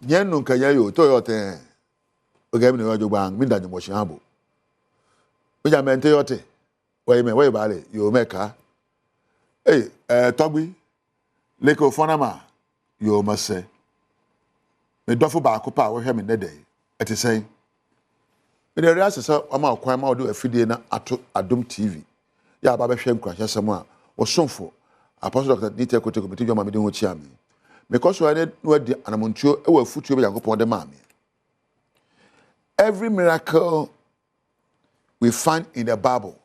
Nyen no nkanya yo to yote. Oge mi no jogban mi da nyomo shiabo. Mi ja mente yote. We bale yo meka. Hey, Togbi leko fonama yo mase. Me dofo ba akopa wo hwe me ne dey. Eti say. Me dey asesa ama akwan ma do afidie na ato Adom TV. Ya ba be hwe nkrahye sem a wo somfo. Apostle Dr. Nite Kote Komiti Joma me de ho chia me. Because we are no di anamontuo e wa futuo be Yakopon de ma me. Every miracle we find in the Bible,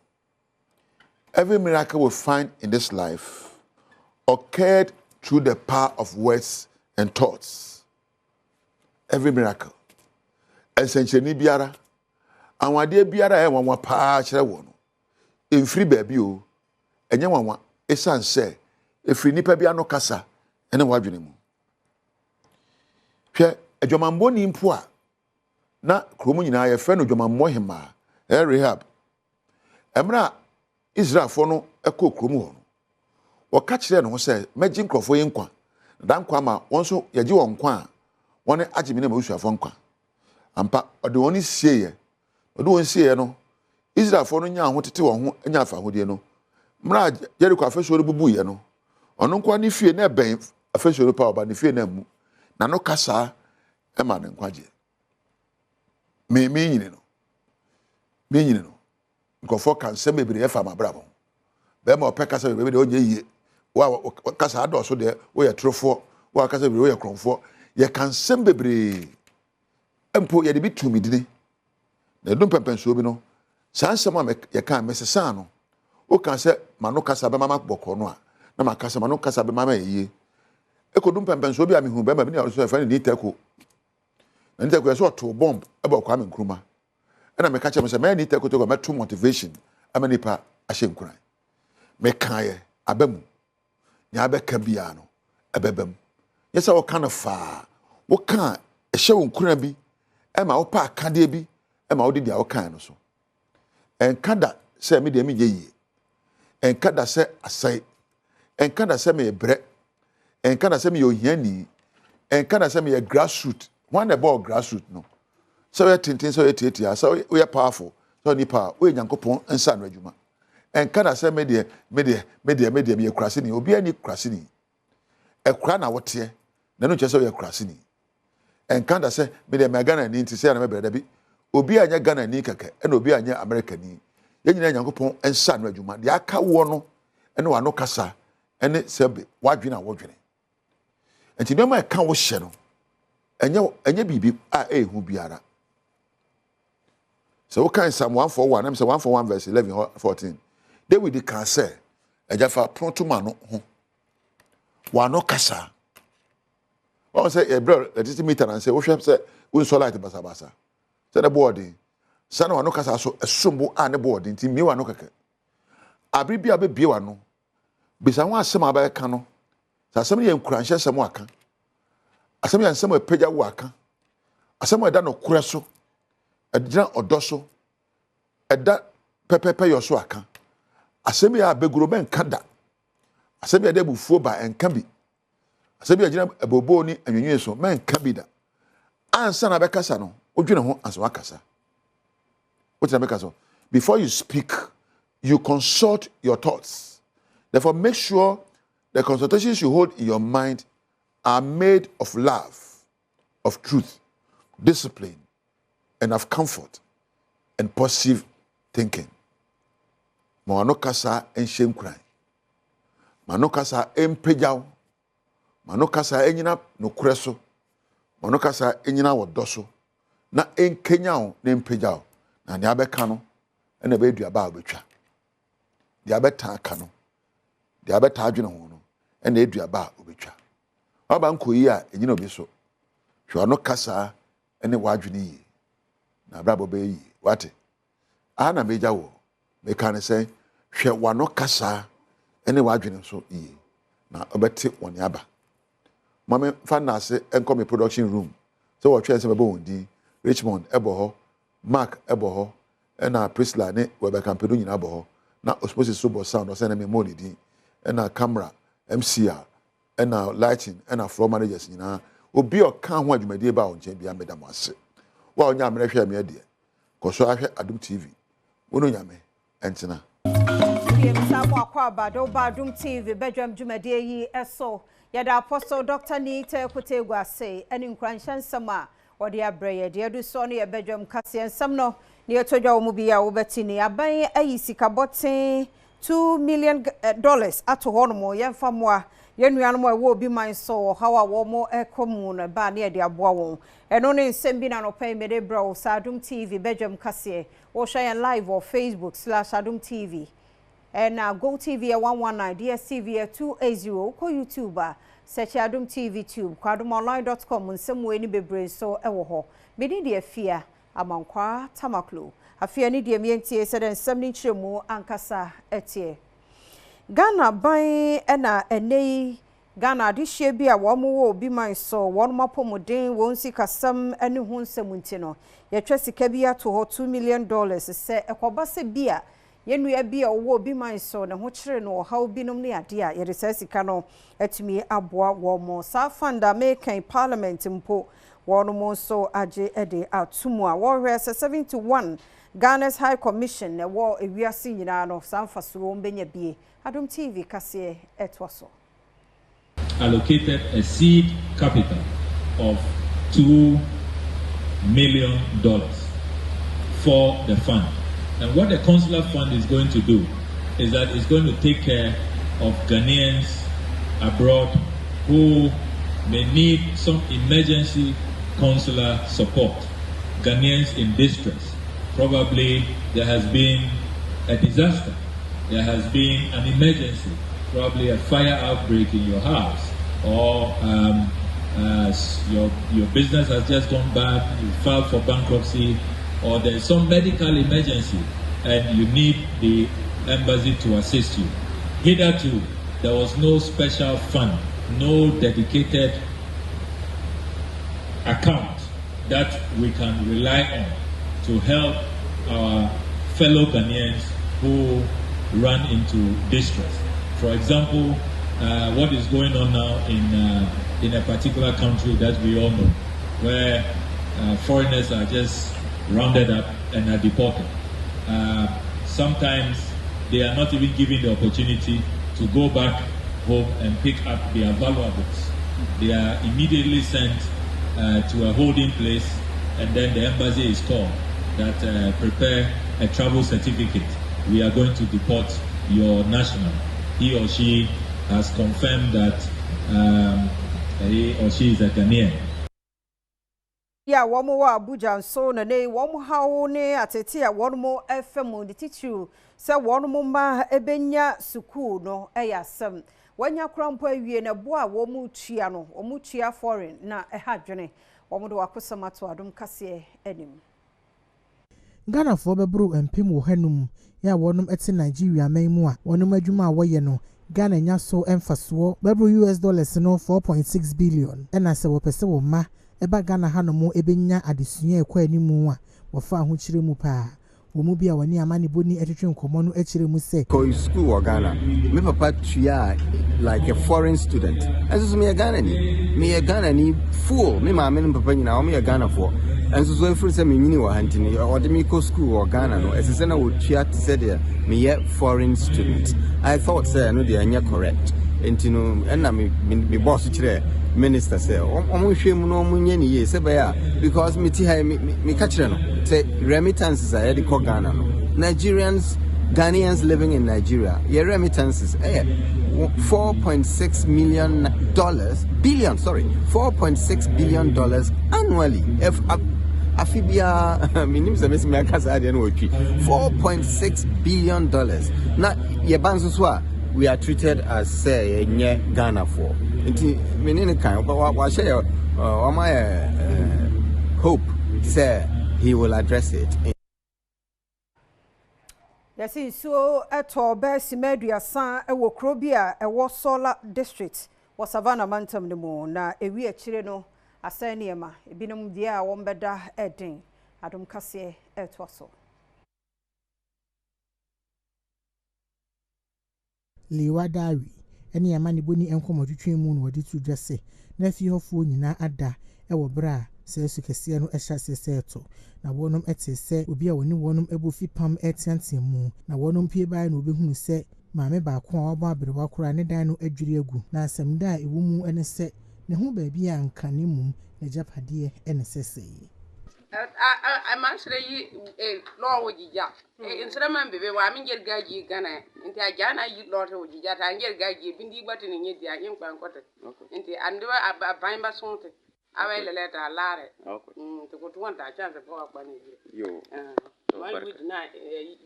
every miracle we find in this life occurred through the power of words and thoughts. Every miracle. Essentially biara, anwade biara e wanwa pa kire wo no. Emfiri baabi o, enye wanwa esan se efiri nipa bia no kasa ene wadwene mu. Hwe adwamambo ni mpo a na kromo nyina ye fe no adwamammo hema Rehab. Emra Israelfo no ekọ kromo ho no. Woka kire no se magin krofo ye nkwa. Dan kwa ma wonso yeje won kwa a woni agime na mawusuafo nkwa. Ampa ode woni sieye. Ode won sieye no Israelfo no nya ho tete won ho nya afa hodie no. Mra Jericho afeso ro bubu ye no. Ono nkwa ni fie na ben afeso ro pa oba ni fie na mu. Na no kasa e ma ne nkwaje. Me nyine no. Me nyine no. Nkofo kan se bebre e fa mabrabo. Be ma opeka se bebre de onye yie. Wa kasa adoso de wo ye trofo, wa kasa bebre wo ye kronfo. Ye kan se bebre. Empo ye de bi tumi dine. Na dum pempenso bi no. San se ma ye kan mesesa no. O kan se manu kasa be mama boko no a. Na makasa manu kasa be mama yie. Ekodum pempenso bi a mehu be ma bi na so e fa ni teko. Na ni teko so to bomb e ba kwa me nkruma. Na me ka che me se me ni teko to go meto motivation amanipa ahye nkuran. Me kan ye abamu. Nya abeka bia no ebebam. Yesa wo kan fa. Wo kan ehye wo nkuran bi e ma wo pa akade bi e ma wo di dia wo kan no so. Enkada se me de me ye. Enkada se asai. Enkada se me bre. Enkada se me yo hiani. Enkada se me ye grassroot. One about grassroot no. So we tintin so etiatia so we are powerful. So ni pa we Nyankopon ensa no adwuma. Enkada se me ye krase ni obi ani krase ni. Ekra na wote na no chese we krase ni. Enkada se me de Ghana ni nti se na me breda bi. Obi anya Ghana ni keke na obi anya America ni. Ye nyina Nyankopon ensa no adwuma. De aka wo no ene wa no kasa ene sebe wadwene a wodwene. Enti no ma ka wo hye no. Enye bibi a ehu biara. So what kind Psalm 141, I'm say 141 verse 11 14. David can say, ejafa pronto mano ho. Wa no kasa. One say a brother that is meter and say, "Wo hwem say we so light basa basa." Say the boarding. Sana wa no kasa so esumbo a ne boarding ti mi wa no keke. Abibia be bie wa no. Bisa ho asem aba ka no. Sa asem ye nkuranhye asem aka. Asem ya nsem epagya wo aka. Asem eda no kure so. Edina odoso. Eda pepepe yo so aka. Asem ya beguro ben kada. Asem ya debufuo ba enka bi. Asem ya gina ebobo ni anwenwe so men ka bi da. Ansa na bekasa no, odwene ho aso akasa. What na bekasa? Before you speak, you consult your thoughts. Therefore, make sure the consultations you hold in your mind are made of love, of truth, discipline, and of comfort and positive thinking. Manokasa en shame cry. Manokasa en pejaw. Manokasa enyina no kreso. Manokasa enyina wodoso. Na en kenyao na en pejaw. Na ne abeka no na be duaba obetwa. De abeta aka no. De abeta adwene ho no na eduaba obetwa. Aba nkoyi a enyina obi so. Hwe no kasa ene wadwene yi. Na brabo be yi. Wate. Ana meja wo. Me kan say hwe wano kasa ene wadwene so yi. Na obete woni aba. Mame fa na se enko me production room. So wo twa se bebo wondi. Richmond ebo ho, Mark ebo ho, ena Priscilla ne we be campaign nyina ebo ho. Na osmosis so sound o say na me money di. Ena camera, MCR, ena lighting, ena floor managers nyina obi o kan ho adwumadi ba o nche bia medam ase wa onya amere hwe me de ko so ahwe Adom TV wono nyame entena Badwam TV Badwam dwumadi yi eso yada Apostle Dr. Nita Kutegwa say any nkwanshan sama odi abreye de edu so no ye Badwam kase ensam no ne yetodwa wo mu bia wo beti ne aban ayi sika boten $2 million ato ho no mo yemfa moa yenuanom a wo obi man so hawa wo mo ekomu no ba ne de aboa won eno ne nsem bi na no pay me de bro Adom TV Badwam kase wo share live on Facebook/Adom TV and Go TV 119 DSTV 280 ko YouTube search Adom TV tube kwadomonline.com nsem we ni bebre so ewo ho me di de afia amankwa tamaklo afia ni de mientie se den nsem ni chiremu ankasa etie Ghana ban na enei Ghana adihye bi a wo mo wo obi man so won mapomoden won sikasam ane hu nsem ntino ye twa sika bi ato ho $2 million se ekoba se bia yenua bi a wo obi man so ne ho kire no haw binom ne ade a ye resa sika no atumi aboa wo mo sa fanda mekan parliament mpo won mo so age ede atumu a wo hwe 71 Ghana's High Commission ne wo ewiase nyina no sanfaso wo mbenya bie Adom TV kase etwaso allocated a seed capital of $2 million for the fund. And what the consular fund is going to do is that it's going to take care of Ghanaians abroad who may need some emergency consular support. Ghanaians in distress. Probably there has been a disaster. There has been an emergency. Probably a fire outbreak in your house, or your business has just gone bad, you filed for bankruptcy, or there's some medical emergency and you need the embassy to assist you. Hitherto, there was no special fund, no dedicated account that we can rely on to help our fellow Ghanaians who run into distress. For example, what is going on now in a particular country that we all know, where foreigners are just rounded up and are deported. Sometimes they are not even given the opportunity to go back home and pick up their valuables. They are immediately sent to a holding place, and then the embassy is called that prepare a travel certificate. We are going to deport your national. He or she has confirmed that he or she is a Ghanaian. Yeah, one more Abuja so na ne one how ne atete a one more FM the teacher say one more ma ebenya suku no eyasem wanya krampo awie na bo a wo mu tua no wo mu tua foreign na ehadwene wo mo do akosama to Adom kase anim Ghana for bebru empim wo hanum ya wonum eti Nigeria man mu a wonum adwuma a woye no Ghana nya so emfaso bebru $US no 4.6 billion ena se wo pese wo ma eba Ghana hanomo ebenya adesua ekwa animu a wo fa ho kire mu pa wo mu bia wani amane boni etwetwe nkomo no akire mu se ko school or Ghana me papa tua like a foreign student as me a Ghana ni fool me ma me papa nyina o me Ghana for and so every say me nyini wa hantini or the me ko school or Ghana no as say na wo tua te say there me a foreign student. I thought say no they are correct entino na me boss kire minister say omonhwem no omunye ne ye se ba because me ti ha me ka kire no say remittances are the Ghana no Ghanaians living in Nigeria your remittances $4.6 billion $4.6 billion annually if afibia minim se me akasa de no otwi $4.6 billion na ye banso so a we are treated as say Ghana for nti menene kan wa share my hope say he will address it. Yes, so eto be simeduasan ewo krobia ewo Solar District wo Savannah mantam ne mu na ewi akire no asaniema ebinom dia a wombeda eden Adom kase eto so Lewa Dari ene amane boni enkomotwetwe mu no wodi tu dwese na fie hofuo nyina ada ewo bra se su kese no ehya sese to na wonom ete se obi a woni wonom ebofi pam etiantiam mu na wonom pie bai na obehunu se maame ba ko a obo aberewa kora ne dan no adwiri egu na asem da ewu mu ene se ne ho ba bia nka ne mum na japade ene sese I'm actually a law with Jija. Instrument baby, I mean, get gaji Ghana. Into a Ghana, you lot of Jija, and get gaji, bindi button in India, young quarter. Into and do a bimba something. I will let a lare. To go to one chance of power bunny. You. One week night,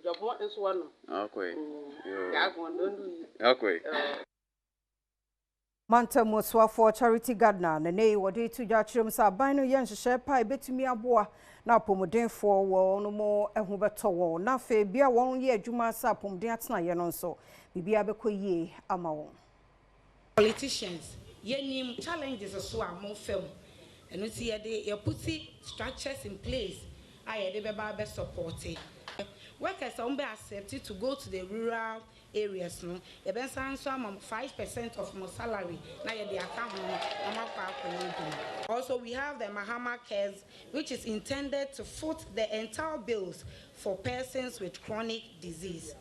your point is one. Okay. Okay. Manta Moswa for Charity Gardener, the nay what day to Jachum Sabino Yan share pie betumi aboa na pomodin for wo no more ehubeto wo na fe bia won ye adwuma sa pomodin atena ye no so bibia bekoyie ama won politicians yenim challenges so amon fam eno ti ye de ye put structures in place aye de be support it. Workers are accepted to go to the rural areas. No, you ben san so 5% of my salary. Now you account. Also, we have the Mahama Cares, which is intended to foot the entire bills for persons with chronic disease.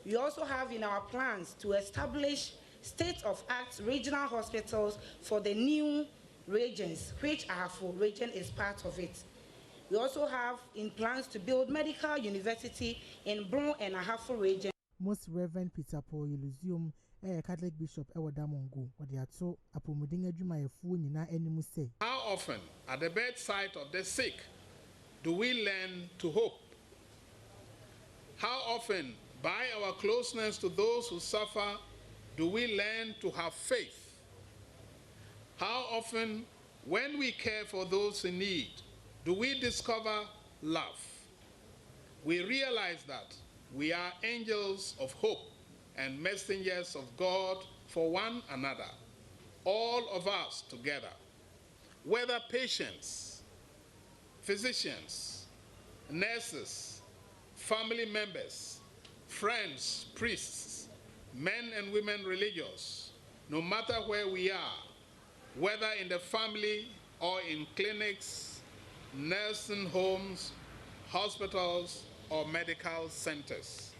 We also have in our plans to establish state-of-art regional hospitals for the new regions, which our full region is part of it. We also have in plans to build medical university in Bron and Ahafo region. Most Reverend Peter Paul Elusium, a Catholic bishop, Ewodamongo, or the Ato, Apomodinga Juma, a fool in our enemy say. How often at the bedside of the sick do we learn to hope? How often, by our closeness to those who suffer, do we learn to have faith? How often, when we care for those in need, do we discover love? We realize that we are angels of hope and messengers of God for one another, all of us together, whether patients, physicians, nurses, family members, friends, priests, men and women religious, no matter where we are, whether in the family or in clinics, nursing homes, hospitals, or medical centers.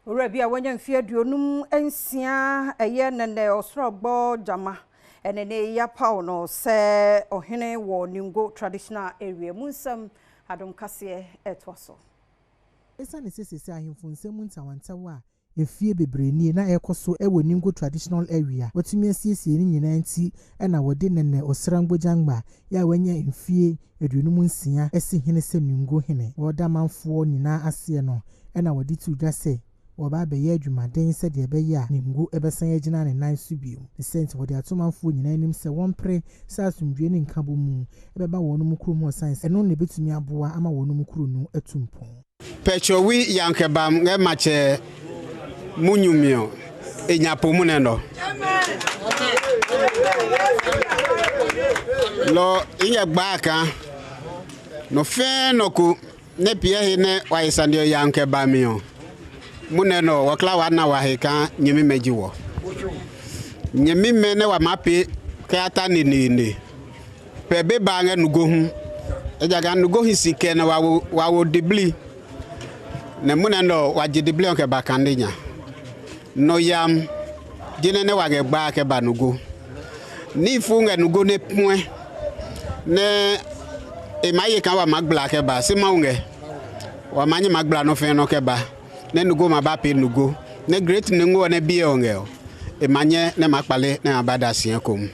Urabia wanyan fie duonum ensia eye nene osrogbo jama enene ya pawo no se ohene wo ningo traditional area munsam adom kase etwaso esa ne sesese ahemfo nsem ntawantawa efie bebreni na ekoso ewo ningo traditional area watumi asiesie ni nyina nti na wode nene osrangbo jangba ya wanya enfie aduonum nsia ese hene se ningo hene woda manfo nyina ase no na wode tu dase woba be ye adwumaden se de be ya ningo ebesan agina ne nan so bio the sense wode atomanfo nyina nim se wompre sa asumdwe ne nkabo mu ebeba wonum krom ho science eno ne betumi aboa ama wonum kro no atumpon pechowi yankebam ngemache munyumio enyapo muneno lo inya gbaka no fe no ku ne pie hine wa isandio yankebamio muneno wakla wana wa heka nyimi mejiwo nyimi mene wa mapi kata ni pebe bange nugo hu ejaga nugo hisike na wa dibli ne muneno wa dibli onke bakandenya no yam jinene wa ge gba ke banugo ni funga nugo ne pwe ne e maye kan wa magbla ke ba se maunge wa manye magbla no fe no ke ba ne nugo ma ba pe nugo ne great nengo ne bie onge e manye ne makpale ne abada sien kom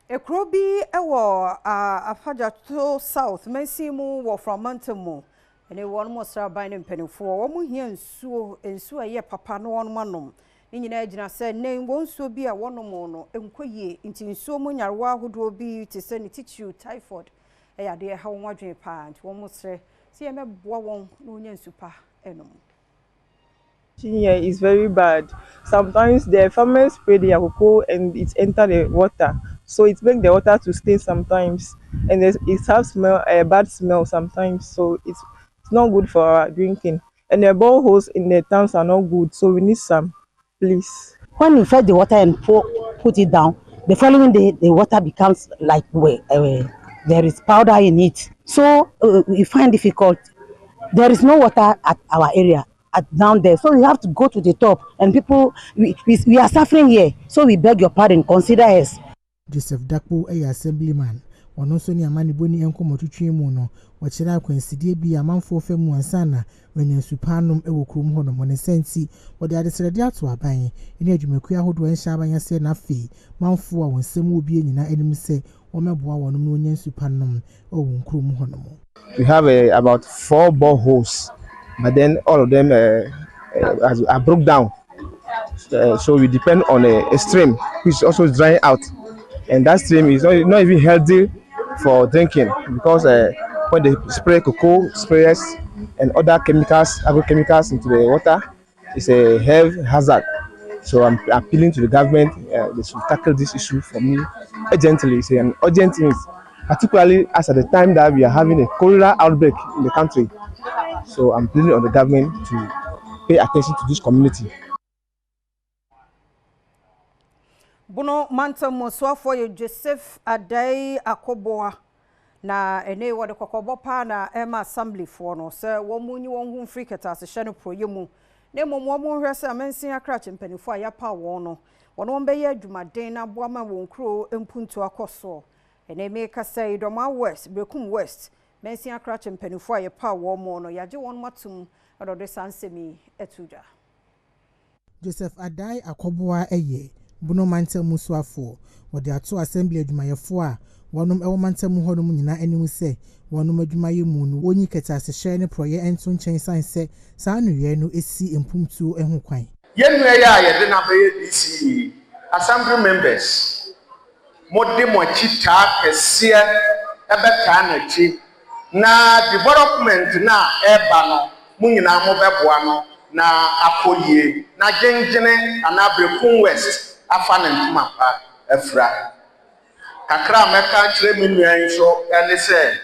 ekrobi ewo afajato south mensimu wo from mountain ene won mo sra ban ne mpanifo wo mo hia nsuo ye papa no won manom ni nyina agina se ne won nsuo bi a wonom no enkoyie nti nsuo mo nyarwa ahodo bi te se ne tissue typhoid ya de ha won adwen pa nti won mo sre se ye meboa won no nya nsupa enom. Here is very bad. Sometimes the farmers spray the cocoa and it enter the water, so it makes the water to stay sometimes, and it has a bad smell sometimes. So it's not good for our drinking. And the boreholes in the towns are not good, so we need some please. When you fetch the water and put it down, the following day the water becomes like there is powder in it. So we find difficult. There is no water at our area down there, so we have to go to the top. And people, we are suffering here. So we beg your pardon. Consider us. Joseph Dakpo, a assemblyman. One also near Maniboni and Komotutri Mono, what should I consider be a man for Femu and Sana when you supanum ewo krum hono on a sensi, or the other said to a buying in a Jumaquia who went Shabaya said na fee, man for when some will be in our enemy say, or my boy one million supanum or krum honomo. We have about 4 boreholes, but then all of them are broke down. So we depend on a stream which also drying out, and that stream is not even healthy for drinking because when they spray cocoa sprayers and other chemicals, agrochemicals into the water, it's a health hazard. So I'm appealing to the government they should tackle this issue for me urgently. It's an urgent thing, particularly as at the time that we are having a cholera outbreak in the country. So I'm appealing on the government to pay attention to this community. Bono manta moswafo ye Joseph Adai Akoboa na ene wode kokobo pa na ema assembly fo no se wo munyi won hu free keta se hye no proyemu na momo mo hwese amensin akra chempanifo a yapa wo no wono mbeye adwumaden na boama won kro empuntu akoso ene me ka say Doma West Bekum West mensin akra chempanifo a yapa wo mo no yaje won matum odode sansemi etuja. Joseph Adai Akoboa eye Bono Manta Muswafo, or the Ato Assembly Jumayafua, one of our Manta Muhonum Nina anyway say, one of Jumayu Moon, when you get us a share in a prayer and soon change sign say, Sanu Yenu is see in Pumtu and Huquine. Yenwaya, then I DC Assembly members, Modemo Chita, Pesia, Ebetanati, na development na Ebano, Munina Mobebuano, na Apoye, na Genjene, and Ablakwa West. Afan mapa efra kakra meka kire menuan so ene se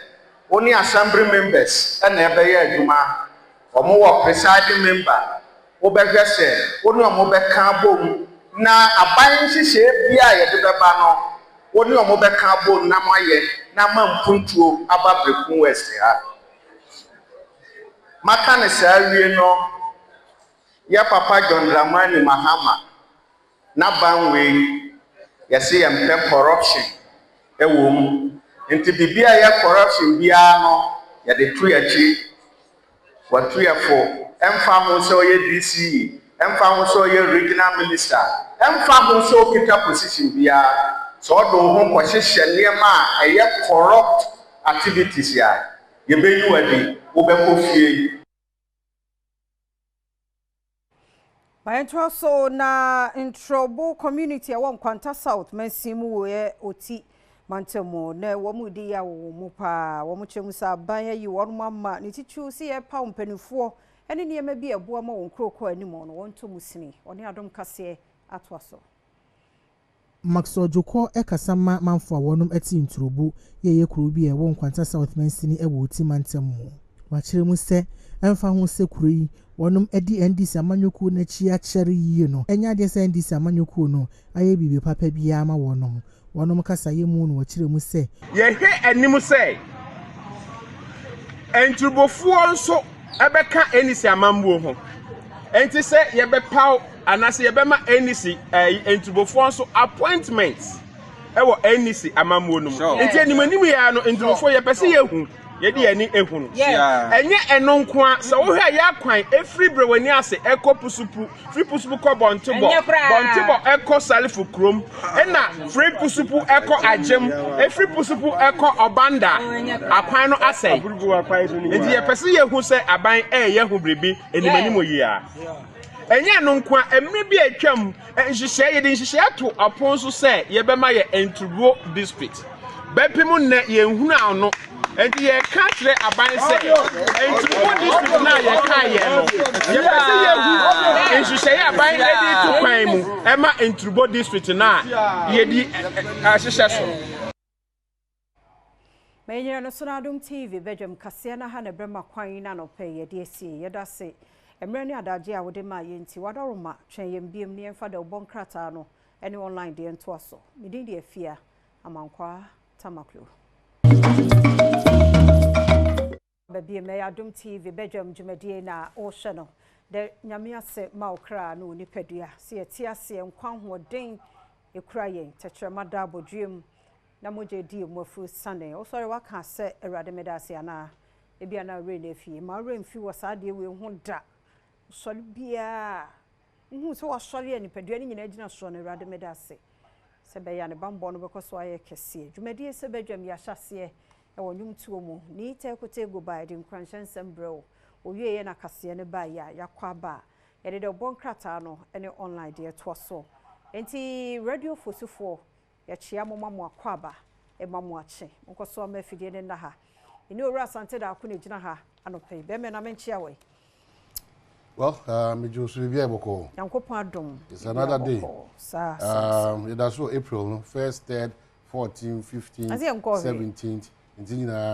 oni assembly members ene ebeye adwuma omo wo presiding member wo behwe se oni omo beka bom na aban hihye bia ye de beba no oni omo beka bom na moye na mampuntuo aba Ablakwa West ha maka ne sa wie no ya papa John Dramani Mahama na banwe yesi yempe corruption ewom nti bibia ya corruption bia no ya de tu yachi watu yafo emfa ho so ye DC emfa ho so ye regional minister emfa ho so kita position bia so do ho ko hyehyɛ niema eye corrupt activities ya ye benyu adi wo be ko fie. Maentwa so na introbo community a won Kwanta South mensimu we oti mantemo na womudi ya wo mu pa wo mu chemusa ban yi won mamma ni tichu si e pa mpanifo ene ne ma bi eboa ma won kroko animo no won to musini oni Adom kase atwa so Maxo Joko ekasama manfo wonum ati introbo ye kuro bi e won Kwanta South mensini e wo oti mantemo wa kire mu se emfa ho se kuro yi wonum edi ndc amanyoku na chi a chere yi no enya de se ndc amanyoku no aye bibi papa bia ma wonum kasa ye mu no wakire mu se ye he anim se entrubofuo nso ebeka ndc amambuo ho enti se ye be paw anase ye be ma ndc entrubofuo nso appointments ewo ndc amambuo no enti anim ya no entrubofuo ye pese ye hu yedi ani ehunu enye enonkwa so wo hwa ya kwan efri brewani ase eko pusupu free pusupu ko bontibo eko salifu krom ena free pusupu eko ajem efri pusupu eko obanda akwan no ase enti ye pese ye hu se aban ye hu brebi enimani moyia enye enonkwa emre bi atwam nhihye yedi nhihye ato aponso se ye bema ye entrubo district bepimu ne ye hunu ano and ye catch the abanse and to put this na ye kan ye no ye pese ye hu en hye ye aban edi to kwan mu e ma entrubo district na ye di ahye so Menyere no so na Adom TV Badwam kase na ha na brema kwan na no pe ye de esi ye da se emre ne adaje a wode ma yenti wadoroma twen yem biem ne emfa de obon krata no ene online de ento aso midin de afia amankwa tamaklo baby me Adom TV Badwam dwumadie na o hwe no de nyame ase ma okra no nipadua se yeti ase nkwan hoden ekura yen tetrema da bodwem na moje di mofu sane o sori waka se erade medase ana ebia na rain efie ma rain fi wasade we hu da sori bia hu so wasori nipadua ni nyina gina so na erade medase se be ya ne bambo no bekoso aye kese dwumadie se Badwam ya hyase e wonum tuo mu ni te kote go by the nkwanshan sembro owie ye na kase ne ba ya yakwa ba ye de obon krata no ene online de to so enti radio fosufo ya chia moma mo akwa ba e mamu ache nkoso amafidie ne na ha ini owura sante da akuna gina ha anope be me na menchia we. Well, me just review boko. Yankopon adom. It's another day. That's so April, no? 1st, 3rd, 14th, 15th, 17th. It's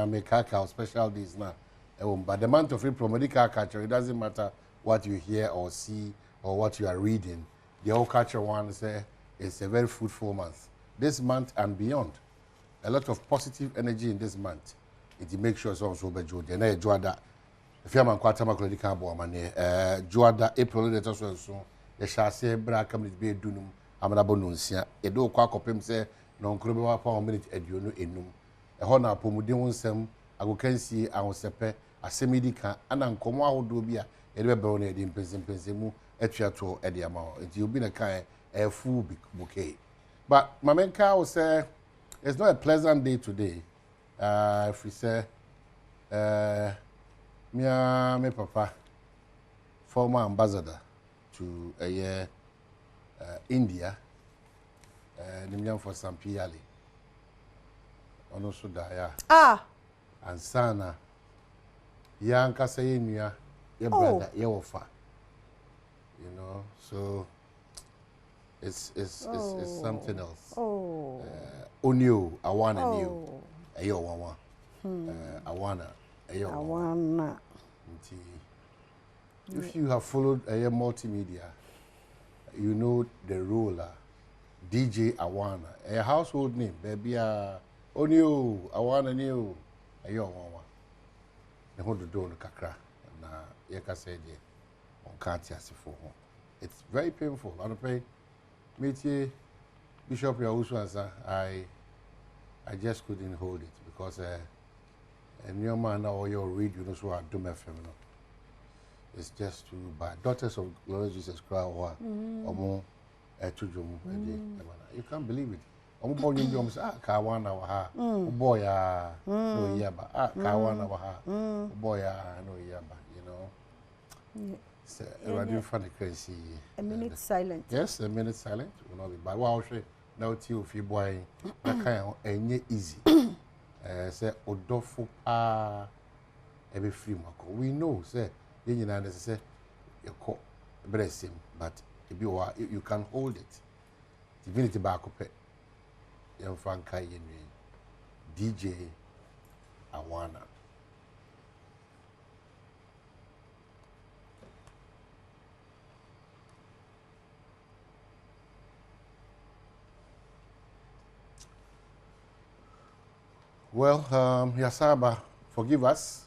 make car special days now. But the month of April, medical culture, it doesn't matter what you hear or see or what you are reading. The whole culture one say it's a very fruitful month. This month and beyond, a lot of positive energy in this month. It makes sure so be Jode. Na Joada. If you am kwata maklodi kan bo amane Joada April the so so. The shall say bra come be dunum amana bonunsia. E do kwa kopem say no nkro be wa pa minute aduonu enum. E ho na apomuden wonsem agokansi ahosepe asemidi kan ana nkomo ahodo bi a e de be na e de mpensempensemu atwa to e de ama ho. Enti obi na kan a full bouquet. But Mamenka will say it's not a pleasant day today. If we say me papa, former ambassador to India, Nimyam for Sampiali. Also Daya. And Sana. Yanka Sayenia, your brother, your fa. You know, so it's something else. Onyo, Awana new. Ayo Wawa. Awana. Ayo Awana. If you have followed a multimedia, you know the ruler, DJ Awana. A household name, baby. Onyo, Awana new. Ayo Wawa. The whole door no kakra. Na yeka said on can't for home. It's very painful. I don't pay. Meet Bishop Yahushua, I just couldn't hold it because a new man or your read, you know, so I do my feminine. It's just too bad. Daughters of Lord Jesus Christ, or more, you can't believe it. I'm born in the say, Kawana, boy, no yaba, Kawana, boy, no yaba, you know. I do find it crazy. A minute silent. Yes, a minute silent. Will not be bad. Wow, now too, if you boy, that kind of any easy. Say Odofo every free mark. We know, say, you know, say you call bless him, but if you can hold it. Divinity back up. Young Frankai DJ Awana. Well, Yasaba, forgive us.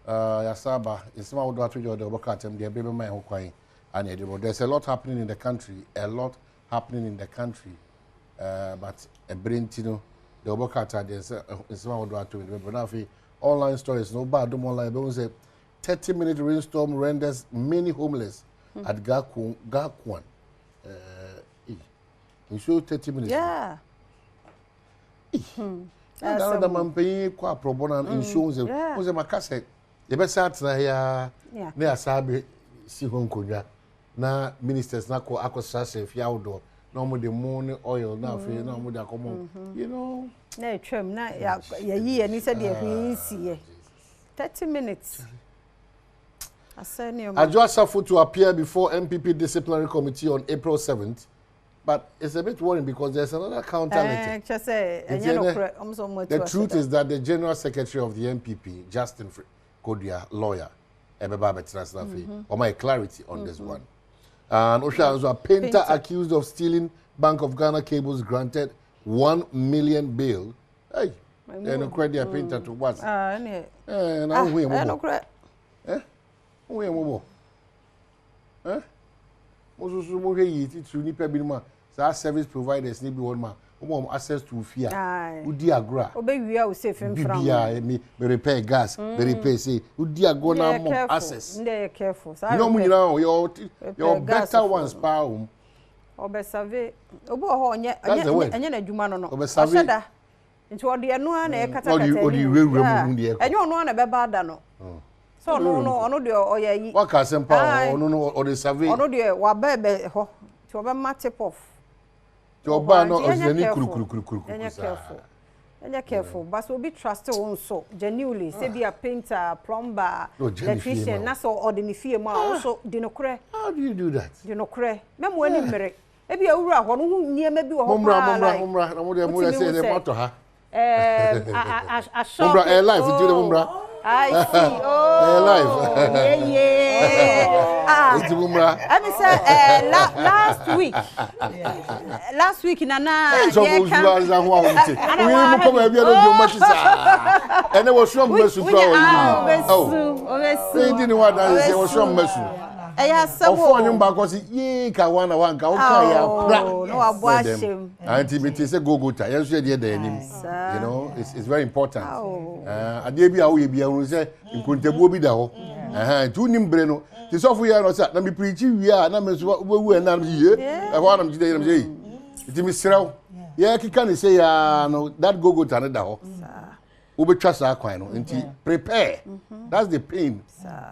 Yasaba, it's my old daughter, the Bokatem, the baby man who and there's a lot happening in the country, but a brain, you know, the Bokata, there's a my old daughter, but online stories, no bad, no online, but was a 30-minute rainstorm renders many homeless at Gakwan. You show 30 minutes. Yeah. The man paying quite pro bono insurance. Was a macasse. The best at here near Sabi Sihon Kuja. Now, ministers now call Aquasas, Fiaudo, no more the morning oil, now for no more the common. You know, no, trim, not ya, and he said, yeah, 30 minutes. I just suffered to appear before MPP Disciplinary Committee on April 7th. But it's a bit worrying because there's another counter. The truth is that the General Secretary of the MPP, Justin Kodia, lawyer, Ebeba Betraslafi. Or my clarity on this one. And Osha, a painter accused of stealing Bank of Ghana cables granted 1 million bail. Hey, no credit painter to what? No credit. We are service providers need one access to fear. Udi agra. Obey we are safe from. Me repair gas. Me repair say. Udi agona more access. They careful. You know your better ones power. Obe save. Obo ho anya na adwuma no no. Osheda. Nti odi eno na e kata kata. Odi rewura mu de. Enyo no na be ba da no. So no de oyayi. Waka sempa no odi save. Ono de wa ba be ho. Ti obe ma tip off. Your bar no ozeni kuru. Anya careful. But we be trusted also genuinely. Say be a painter, plumber, electrician. Na so ordinary fee ma also dinokre. How do you do that? Dinokre. Mem wani mere. E be awura ho no hu niam bi wo ho. Mumra. Na mo dey say the motor ha. A shop. Mumra air life do the mumra. I see. Oh. Life. Yeah. It's mumra. I mean say last week nana so we come e bia no much sa and was from mesu pro we didn't want that say was from mesu eya sabo ofo nyum ba ko si ye ka wana wanka o ka ya pra no abo ashem anti me say gogota yen so dey there nim you know it's very important ade bia wo ye bia ru say nkontabuo bi da ho tu nim bre no ti so fu ya no say na me preach wi a na me so wu na me ye e ho na me dey na me say ti me sraw ye kika ni say ya no that gogota na da ho wo be twa sa kwan no nti prepare that's the pain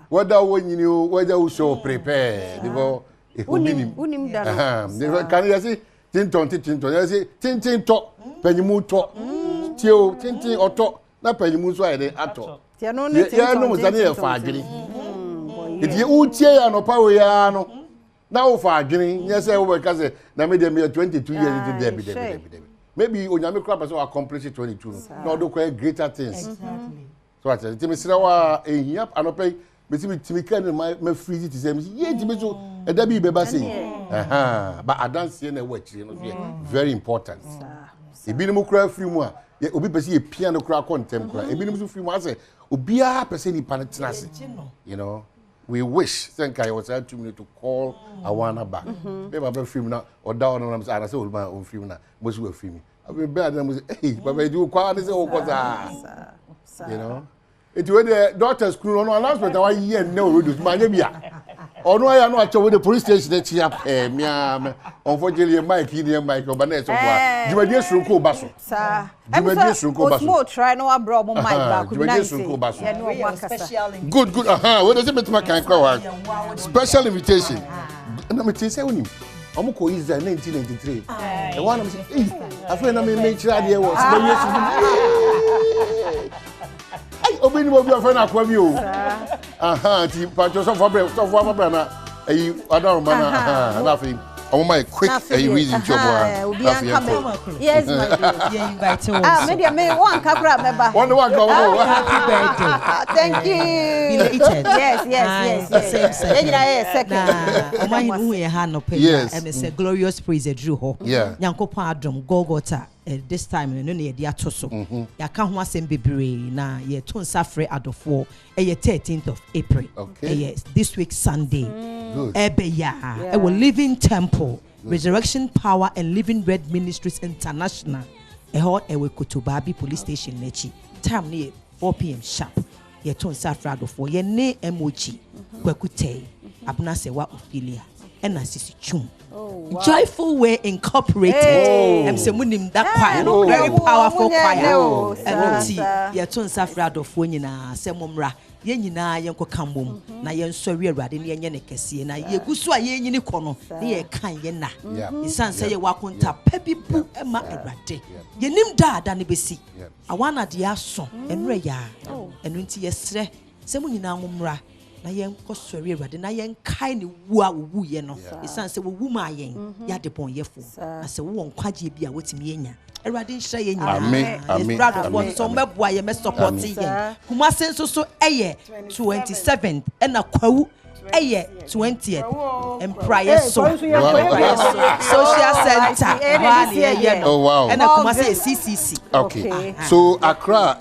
whether when you whether you show prepare before unim da no can you see tinton you see tintin to panimu to tio tintin oto na panimu so ayede ato ya no ni tinton ya no muzani e fa adwene edi utie ya no pawe ya no na wo fa adwene nya say wo ka say na me dem 22 years to there maybe onyame kra person accomplish 22 no do quite greater things exactly so at the me sira wa ehia anope me timi kan me freeze it say me ye timi so e da bi be ba say but adanse na wa chire no very important ebi ni mu kra free mu a obi pese ye pia no kra contem kra ebi ni mu free mu ase obi a pese ni panetinase you know we wish thank I was 2 minutes to call Awana back. Maybe I'm film now or down on I say my own film now. Most will film me. I've been bad and hey, but I do quite say you know. It when the daughter's school no announcement I hear no reduce my nebia. Or no I know actually the police station that she up me unfortunately Mike here Mike but next one. You just go baso. Sir. Osmo try no abroad Mike back. Good. What does it mean to my kind of special invitation? Na me say onim. Omo ko Israel 1993. E one am say, "Eh, afre na me chira de wo, se be Yesu." Ai, obini mo bi afre na kwa mi o. Ti pa jo so for bre na ayi Adom na na afi. Omo my quick reason job yes my dear. Yeah, invite us. Me one kakra meba. One Happy birthday. Thank you. Yes. Second. Who you had no pay. Yes. And it's a glorious praise a drew ho. Yeah. Nyankopon Adom Golgotha. This time no na ye atoso. Ya ka ho asem bebre na ye to nsafre adofo. 13th of April. Okay. Yes, this week Sunday. Good. A Living Temple, Resurrection Power and Living Red Ministries International. Ewe Kutubabi Police Station nechi. Time near 4 p.m. sharp. Ye to nsafre adofo. Ye ne emoji. Kwekute. Abuna sewa Ophelia. And Sisi Chum. Joyful Way Incorporated. I'm saying that choir, very powerful choir. And ye to nsafre adofo nyina semomra. Ye nyina yenko kambom na yen sori awrade ne yenye ne kese na ye gusu a ye nyini kono ne ye kan ye na isan se ye wakonta pabibu ema awrade ye nim daada ne besi awana de aso enre ya enu nti ye sre se mu nyina ngomra na yen kosori Awurade na yen kai ne wu a wu ye no esan se wu ma yen ya de bon yefo na se wo nkwaje bi a wotimi enya Awurade nhira ye nya amen proud of one so meboa ye me support yen kuma senso so eye 27th and a kwawu eye 20th and prior social center oh wow and kuma say CCC okay so Accra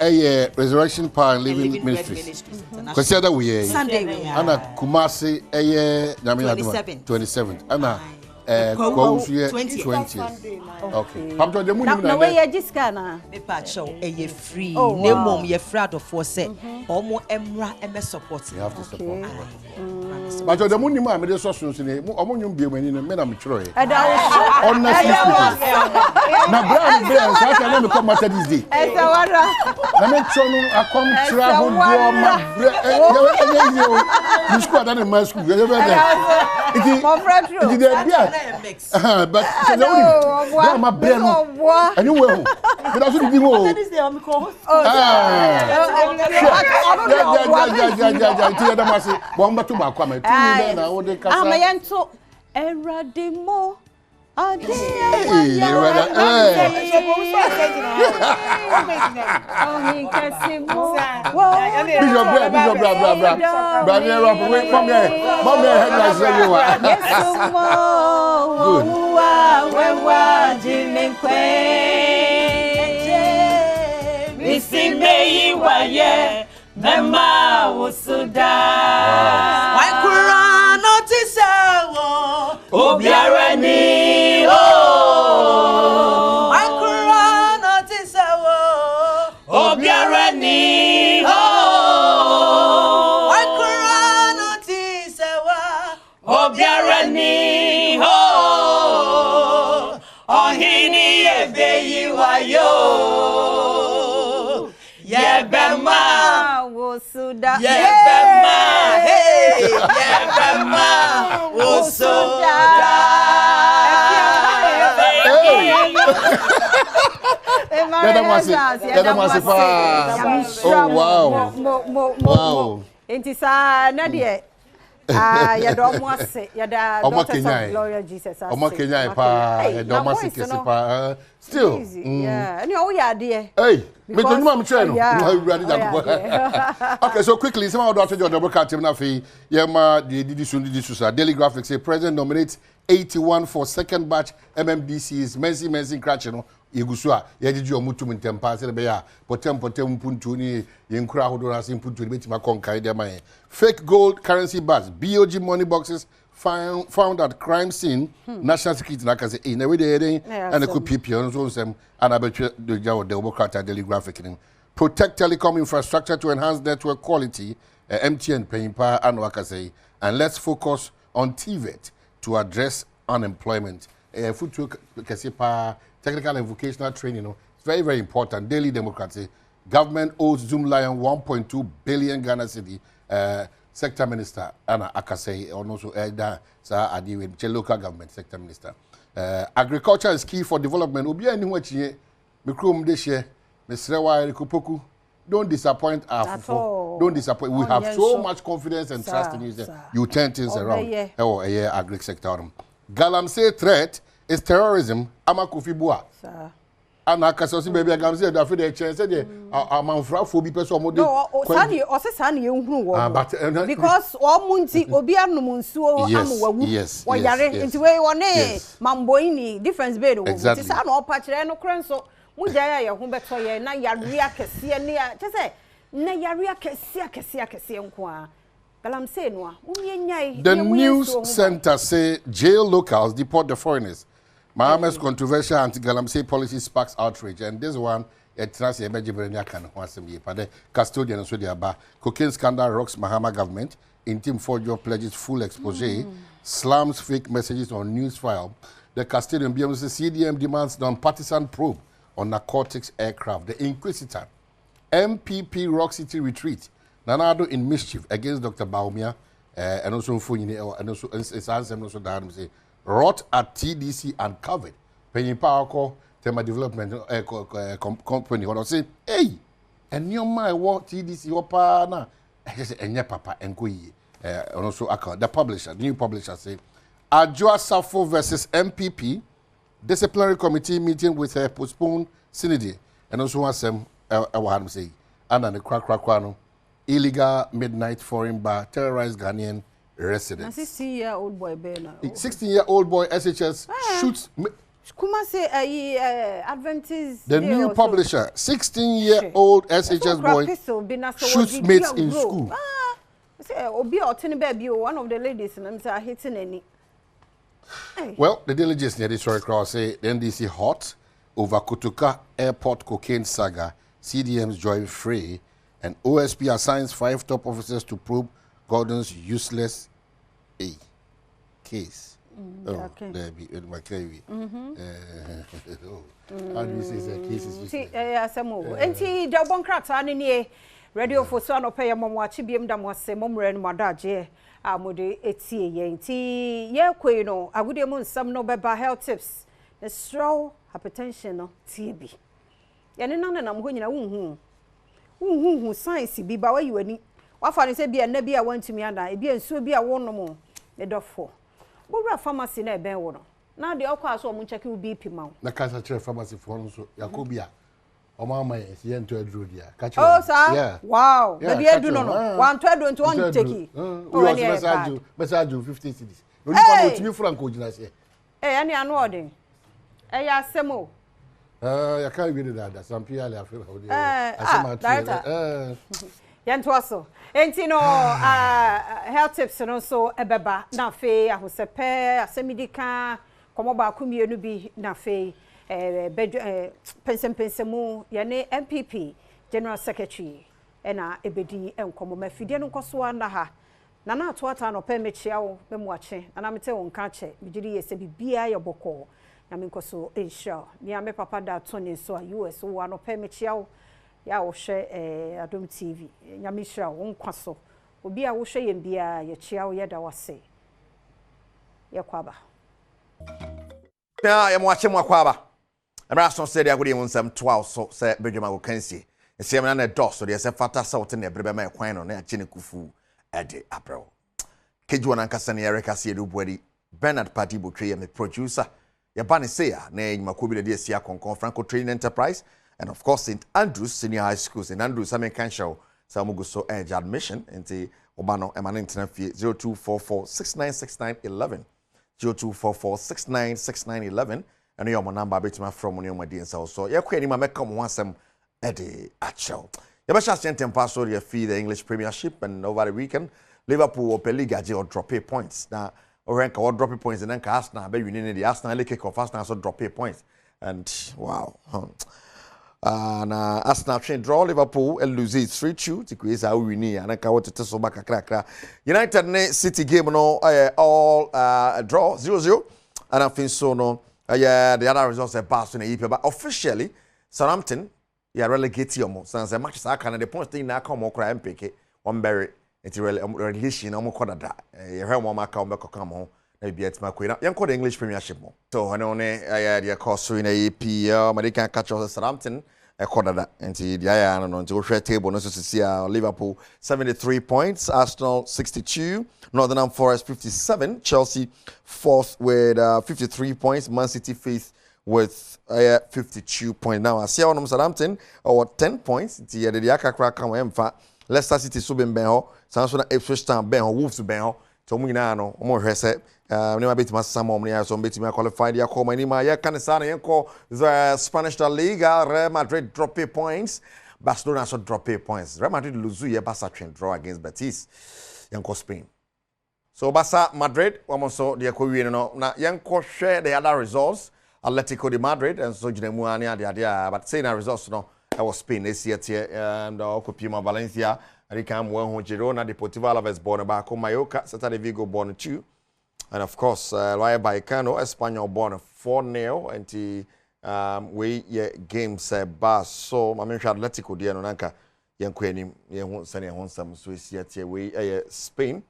Resurrection Power and Living Ministries consider we Sunday and Kumasi 27th and Kwausu 20th okay pamto de muni na we register na me pa show free na mom ye frad of for say omo emra em support you have to support but the muni ma me de so so ne omo nyum bie mani me na me chiro e honestly na brand brand so aka na me come matter this day na me chono akom travel do ma you school that in my school you ever there it but no my brain anyway but that's what you know this day I'm call Mema usuda why kura notice obiara ni why kura notice obiara ni why kura notice obiara ni ohini ebeyi wayo yebema Wosuda yebema hey yebema wosuda oh wow Intisa na de ya do mo ase ya da Dr. Gloria Jesus ase omo Kenya pa ya do mo ase kesi pa still yeah any o ya de hey me to numa me try no okay so quickly some of the double card team na fi ya ma the didi Daily Graphic say president nominates 81 for second batch MMDCs Mensi Cratch no Igusu a yedidi omutum ntempa se be ya potem mpuntu ni yenkura hodo na se mpuntu ni betima konkai de man fake gold currency bars BOG money boxes found at crime scene national security na kase na we dey and could PPO so sem and abetwe the jaw the Daily Graphic protect telecom infrastructure to enhance network quality MTN paying power and wakase and let's focus on TVET to address unemployment food kase pa technical and vocational training, it's very, very important. Daily Democracy. Government owes Zoom Lion 1.2 billion Ghana cedi. Sector Minister Anna Akase, or also Sir Adi with local government sector minister. Agriculture is key for development. Obi any what ye mikrom this year, Mr. Kupoku. Don't disappoint us. Don't disappoint. We have so much confidence and trust in you. You turn things around. Oh, agri sector. Galamsey threat is terrorism. Ama Kofi Bua. Ana kasosi baby agam say da fe dey chance say amanfra fo bi person mo dey no sani o se sani ehunu wo because o munti obi anum nsuo amwawu o yare nti we woni mamboini difference be do nti sa na o pa kire no kran so mujaya ye ho beto ye na yare akese ne ya chese na yare akese nko a Galamsey no a unyanyai. The news center say jail locals deport the foreigners. Mahama's controversial anti-Galamsey policy sparks outrage, and this one, it trans emerging can the custodian and so the aba. Cocaine scandal rocks Mahama government. Intim Forger pledges full expose. Slams fake messages on news file. The custodian BMC CDM demands non-partisan probe on narcotics aircraft. The Inquisitor. MPP Rock City retreat. Nanado in mischief against Dr. Baumia and also Funyini and also say rot at TDC uncovered. Penny Power call Tema Development company or say, hey, and your my what TDC your partner. I just say, and your papa and go ye. and also the publisher, new publisher say, Adjoa Safo versus MPP, disciplinary committee meeting with a postponed synod, and also one some say, and the crack illegal midnight foreign bar terrorized Ghanaian residents. 16-year-old boy, 16-year-old boy SHS shoots. Kuma say Adventist. The new publisher, 16-year-old SHS boy shoots mates in school. Say Obi Otini baby, one of the ladies, and I'm saying hitting any. Well, the diligence near this story cross say the NDC hot over Kotoka Airport cocaine saga. CDM's join free, and OSP assigns 5 top officers to probe Gordon's useless case. Okay. There be my craving. How do you say the case is useless? Enti the one crack ani radio for so no pay mom watch biem dam wase mom ren madaje amode etie ye nti ye kwei no agude mu nsam no beba health tips the stroll hypertension no TB ye ne nan nam ho nyina wunhu science bi ba wa yiwani wafa ne se bia na bia wantumi ada e bia nsuo bia wonom ne dofo wura pharmacy na eben wo no na de okwa so mo check BP ma na cancer care pharmacy for no so yakobia Omama yes, yen to adro dia. Oh, sir. Yeah. Wow. Baby, I do no. 120 to 1 take. Oh, message 50 cedis. No need to me franco jina say. Eh, ani anu odin. Eh ya semo. Ya can be that some people are afraid how they. Yen to so. Enti no health tips no so ebeba na fe ahosepe asemidika komo ba ku mienu bi na fe pensemu yane MPP General Secretary ena ebedi enkomo mafide no nkoso na ha na na ato ata no pemechia wo memuache na mete won ka che bigiri yese bibia ye boko na me nkoso ensure me ame papa da to ne so US wo no pemechia wo ya wo hwe Adom TV nyame hira wo nkwaso obi a wo hwe yem bia ye chia wo ye da wase ye kwaba ya muache mwakwaba Emerson said I would even some 12 so say Badwam go kansie. E se na do so de se fata sa wote na ebrebe ma ekwan no na achine kufu ede abro. Keju na nkasa na Erica se edu buadi Bernard Party Botwe me producer. Ya bani say na enyima ko bi de sia konkon Franco Training Enterprise and of course St Andrews Senior High School. St Andrews am kan show samugo so edge admission enti obano emane intena fie 0244696911 0244696911 and your number betima from on your DN so you can make come once at the actual. You better send pass or your fee the English Premiership and over the weekend Liverpool or Liga or drop points. Now rank or drop points and then Arsenal be you need the Arsenal kick off Arsenal so drop points and wow. Na Arsenal train draw Liverpool and lose it 3-2 to create how we need and I can to so back crack. United City game no all draw 0-0 and I think so no yeah, the other results are passed in the EP, but officially, Southampton, yeah, relegate you. So the matches are kind of the points they now come or cry and pick it. One berry, it's relegation, no more quarter that. You heard one mark come home, maybe it's my queen. Young called English Premiership. So I know, the course in the EP, American catch us Southampton, a quarter that. And see, the I don't know, to share table, no, to see Liverpool 73 points, Arsenal 62. Northern Forest 57, Chelsea 4th with 53 points, Man City 5th with 52 points. Now I see on Southampton or 10 points. The Aka crack come emfa. Leicester City so ben ho, Samsung Ipswich Town ben ho, Wolves ben ho. So mu nyina no, mo hwese. Nema beti masamo mo ya so beti ma qualify dia call many ma ya kan sana yenko the Spanish La Liga. Real Madrid drop points. Barcelona so drop points. Real Madrid lose ye Barca draw against Betis. Yenko Spain. So Barca Madrid, so the no na yanko share the other results. Atletico de Madrid and so Ginemuani but saying the results no I was Spain this year and Copima Valencia, Ricam Juan Girona, Deportivo Alaves born back Mallorca, Saturday Vigo born 2. And of course Rayo Vallecano, Espanyol born 4-0 and we games bar so I mentioned Atletico de Nanka yanko enim ye send some Swiss yet we Spain.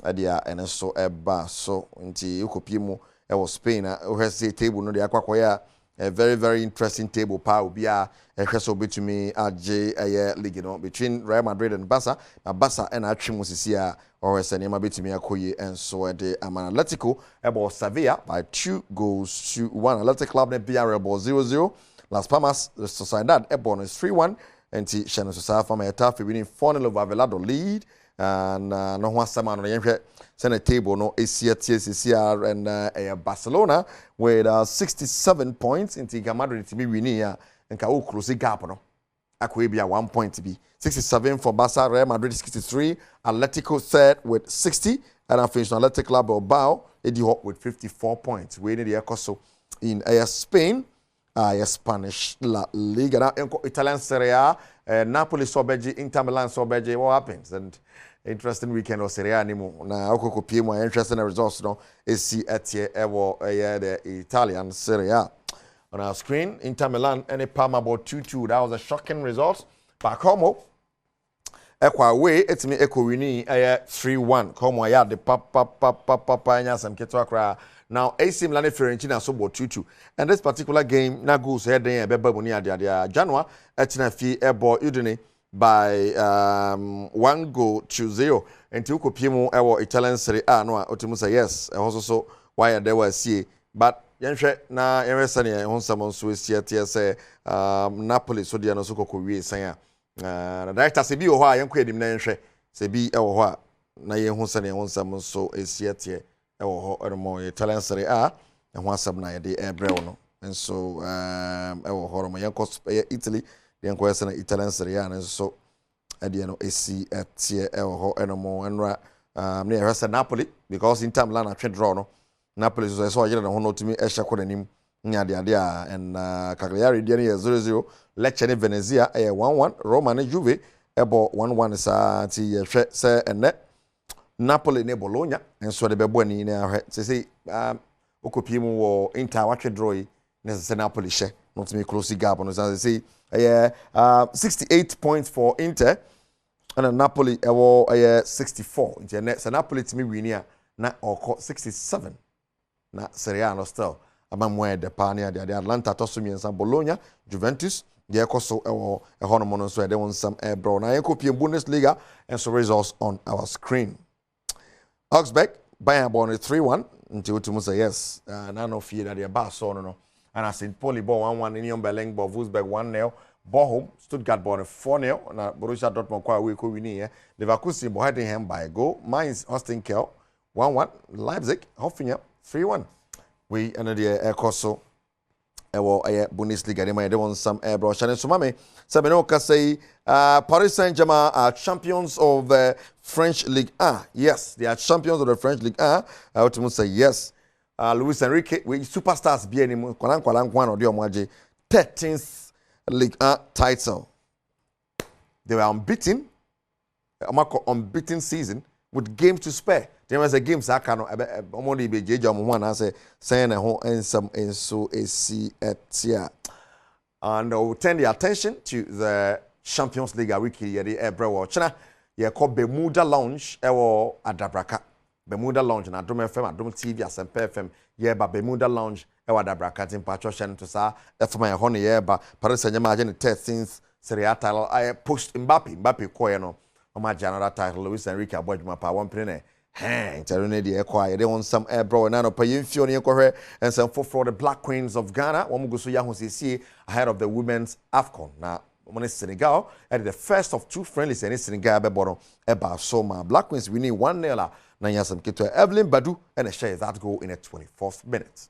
Adia and so eba so nti ukopie mu e wo Spain we say table no de akwakoya a very, very interesting table. Pa will be a so between AJ league, you know, between Real Madrid and Barca. Barca and Achimosisia or Senema between Akoye and so de Atletico about Sevilla by 2-1. Athletic Club ne BRL 0-0. Las Palmas Sociedad Ebon is 3-1. And Shannon Society from Etafe winning 4-0 over Velado lead. And no one sama no yenhwe send a table no ACR and Barcelona with 67 points into Madrid to be winning and ka o close gap no akwa bia 1 point to be 67 for Barca, Real Madrid 63, Atletico third with 60 and Athletic Athletic Club Bilbao edi hop with 54 points. We need the Ecoso in Spain, Spanish La Liga, now Italian Serie A, Napoli Sobeji, Inter Milan Sobeji. What happens? And interesting weekend of Serie A anymore. Now, Oko Pimo, interesting results. No, is see at the Italian Serie A. On our screen, Inter Milan and Parma about 2-2. That was a shocking result. Back home, Ekwa away, it's me Eko winning 3-1. Como ya the papa some ketwa. Now AC Milan Fiorentina so about 2-2. And this particular game, na goes head in Bebabuni dia January, etina fi ebo Udine by 1-0. And Tuko Pimo ewo Italian Serie A no otimusa yes. Also so why there was see. But yenhwe na yenwesa ne honsam so esia say Napoli so dia no so kokowie san a na director se bi wo ho a yenko edim na yenhwe se bi e wo ho a na yen honsa ne honsam so esia tie e wo ho ermo Italian Serie A e ho asam na ye de ebrew no enso e wo ho ro yenko Italy yenko yesa na Italian Serie A na so e de no esi tie e wo ho ermo enra na yesa Napoli because Inter Milan atwe draw no Napoli so yere na hono tumi ehya ko nanim nya de and Cagliari de 0-0 Lecce ne Venezia 1-1 Roma ne Juve ebo 1-1 sa ti yehwe se enne Napoli ne Bologna enso de bebo ani ne ahwe se okopie mu wo Inter watwe draw yi ne se Napoli hye no tumi close gap no say 68 points for Inter and Napoli ewo 64 inte se Napoli tumi wini a na oko 67 na Serie A no still amamwe de Pania de Atlanta tosumiensa Bologna Juventus de ekoso ewo ehono mono so de won some bro na yekopie Bundesliga and so results on our screen. Augsburg Bayern born 3-1 until to say yes na no fear that the bar so no and I St. Pauli born 1-1 Union Berlin born Wolfsburg 1-0 Bochum Stuttgart born 4-0 na Borussia Dortmund kwa we ko wini Leverkusen born Heidenheim by goal Mainz Austin Kiel 1-1 Leipzig Hoffenheim 3-1. We another Ekoso ewo Bundesliga de dey won some bro chane so mame sabeno ka say Paris Saint-Germain are champions of the French Ligue 1. Yes, they are champions of the French Ligue 1. I want to say yes. Luis Enrique we superstars bi anim kwala nkwan odi omaje 13th Ligue 1 title. They were unbeaten. Unbeaten season with games to spare. There was a game Sakano Omodi Beja Mwana say saying a whole and some and so etia. And we'll turn the attention to the Champions League wiki at the Ebrew China. Yeah, called Bermuda Lounge ewo Adabraka. Bermuda Lounge and Adom FM, Adom TV, as FM. Yeah, but Bermuda Lounge ewa Adabraka in Patrocian to sa FMI honey yeah, but Paris Saint-Germain 13th Serie A title. I pushed Mbappe Koyano. Omaji another title Luis Enrique Abojuma pa 1 penny. Internet the acquire they want some bro and no pay info and some for the Black Queens of Ghana. Wamugusu Yahu CC ahead of the women's AFCON. Now, when Senegal at the first of two friendlies and Senegal bottom eba Soma Black Queens winning 1-0. Nanya some kito Evelyn Badu and a share that goal in the 24th minute.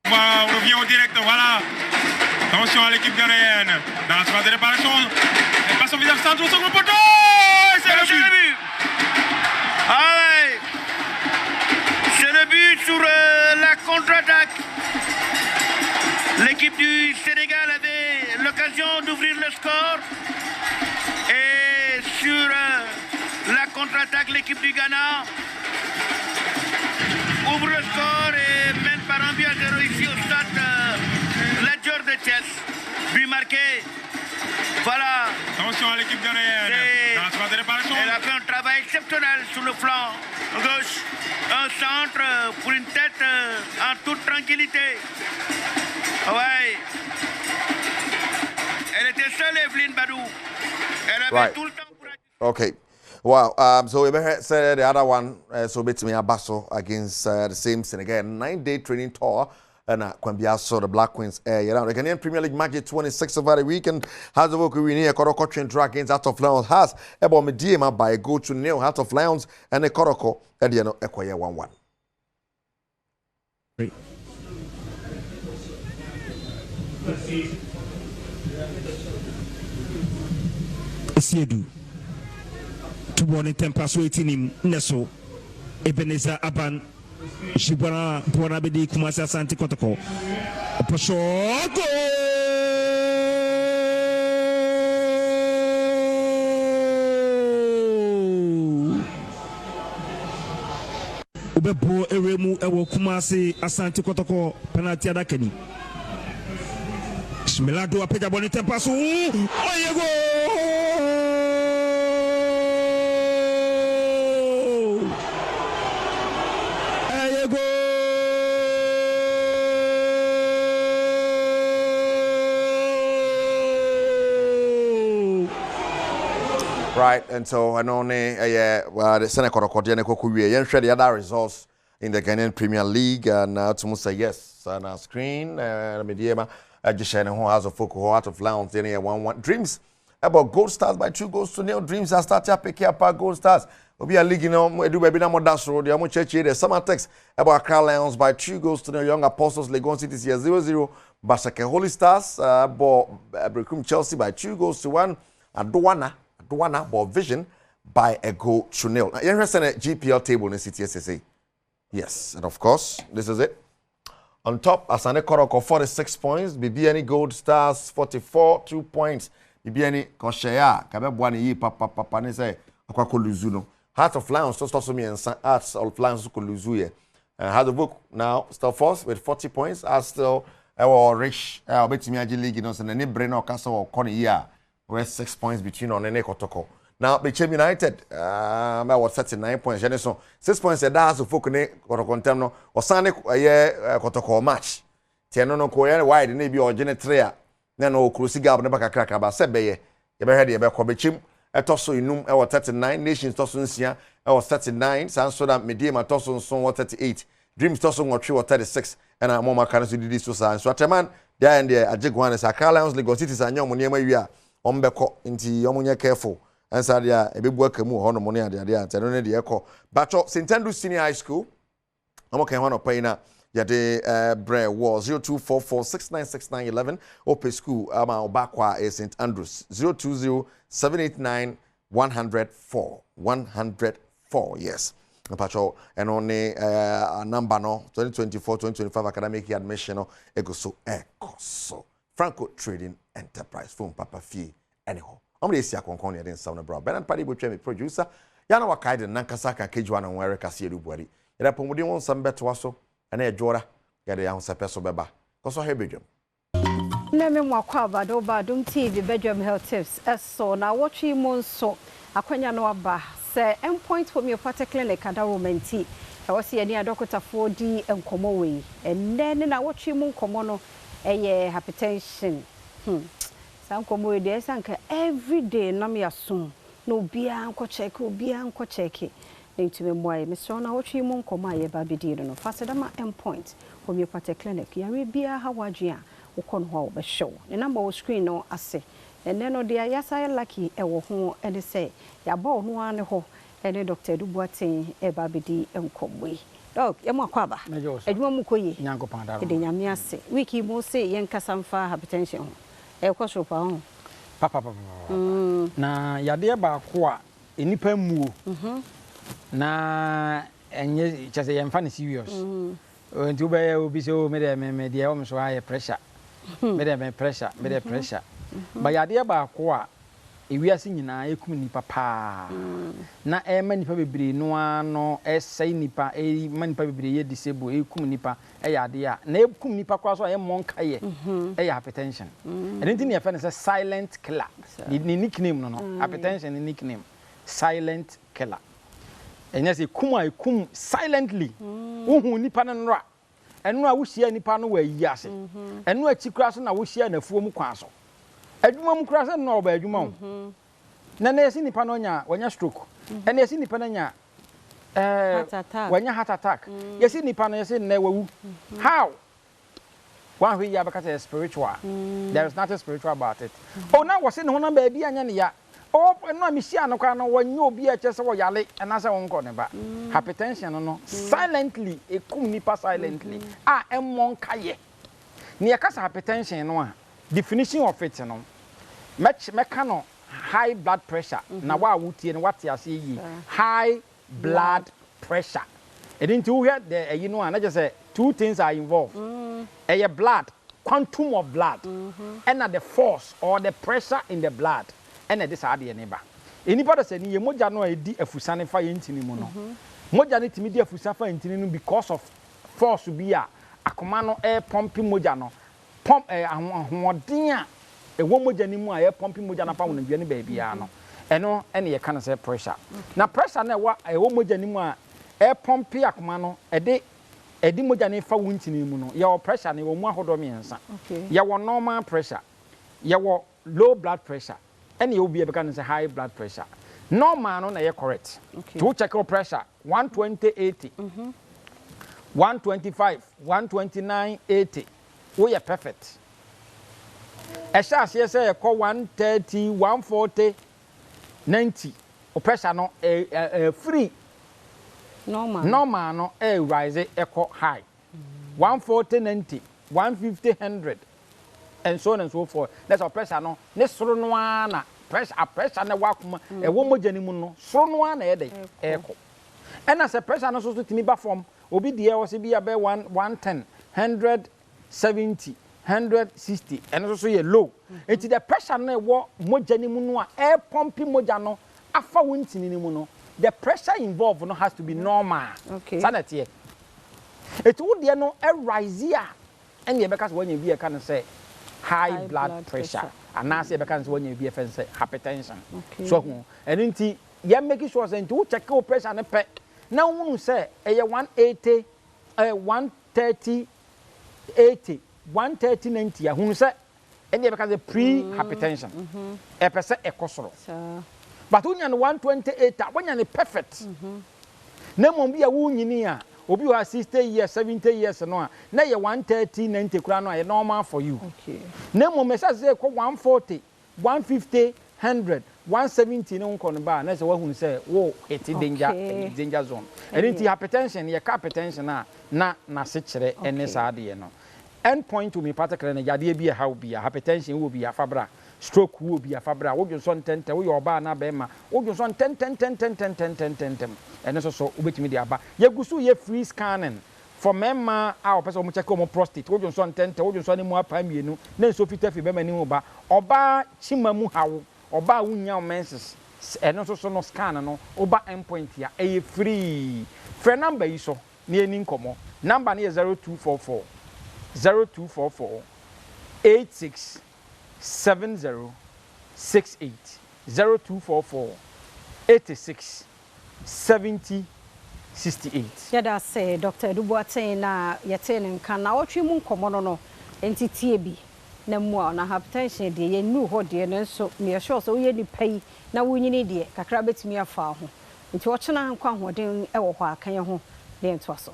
Voilà, on revient au direct, voilà. Attention à l'équipe ghanéenne. Dans la phase de réparation, elle passe son visage centre au second poteau. C'est le but. Allez, c'est le but sur la contre-attaque. L'équipe du Sénégal avait l'occasion d'ouvrir le score. Et sur la contre-attaque, l'équipe du Ghana ouvre le score et mène par un but à 0 ici au stade La Dior de Thiès. But marqué. Voilà. Attention à l'équipe ghanéenne. Dans la phase de réparation. Elle a fait un travail exceptionnel sur le flanc gauche. Un centre pour une tête en toute tranquillité. Right. Okay. Wow. So we said the other one, so between Abaso against the same thing again. 9-day training tour. And Kwambiaso, the Black Queens, the Ghanaian Premier League match 26 over the weekend. Has the work we need a Koroko train track against Heart of Lions. Has about Medema by a goal to nil Heart of Lions and a Koroko at the end of Equia 1-1. Esiedu to born in Tempas waiting him Neso Ebenezer Aban Shibwana Buanabedi Kumasa Santi Kotoko Pashogo Ubebo Eremu Ewo Kumasi Asante Kotoko penalty adakeni Shmelado apeja boni Tempasu Oyego Right, and so I know the Seneca Cordiana Kokuye, and share the other results in the Ghanaian Premier League, and now to say yes on our screen, Mediema, Ajishana, who has a focal Heart of Lions, then 1-1 Dreams about Gold Stars by 2-0. Dreams are starting up picking up our Gold Stars. We'll be a league, do baby no more dash road. I'm church here. Summer text about Accra Lions by 2-0. Young Apostles, Legon City here 0-0. Basake Holy Stars, Brekum Chelsea by 2-1. Adwana ball Vision by a goal to nil. Now, you're interested in the GPL table in the CTSSA. Yes, and of course, this is it. On top, Asane Koroko 46 points, BBNE Gold Stars 44, 2 points. BBNE Koshea, Kabebwani Yi Papa ne say Akwako Luzuno. Heart of Lions to me and Hearts of Lions to Luzuye. Has the book now still first with 40 points. Are still rich. Betimiaji League, and any brain or castle or corner year. We're 6 points between on and Kotoko. Now, Bechem United, I was 39 points. Jenison, 6 points. That's a focus Kotokontemno or Sane Kotoko match. Tiano Korean wide, maybe or Genetria. Nano Cruciga, never crack about Sebeye. You ever heard about Kobechim? A tosso in Num, I was 39. Nations Tossunsia, I was 39. Sansoda, Medium, Tosson, Son, 38. Dreams Tosson or 3 or 36. And I'm more kind of do this to sign. So, Ataman, there and there, a Jaguan is a Carlions, Lagos Cities, and young Munyama, you are. Ombeko inti yomunya careful ansa dia ebebuaka mu hono money ade ade ante no ne de ekọ bacho St Andrews Senior High School amokan hono paina yade bre war 0244696911 open school ama Ablakwa St Andrews 020789104104 yes bacho and only number no 2024-2025 academic year admission no egoso ekoso Franco Trading Enterprise phone Papa Fee anyhow. I'm the Sia Concon in Sound Bro. Bernard Paddy will producer. Yana Wakaid and Nankasaka Kejuan and Where Cassia do body. Yet upon would you want some better also and a Jora get a young Sapeso Beba. Coso Hebridum. Name Wakaba, Badwam TV, Badwam Health Tips. So now watch him on so. Akwanya no aba. Say, endpoint from your party clinic and a woman tea. I was here near Doctor 4D and Comowe. And then I watch him on Comono. Hypertension. Some come there, sanka every day. Na me assume no bia anko check, bia anko check. Need to be more. Mr. Na watch you mon come aye baby di no. Fast da ma endpoint from your party clinic. Yare bia hawajia. Ukon ho be show. The number on screen no ase. And then no dia yasa lucky e wo ho e de say ya ba no ane ho e de Dr. Duboaten e baby di enkomwe. Dog, yamwa kwaba. Edwuma mukoye. Nyango pandaro. Ede nyame ase. Wiki mo se yen kasamfa hypertension. E kwasho pa ho. Papa. Na yade ba ko a enipa muo. Na enye chese yemfa ne serious. Nti obaye obi se o me de o me so high pressure. Me de pressure. Ba yade ba ko a ewiase nyina ekum nipa pa na ema nipa bebre no ano esai nipa nipa bebre ye disable ekum nipa yade a na ekum nipa kwa so monka ye hypertension anything ne fa ne silent killer ni nickname no hypertension ni nickname silent killer enya se ekum silently wohu nipa no nra eno a wo hia nipa no wa yi ase eno a chikura so na wo hia na fuo mu kwa so adwuma mu kura se no ba adwuma na na esi nipa no nya wanya stroke and esi nipa no nya wanya heart attack yesi nipa no yesi na wawu how one way ya because it's spiritual there is nothing spiritual about it oh na was ne ho na ba bia anya ne ya oh no mi sia no kwa no wanya obi a chese wo yale na se wonko ne ba hypertension no silently ekum nipa silently emmon kaye ne yakasa hypertension no a definition of it no meka no high blood pressure na wa wutie no wate ase yi high blood pressure e didn't you hear the you know na just say two things are involved a blood quantum of blood and the force or the pressure in the blood and this are the neighbor anybody say ni moja no edi afusane fa yentini mu no moja ne timi di afusa fa yentini no because of force bi a akoma no pumping moja no pump ahoden a ewo moja ni mu a pumping moja na fa wona dua ne ba bia no eno ene ye kan say pressure na pressure na ewo moja ni mu a pump akoma no edi moja ne fa wuntini mu no your pressure ne wo mu ahodo miensa your normal pressure your low blood pressure and you will be able to say high blood pressure. Normal, no, na correct. To check your pressure 120/80, 125, 129/80. We are perfect. As you say, you call 130, 140, 90. Or pressure no free. Normal no rise echo high. 140, 90, 150, 100. And so on and so forth. That's our pressure no. Ne soro no na pressure na wakuma e wo moja ni mu no soro no na e dey eko. And as a pressure no so timi ba form obi de was be about 110, 170, 160 and so ye low. Enti the pressure na wo moja ni mu no a e pumping moja no afa wontini ni mu no. The pressure involved no has to be normal. Okay. Sanity. It would there no e rise here. And ye because when you be can say high blood pressure and I say because when you be a say hypertension so and inti you make sure say to check your pressure and pe now we say 180 130 80 130 90 who say and because the pre hypertension e person e kosoro but when you 128 when you perfect na mo be a wo nyini a obi wa 60 years 70 years no na ye 130 90 kura no ye normal for you na mo message say ko 140 150 100 170 no nko no ba na say wa hunu say wo hit danger zone and it hypertension ye hypertension na se kire ene saade no end point to me particular na yade bi how bi hypertension wo bi afabra stroke wo bi afabra wo jonso ntente wo yoba na be ma wo jonso 10 and so ubetimi di aba yegusu ye free scanning for memma a person mo check mo prostate wo jonso ntente wo jonso ne mu apa mienu na so fitafi be mani mu ba oba chimamu hawo oba wunya menses and so no scan no oba endpoint ya e free for number yi so na eni nkomo number na 0244 86 7068 0244 86 70 68. Yada say Dr. Duboate na yeten kan na wotwe mu nkomo no entity bi na mu na hypertension de ye nu ho de no so me sure so ye ni pai na wunyini de kakra betimi afa ho nti wo chena nkwa hoden e wo ho akan ho de nto so.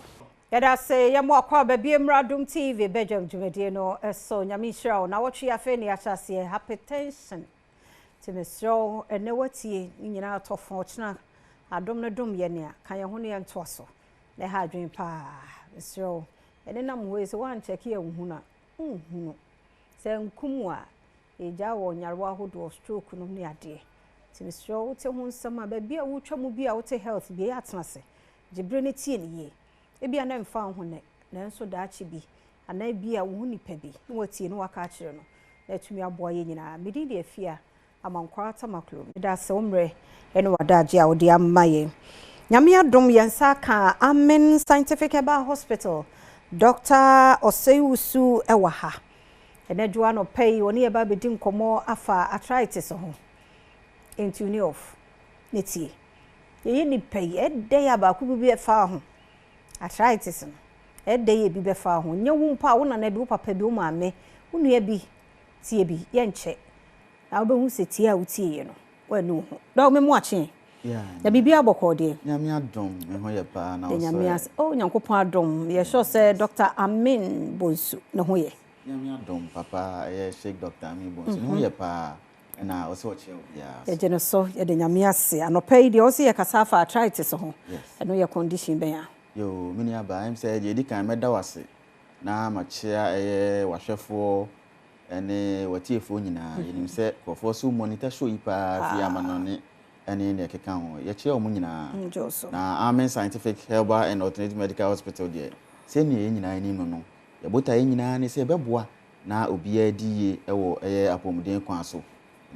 Yada say ya mo akwa ba bi Adom TV Badwam dwumade no so nyame hira na wotwe afa ni achase hypertension timesro ene watie nyina atofo chena Adom no dom ye ne a kan ye ho ne nto so na ha adwen pa mesro ene nam ho ese wan check ye hu na hu se nkumu a eja wo nyarwa hodo stroke no ne ade timesro wote ho nsama ba bia wo twa mu bia wote health bia ya tenase gibre ne tie ne ye e bia na mfa ho ne nanso daachi bi ana bia wo nipa bi na watie no waka kire no na tumi aboa ye nyina medi de afia amankwa tamaklo da se omre ene wadaje a odi amaye nyame adom yensa ka Amen Scientific Herbal Hospital Dr. Oseiwusu ewa ha ene dua no pay oni eba bedi nkomo afa arthritis ho entuni off netie ye ni pay ede ya ba ku bi efa ho arthritis no ede ye bi befa ho nye wu mpa wo na bi wo papa bi wo maame wo nua bi tie bi ye nche na obehu se tie a wo tie ye no wanu ho da me mu ache ya bibia bokọ de nyame adom me ho ye pa na nyame as oh nyankopon adom ye sure say Dr. Amin Bonsu ne ho ye nyame adom papa ye Sheikh Dr. Amin Bonsu ne ho ye pa na oso che ya jeno so ye de nyame ase anopai de o se ye kasa fa arthritis ho eno ye condition ben ya yo mini aba am say ye di kan meda wase na machia wahwefo ene watiefo nyina yenim se kofo so monitor show ipa fi amanone ene ne keka ho ye chia omu nyina na Amen Scientific Herbal and Alternative Medical Hospital there se ne ye nyina ni no ye bota ye nyina ne se beboa na obia diye ewo apomuden kwan so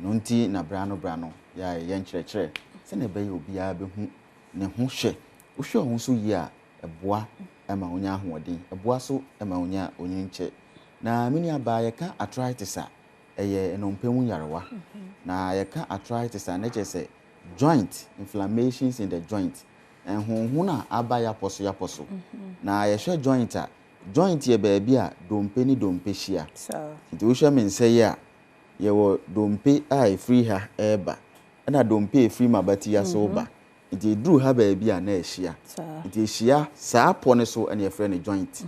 no nti na brano ya ye nkyerɛkyerɛ se ne be obia behu ne ho hwɛ wo hwɛ ho so yi a eboa ema onya ahoɔden eboa so ema onya onyinkyɛ na mini aba yɛka arthritis a ɛyɛ enompemu yarewa na yɛka arthritis a nature say joint inflammations in the joint enhunhun a aba yaposo na yɛhwɛ joint a joint ye baabi a dompe ni dompe hia nti wo hwɛ me nsɛyi a yɛwɔ dompe a free ha eba na dompe free mabati ya so ba nti duru ha baabi a na ehia nti ehia saa pɔ ne so na yɛfrɛ ne joint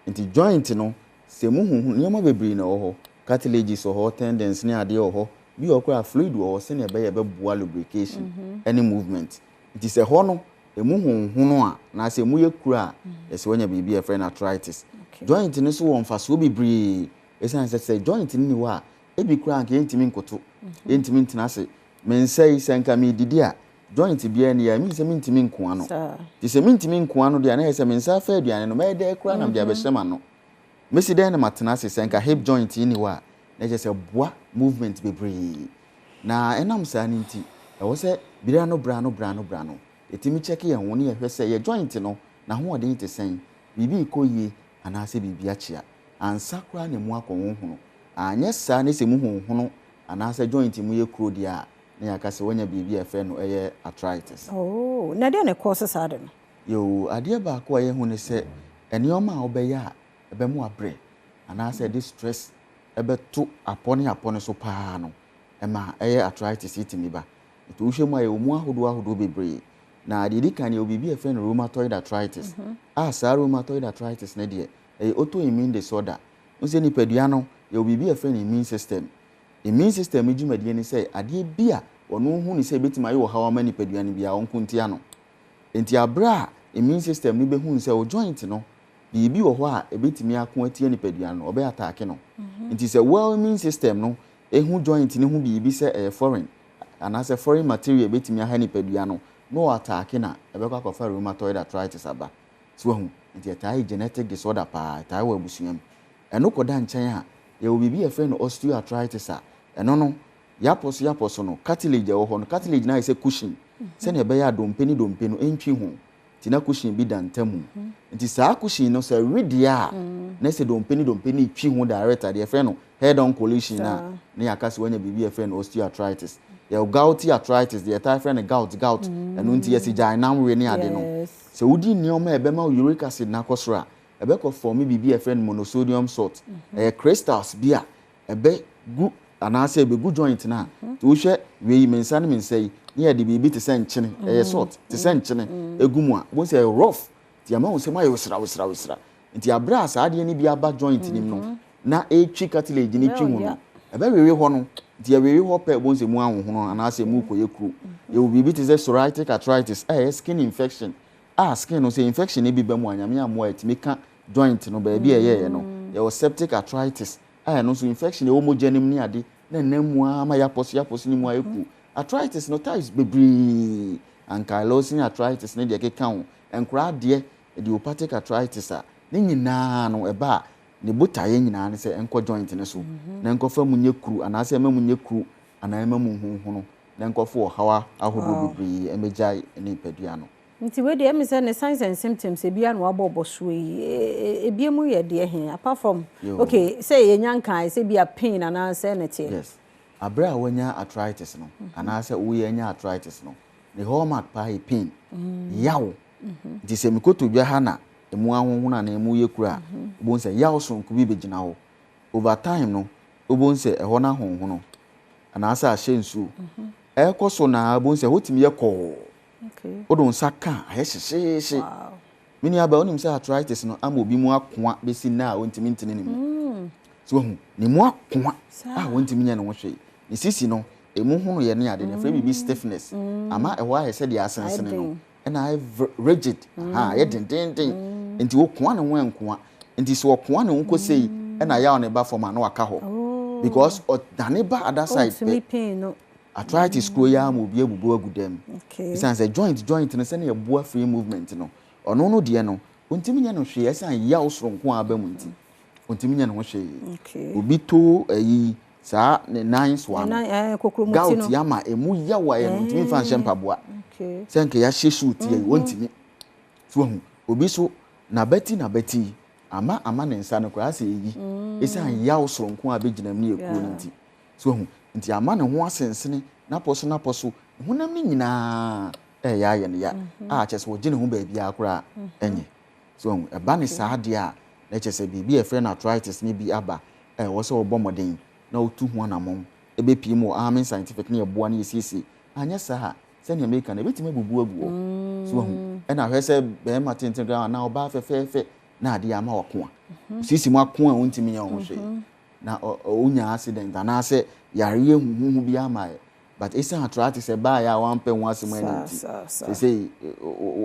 nti joint no se mu hunhun nyoma bebree na ho cartilages ho tendons ne ade ho bi okura fluid ho se ne be bua lubrication any movement it is a ho no emu hunhun a na se mu yekura ese wonya bibi e friend arthritis joint ne so won faso bebree esan se joint ni wa e bi kura nke entimi nkoto entimi ntina se mensai senka mi didi a joint bia ne ya mi se mentimi nko ano ti se mentimi nko ano de na se mensa fa aduane no me de kura na bia be hyema no Messi den matena se senka hip joint ni wa na je se boa movement bebree na enam sa ni nti e wo se bira no brano etimi check ye ho ne ye hwese ye joint no na ho odin te sen bibi ikoyie ana se bibi achia ansa kra ne mu akɔnhunu anye sa ne se mu honhunu ana se joint mu ye kro dia na ya ka se wonya bibi efe no eye arthritis oh na de ne causes ade no yo ade ba ko ye hu ne se enioma obeya ebe mu abre ana say this stress ebe to apone so pa no ema arthritis itimi ba to hwe mu aye mu ahodo bebre na de kan ye obibi e fe no rheumatoid arthritis sa rheumatoid arthritis ne de autoimmune disorder unse ni padua no ye obibi e fe no immune system ejumadi ni say ade bia ono hu ni say betima ye wo hawa mani padua ni bia onkuntia no enti abra immune system ni be hu say o joint no bibi wo ho a ebetimi akon atie ni padua no obe attack no nti se well immune system no ehu joint ni hu bibi se foreign ana se foreign material ebetimi aha ni padua no no attack na ebe kwa kofa rheumatoid arthritis aba so hu nti atai genetic disorder pa atai wa busuam eno koda nchen a ye bibi e friend no osteoarthritis a eno no yaposo no cartilage wo ho no cartilage na ise cushion se na ebe ya dompe no entwi ho tina cushion bi dantamu nti saa cushion no se redia na se dompe ni twi ho direct ade friend no head on collision na yakase wanya bibi e friend osteoarthritis ya gouty arthritis the entire friend gout eno nti yesi dynam we ni ade no se wudi nioma ebe ma uric acid na kosra ebe ko form bibi e friend monosodium salt crystals bia ebe gu anase ebe gu joint na to hwe we mensa ne mensai ni ya de bibi te se nchene salt te se nchene egumu a bo se rough ti ama wo se ma ye wosra nti abra sa ade ni bia ba joint nim no na etwi cartilage ni twi hu no ebe wewe ho no ti wewe ho pe bo se mu anwo ho no anase mu koye kru ye bibi te se psoriatic arthritis skin infection skin no se infection e bi ba mu anyame amo etimi ka joint no ba bia ye no ye septic arthritis no so infection e homogeneum ni ade na namu ama yaposo ni mu ayeku arthritis no types bebree ankylosing arthritis ne de keka ho enkura de idiopathic arthritis a ne nyina no eba ne botaye nyina ne se enko joint ne so na enko fa munye kru anase ema munye kru ana ema munhunhunu na enko fa hawa ahodo bebree emejai ne padua no nti we de em say ne signs and symptoms ebia no aboboso yi ebia mu ye de he apart from okay say ye nyankan say bia pain ana say ne tie yes abra wanya arthritis no anase wo ye nya arthritis no the hallmark pa pain yawo nti se mikoto bia ha na emu ahonhona na emu yekura obon se yawo sonku bi begina ho over time no obon se ehona honhono anase ahye nsu ekọ na abon se hotimi yekọ okay odo nsa ka ayehyehyehye mini aba onim say arthritis no ama obi mu akoa besi na wontimi ntene ne mu so hu ne mu akoa wontimi nya ne ho hwe ne sisi no emu hu no ye ne ade ne fra bibi stiffness ama eho aye se de asensene no na rigid ye den nti wo koa ne ho enkoa nti so koa ne ho kosei na ya on ba form na waka ho because dane ba other side no arthritis kro ya ma obi abubu agudam isan say joint no se na yeboa free movement no ono no de no ontimi nya no hwe esan ya osronko aba mu nti ontimi nya no hwe obi to ayi sa ne nine swa gout ya ma emu ya wa ye no ontimi fa nhye mpaboa senke ya hye shoot ye ontimi so hu obi so na beti ama ne nsa no kwa ase yi esan ya osronko aba ginam ne ekuo nti so hu nti ama ne ho asensene na poso honam ni nyina ya ye ne ya chese wo gine ho ba bia akura enye so eba ne saade a na chese bibi e friend arthritis ni bi aba wo se wo bomoden na otu ho anamom ebe pii mo amen scientific ne eboa ne yesisi anya sa se ne America na betima bubu aguo so hu na hwese be ma tenten gra na oba fefe na ade ama wako a sisi mo ako a wontimi nya ho hwe na onya accident na se yare huhu bi ama but esa arthritis e ba ya wan pe wan asem anti say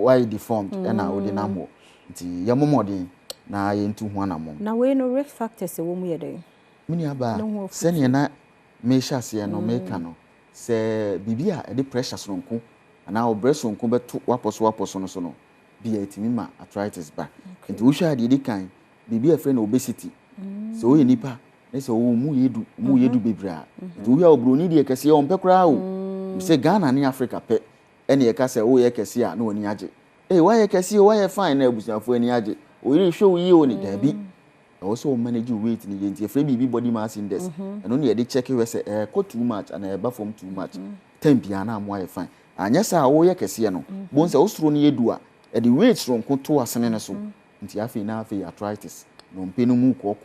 why deformed na odi na mo nti yamomodin na ye ntu ho anamom na we no risk factors e wo mu ye den mini aba se ne na me hyase no me ka no se bibia e de pressure sonko na o breast sonko beto waposo no so no bi etimi ma arthritis ba nti wo hwa de kan bibia friend obesity so ye nipa nese wo mu yedu bebra nti wo ya obroni de kese o mpekura o se Ghana ni Africa pe ene ye ka se wo ye kese a na oni age wa ye kese o ye fine na abusuafo ani age o yiri hwe yi o ni dabi o so manage weight ni ye nti e fra bibi body mass index eno ne ye de check we se ko too much and e ba from too much tempia na mo ye fine anya sa wo ye kese no bon se osuro ni yedu a e de weight ron ko to asene ne so nti afi na afi arthritis no mpenu mu ko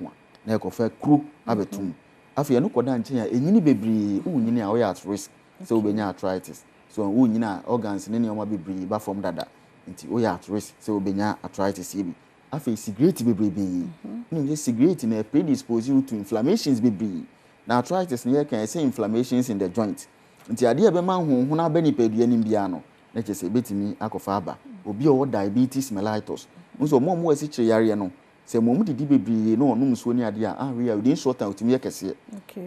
na ekofa kru abetum afi eno koda nchen ya enyini bebree unyini a we at risk so obenya arthritis so unyini a organs ne neoma bebree ba from dada nti we at risk so obenya arthritis yibi afi cigarette bebree ni cigarette na predispose you to inflammations bebree na arthritis ne can say inflammations in the joint nti ade ebe ma honhon na bani pedua nim bia no na chese betimi akofa aba obi o diabetes mellitus nso mo asi kire yare no se mom didi bebree no onum so ni ade a we within short time utimi yekese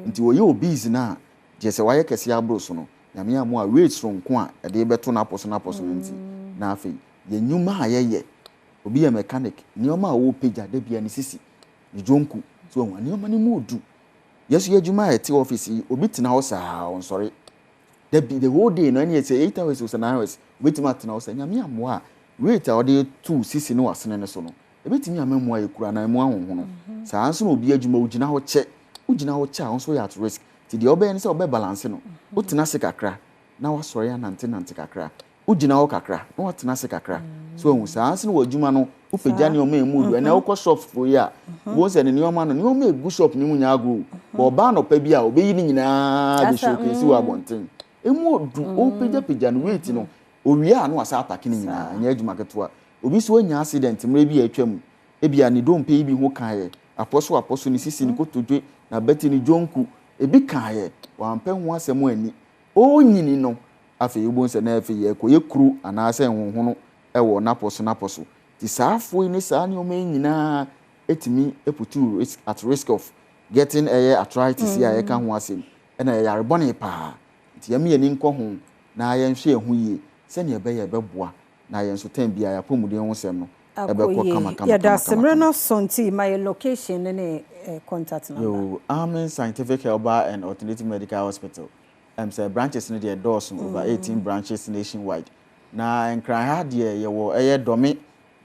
nti wo ye obese na je se wa yekese abro so no nyame amo a weight so nko a ade beto na poso nti na afi ye nyuma ayeye obi ye mechanic nioma a wo pagya da bia ni sisi ni jonku so won nioma ni modu yeso ye juma ete office obi tina ho saa on sorry da bi the whole day no any say 8 hours or 9 hours obi tina ho saa nyame amo a weight a ode 2 sisi no asene ne so no ebetimi amemu aye kura na emu ahonho no saa nso na obi adwuma ugina ho che a onso ya at risk ti de obe ni se obe balance no utina se kakra na wasori ya nante kakra ugina ho kakra na watina se kakra so ehun saa nso na wadwuma no upegya ne oma emu na ukọ shop for ya wo se ne neoma no neoma egu shop ni mu nya agro bo ba no pa bia obeyi ni nyina de showcase wa bonten emu odu upegya no weight no owia no asa atake ni nyina anya adwuma ketoa obi so anya accident mre bi atwam ebia ni dompe bi ho kae aposo ni sisi ni kotodwe na beti ni jonku ebi kae wampe ho asem ani onyini no afi yubo nse na afi ye koye kru anase honhono ewo naposo ti saafo ni saa ni o me nyina etimi eputu at risk of getting arthritis ya ye ka ho asem na ye yare bone pa ti yame ye ni nko ho na ye nhwe ehu yi se ne ebe ye beboa na ye nso tem bia ya pomuden ho sem no ebeko kama ya da semre no sonti my location ne contact number yo Amen Scientific Herbal and Alternative Medical Hospital say branches in the doors over 18 branches nationwide na enkran ha de ye wo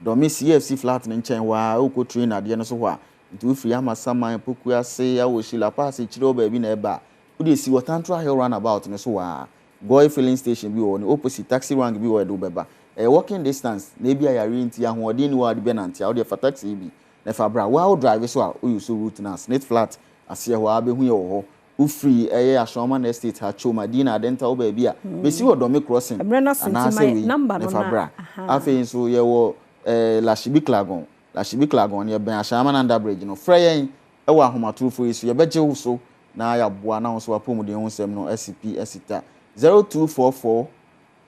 domi CFC flat ne nchen wa oko train ade no so ho a nti free amasaman poku ase ya wo shila pass chiro ba bi na eba wo de si Watantro Hill roundabout ne so wa Goy filling station bi wo ne opposite taxi rank bi wo do beba walking distance na bia ya renti ahoɔden ni wa de benanti a wo de fa taxi bi na fa bra wa drive so a o use route na snake flat ase ho a be hu ye wo free Ashwaman Estate Hachoma Dina dental baby be see what Dome crossing and I say number no afi so ye wo Lashibi Klagon ye ben Ashaman under bridge no frey ewa ahomatu fo isu ye beje wo so na ya boa na so apom de honsem no SCP esita 0244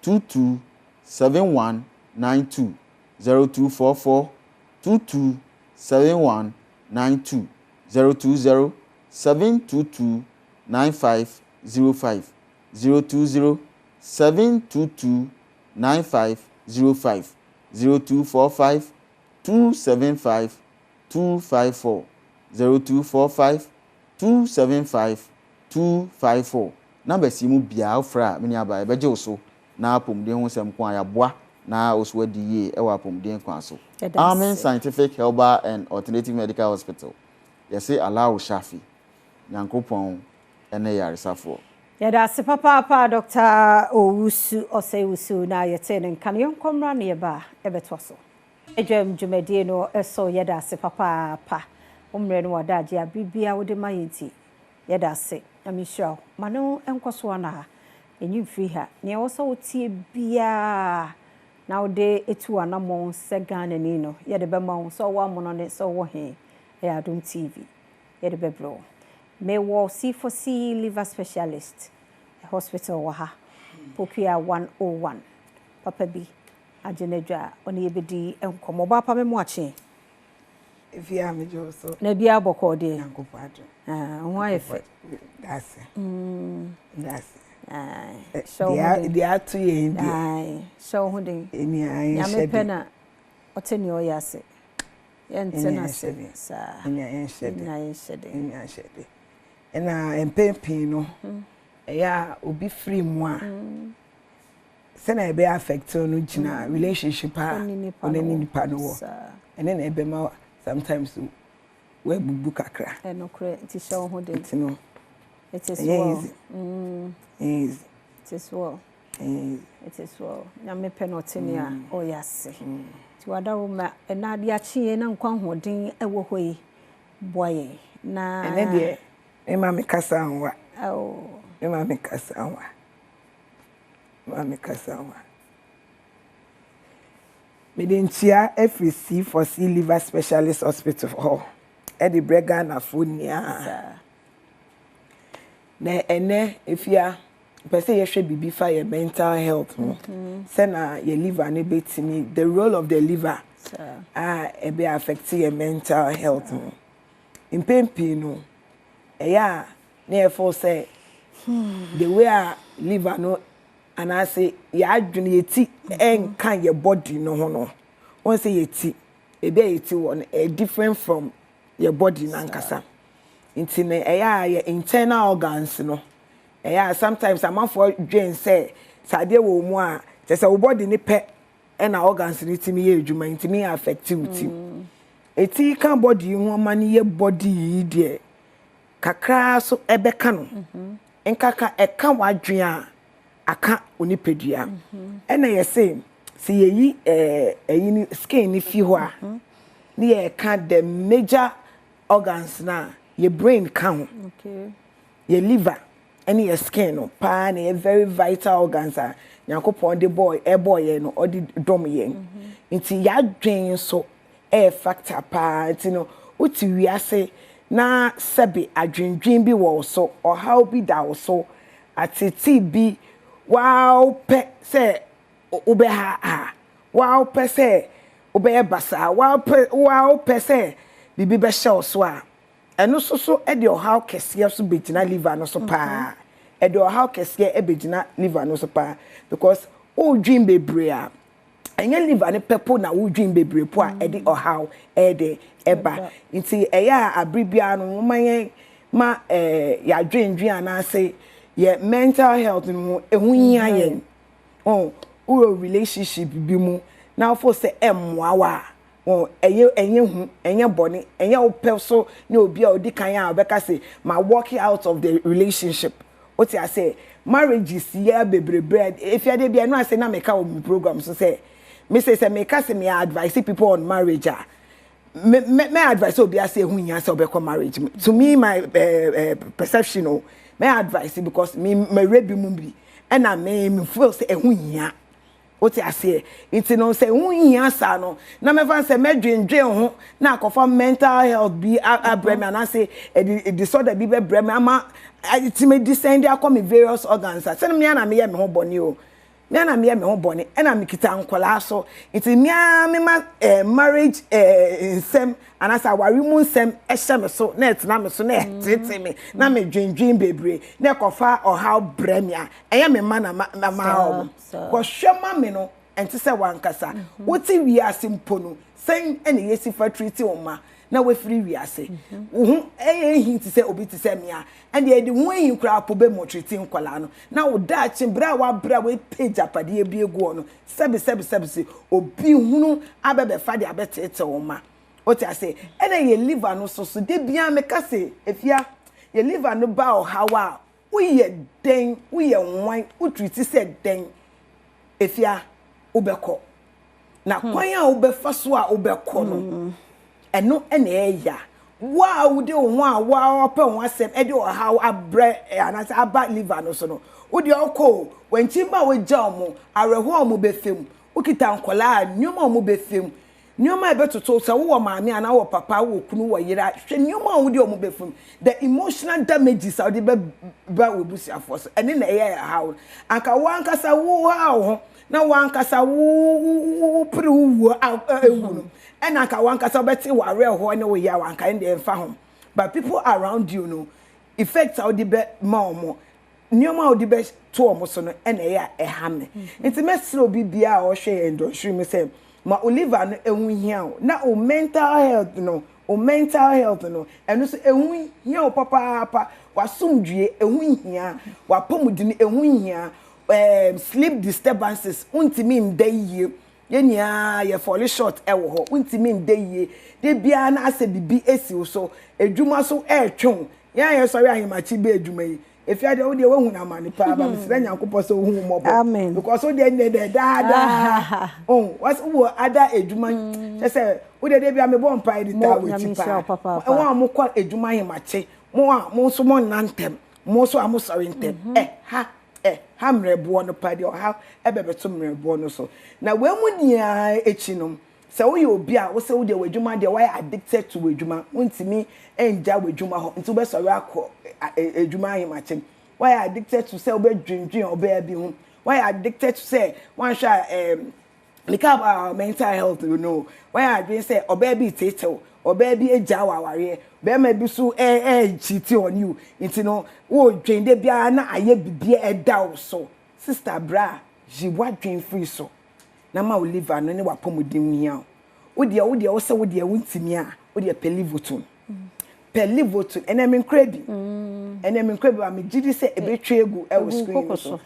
22 7192 0244 22 7192 020 722 9505 020 722 9505 0245 275 254 0245 275 254 number simu bia ofra meni aba ebeje oso na apom de ho sem kwa ya boa na oso adiye e wa apom de kwa so Amen Scientific Herbal and Alternative Medical Hospital yes allow shafi nyankopon ene yaresafo yada se papa Dr. Owusu Osewusu na yete nkan yonkomra ne ba ebeto so ejwam dwumadie no eso yada se papa umre no wadaje abibia wode mayenti yada se amisho mano enkoso na enyi free ha ne wo so tie bia na wode etu anamon se Ghana ni no yede be ma so wa mono ne so wo he Adom TV yede be bro me wo C4C liver specialist hospital wa ha Pokia 101 papa bi ajenedwa oni ebedi enkomo ba pa me mo ache Via me so na bia boko de yankopado ho efe that's so they are to yin so ho de eni ayin ya me pena oteni o yase yentena se sa eni ayin shede ena empempin no ya obi free mu a se na be affect no gina relationship a oneni nipa no wo ene na ebe ma sometimes we bubu kakra eno kre ti show ho de no it is well easy it is well na me penalty a o yase ti wada wo ma na de achi na nkwa hodin ewo hoyi boye na ene de e ma me kasa anwa oh e ma me kasa anwa Medintia FEC for C liver specialist hospital hall Eddie Bregan na fonia na ene efia pese ye hwe bibi fa your mental health say na your liver ne betimi the role of the liver e be affect your mental health impempi no eya na e for say the way a liver no and I say ya adwene yeti enkan your body no ho no won say yeti e be yeti one different from your body nankasa nti ne eya your internal organs no eya sometimes amafo dwen say sade wo mu a te say wo body ni pe na organs ni timi ye adwuma nti me affect you ti eti kan body ho ma ni ye body yi de kakra so ebeka no enkaka eka wadwen a aka onipedua ena ye say see yi eyi skin ni fi ho a ni ye ka the major organs na your brain count your liver and your skin no pa na very vital organs a yakopon the boy no or the dom yen nti ya dwen so factor pa nti no uti wiase na sebe adwendwen bi wo so or how bi da wo so atiti bi wow pe se ube ha wow pe se ube basa wow pe se bibi be show so a eno so e de how kese so begina liver no so pa e de how kese e begina liver no so pa because o dream bebre a enye liver ne pepo na o dream bebre po a e de how e de eba nti e ya abribia no manye ma ya dwendwen ana say ye mental health no ehunhia yen o relationship bi mu now for say emwa enye boni enye opel so ne obi a odi kan a obeka say ma walking out of the relationship what I say marriage is here bebrebe if you dey be no say na make a program so say me say make say me advise people on marriage me advise obi say hunya say obeko marriage to me my perception me advice because me rebi mu bi and I me feel say ehu hia what I say nti no say ehu hia sa no na me fan say medwendwen ho na akofa mental health bi abrem and say e disorder bi be brem ama it me descend akọ me various organs say me na me ye me ho boni o me na me ye me ho boni e na me kita nkola so nti me ma marriage nsem anasa wari mu nsem ehye me so na etina me so na tete me na me dwendwen bebre na kofa or how bremia eye me ma na ma o ko hwema me no enti se wankasa woti wi asimpo no sen ene yesi fa treat o ma na we free wi ase wo hinti se obi ti se mia and the one hin kra po be mo treat nkwala no na wo da chimbra wa bra we page apade bi egu no sebe obi hunu abebe fa de abetete o ma what I say ene ye liver no so de bia me ka se efia ye liver no ba o hawa we ye den we ye wan wo treat se den efia obekọ na kwan a obefa so a obekọ no eno ene eya wow de ho a wow pe ho asem e de o how abre anase aba liver no so no wo de okọ wanchi ba we ja omo areho omo befem ukita nkola nyoma omo befem nyoma e betoto se wo maame ana wo papa wo kunu wo yira hwe nyoma wo de omo befem the emotional damages how de ba we busia force ene na eya how anka wankasa wo how na wankasa wo pru ewu no and aka wankasa beti ware ho ne wo ya wanka ende emfa ho but people around you know effects how the be mom nyoma how the be to omo so no ene ya ehame intimacy obi bia o hwe endo hwe me say ma Oliver no ehu hia na o mental health no eno so ehu hia o papa wasumdue ehu hia wapomudini ehu hia sleep disturbances untimi ndeye yenya ye fall short ewo ho untimi ndeye de bia na ase bibi esi so edwuma so etwon ya sorry ahimachi be edwuma yi efia de wo de wo hu na mani pa ba misra nyankopɔ so hu mobo amen because so de ne de da was wo ada edwuma se wo de bia me bon pa edita wo ti pa wo amukɔ edwuma ahimachi mo so mo nantem mo so amosori ntem ha mrebo no pa de ha ebebeto mrebo no so na we mu nia echinom se wo ye obi a wo se wo de wadwuma de why addicted to wadwuma untimi enja wadwuma ho nti be sori akọ edwuma ahimachem why addicted to say obe dwendwen obe bi hu why addicted to say one sha make mental health you know why I say obe bi tetew obe bi eja waware be ma bi so cheat on you nti no wo dwende bia na aye bibia eda so sister bra ji wadwen free so na ma Oliver no ne wapomodin hia wo de wo se wo de wuntimi a wo de pelivotun enemy nkrebi wa me gidi se ebetwe egu e wo screen so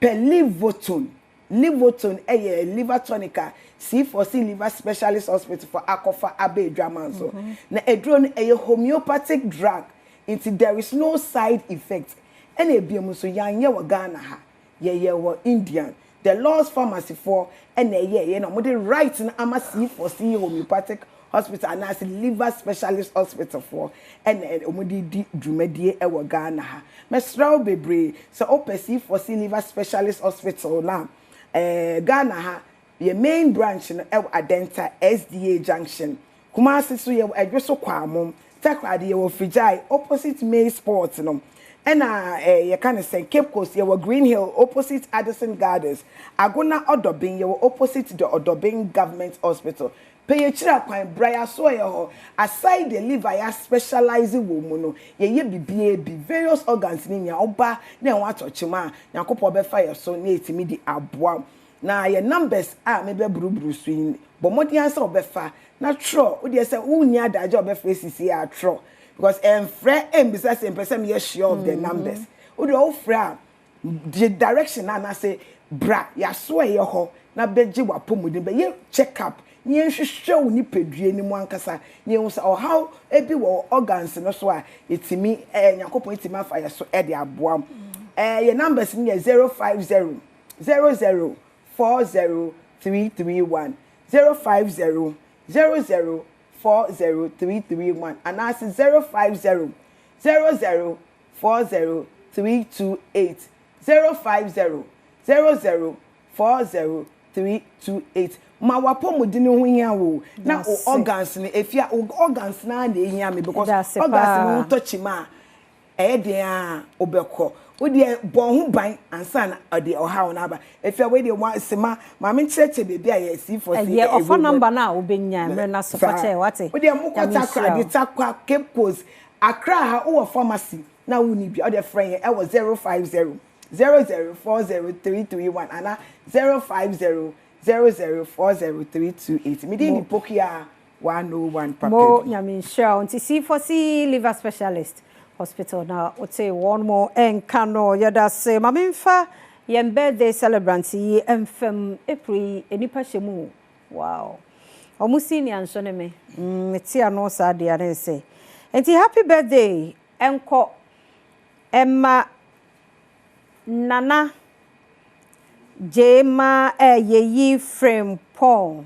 pelivotun Livoton liver tonica C4C liver specialist hospital for Akofa Abe Draman so na edro no homeopathic drug into there is no side effect and ebiemu so yanye wa Ghana ha ye wa Indian the Lord's Pharmacy for and na mo de right na ama C4C homeopathic hospital and as liver specialist hospital for and mo di dwumadie e wa Ghana ha mesraw bebre so opesi for C liver specialist hospital na Ghana ha your main branch no Adenta SDA Junction Kumasi so ye adweso kwamom takrade ye wo Fijai opposite May Sports no ye can say Cape Coast ye wo Green Hill opposite Addison Gardens Agona Odobin ye wo opposite the Odobin Government Hospital pay chira kwan braya so ye ho aside the liver ya specializing wo mu no ye bibie bi various organs ni nya oba na en watochima nyakopo be fa ye so na etimi di aboa na ye numbers a me be buruburu so yin bo modi ansa obefa na tro wo de say unni adaje obefa sisi a tro because enfre embisa se person ye sure of the numbers wo de o fra the direction na say bra ya so ye ho na beji wapomudi be ye check up ni hwehwe ni pedue ni mu ankasa ni hu sa how ebi wo organs no so a etimi nyakopon etimi afa ye so e de aboam your numbers ni 050 00 40331 050 00 40331 and as 050 00 050-00-40-328 050-00-40-328 ma wapomudi no ho hia wo na organs ni efia organs na ehia me because organs no touch ma de a obekọ wodi bon ho ban ansa na de ohaw na ba efia we de wa sema ma me cheche bebi a C4C ye offer number na obenya mre na so fa che wate wodi mukota kra de takwa Cape Coast Accra ha o pharmacy na woni bi o de friend e was 050-00-40-331 ana 050-00-40-328 me dey ni pokia 101 paper mo nyame sure on C4C liver specialist hospital now would say one more enkano yada say mamimfa yem birthday celebrant yi emfem April enipa shemu wow omusi ni ansone me meti ano sa dia na say enti happy birthday enko emma nana jema yeyi frame pon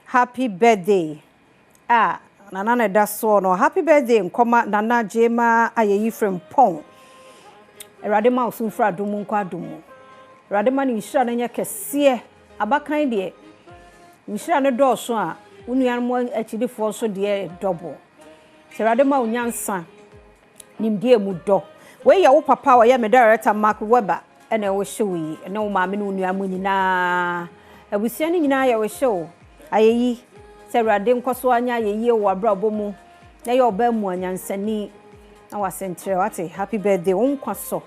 happy birthday nana na da so no happy birthday nkoma nana jema ayeyi frame pon erade ma osunfra adumu nkwa adumu erade ma ni nhira na nya kese abakan de nhira ne do so a unuan mo achidifo so de double erade ma onyansa nimdie mu do we ya wo papa wa ya me director Mark Weber ene wo hyewi ene wo ma me no unuan mu nyina abusia ni nyina ya wo hyew ayeyi serade nkoso anya yeyi wo abrabo mu na ye oba mu anyansani na wasentre wate happy birthday onkwaso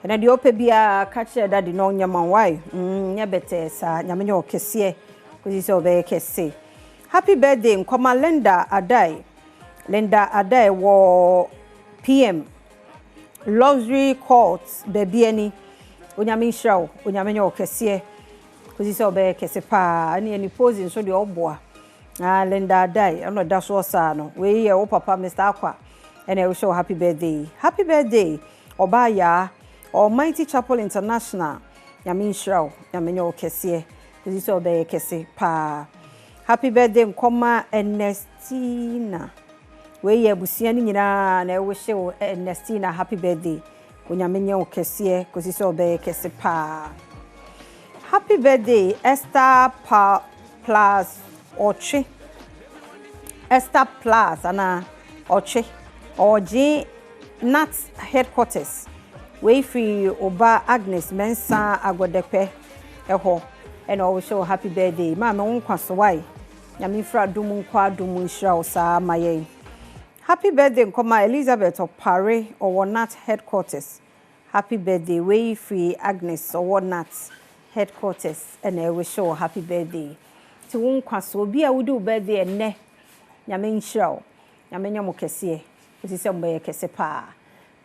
ena de ope bia ka kire daddy no nyama wai nya bete sa nyame nya okese kozi se oba kese happy birthday nkoma Linda Adai wo PM luxury court bebiani onyame hrawo onyame nya okese kozi se oba kese pa ani pose nso de oboa Linda Adai ano da so sa no we ye wo papa Mr. Akwa and I wish you happy birthday Obaya Almighty Chapel International Yamin Shrow Yaminyo Kese this is obey kese pa happy birthday nkoma Ernestina we ye busia ni nyina na I wish you Ernestina happy birthday Onyamenyo Kese this is obey kese pa happy birthday Esther Plus Ochi Esther Plus ana Ochi Oji Nat headquarters we free Oba Agnes Mensa Agodepe eho and always show happy birthday mama unkwaso wai nyame fra dumu kwa dumu nhira osa maye happy birthday nkoma Elizabeth Opare or Nat headquarters happy birthday we free Agnes or Nat headquarters and I wish you happy birthday to unkwaso bi a wudi birthday enne nyame nhira nyame nyamo kese oti mbe kese pa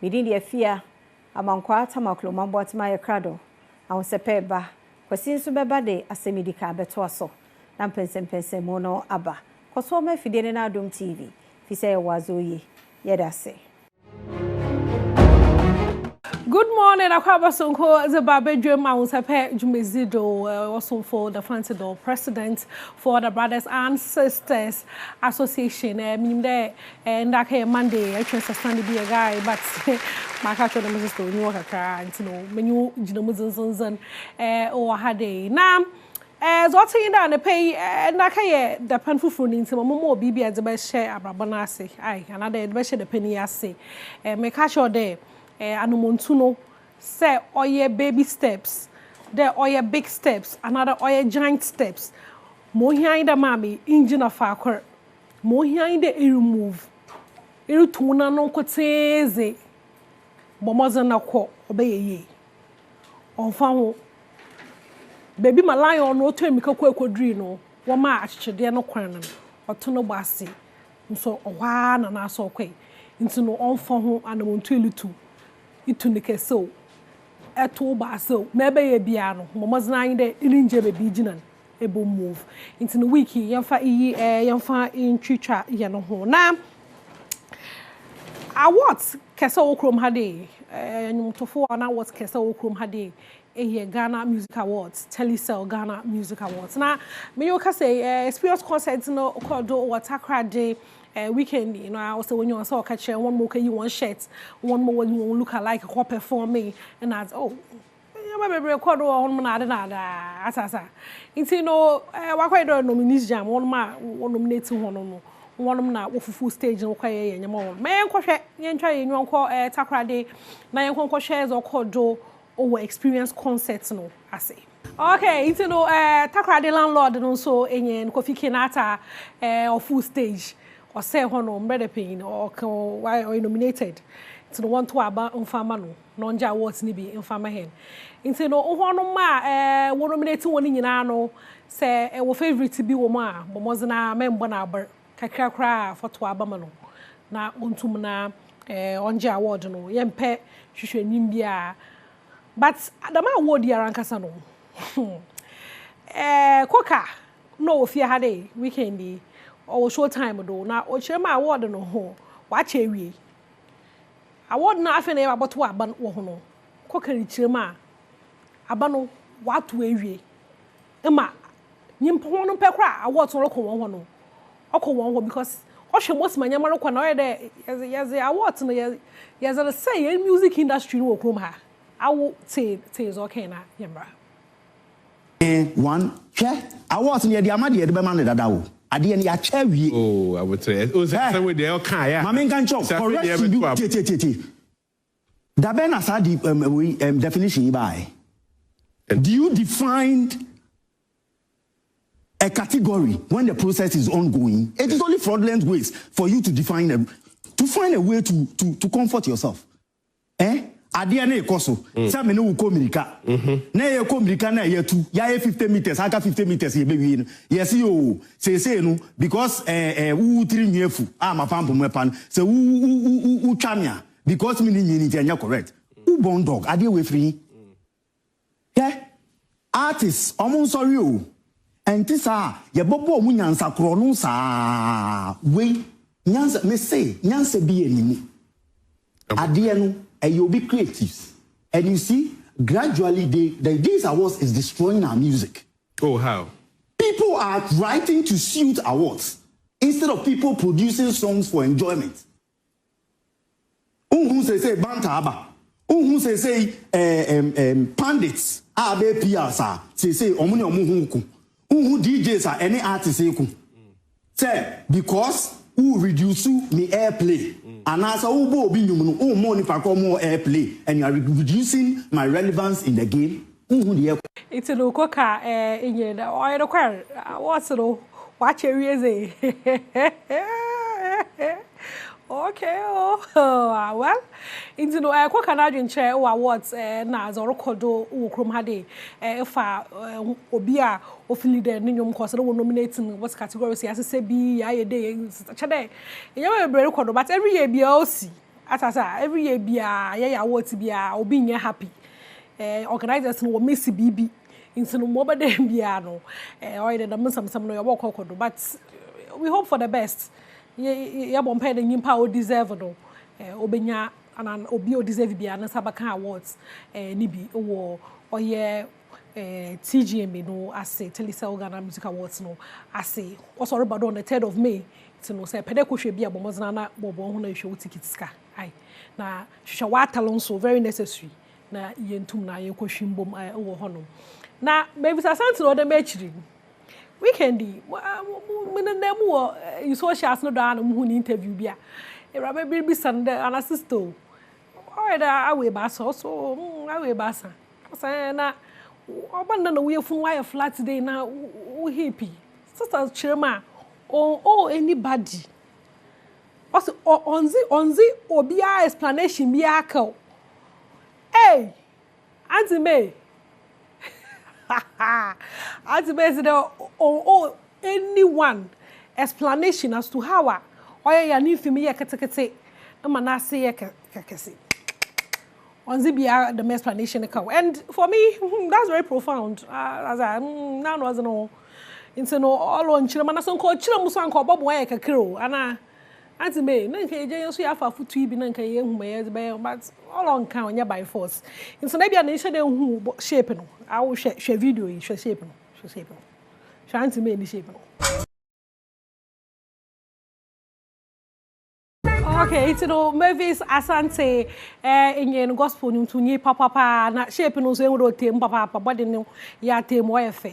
midin de afia amankwa atamaklo mambo atima ye krado awosepeba kwasi nso beba de asemidika beto aso na mpensempense mo no aba koso ma fide ne na Adom TV fi say wazoye yedase. Good morning, Akwaba Sonko, the Badwam, I was a pet Jumezido, also for the Fantido president for the Brothers and Sisters Association. Meaning there, and that Monday, I chose to stand to be a guy, but my catcher, the Mrs. New York, and you know, menu, Jinamuzan, or had a nam. As what's in the pay, and I can't the pen for food into more BB as the best share, Abrabanasi. Aye, another best share the penny I say, and make catch your day. Anumontuno say oye baby steps there oye big steps another oye giant steps mo hian da mami engine of akor mo hian da remove iru tuna no koteze bomoza na ko obeye onfa ho baby ma lion no to emika ko ekodri no wo ma achede no kwan no otono gbase nso ohwa na na so kwai nti no onfa ho anamontu elutu itunike so eto ba so mebe ye bia no momozna yin de ilinje be biginan ebo move into the week yemfa iyi yemfa intwitwa ye no ho na awards kesa okrom hade nyumtofo na awards kesa okrom hade here Ghana Music Awards, Telecel Ghana Music Awards. Now, me you can say experience concert no called Watakra Day weekend, you know, I also when you saw catch one more you one shirt, one more when you look alike who performing, and I oh. Maybe record on nada asasa. Inti no wa kwai do nominees jam one nominate one na wo full stage no kwai ye nyama me enkohwe ye ntwa ye nwanko takrade na ye nkonko shares okodo over experience concerts no ase. Okay, inti no takrade landlord no so enye Kofi Kinata of full stage or say hono mbrede pain or why nominated. To the one to about Unfamano, non-ja awards ni bi Unfama hen. Into no one ma one nominated one in Yano say our favorite to be Woma, but Mozana member number Kakra for to Abamano. Na untumna on-ja award no yempe shushe nimbia. But the man award yarankasano. Koka no fear had a weekendy or short time ago. Now Ochema award no ho watch a award na afi na about wa ban wo hono kokari chirema abano watu ewie ema nyimpo hono pekra award so roko won hono okọ because ohwe most manyama roko na oyede yes award no yes say music industry no okrom ha awo say is okay na yemra one award no ye dia ma de be ma ne dada wo ade ne ya cha wie oh I would say o say we dey kan ya mama nkan chok correct you tete da ben as the definition by do you define a category when the process is ongoing? It is only fraudulent ways for you to define to find a way to comfort yourself. Adia na ekoso say me no ko mirika na ye ko mirika na ye tu ya 50 meters aka 50 meters ye bewi no yes yo say no because wu tiri nyefu ma pampo mepan say wu twamia because me ni anya correct who born dog adia we free artists omon sorry o entisa ye bobo mu nyansa kro no sa we nyansa me say nyansa bi enimi adia no you'll be creatives. And you see, gradually, these awards is destroying our music. Oh, how? People are writing to suit awards instead of people producing songs for enjoyment. Who say Bantaba? Who say pandits? Abe Piasa, say Omuni Omuhuku. Who DJs are any artist? Say, because who reduce me airplay. And as who money for more airplay, and you are reducing my relevance in the game. It's a local car in the oil car. What's it? Watch a okay, well, into no Canadian chair or awards na Zorokodo Ukrum Hade if Obia of leader Nium Costa nominating what category as say be I day Chade. You have a very record, but every year be OC as every year be a award to be or being happy. Organizers will miss BB into no mobile day piano or the some no walk, but we hope for the best. Yeah, bompay the nyimpa deserve no obenya and obi deserve bia na sabaka awards nibi wo oye TGM no ase Telisa Ghana Music Awards no ase also about on the 3rd of May to no say pede ko hwe bia bomozna na bobo ho na hwe tickets ka ai na hwe wa talon so very necessary na yentum na ye ko hwimbom wo ho no na maybe sasanti no de mechiri weekendi menemu you socials no da na mu ni interview bia e rabe bi sande an assisto o da awe ba so awe ba sa say na obanda na we fun why flat today na we happy sisters chirema oh anybody also onzi obia explanation bia ka hey auntie me as the anyone explanation as to how or ya ni fimi ya ketekete ma na se ya kekese on the explanation and for me that's very profound as I now was no into no all on chira na so ko chira muso anko bobo ya kekero ana anti me na nke je so ya fa futu ibi na nke ye hu me but all on kan onya by force into na bia na hye de hu shape no I will share video in share shape no. Anti me ni shape no. Okay, you know, Mavis Asante, in gospel, to ni papa, na shape no so we team papa, but then ya team wife.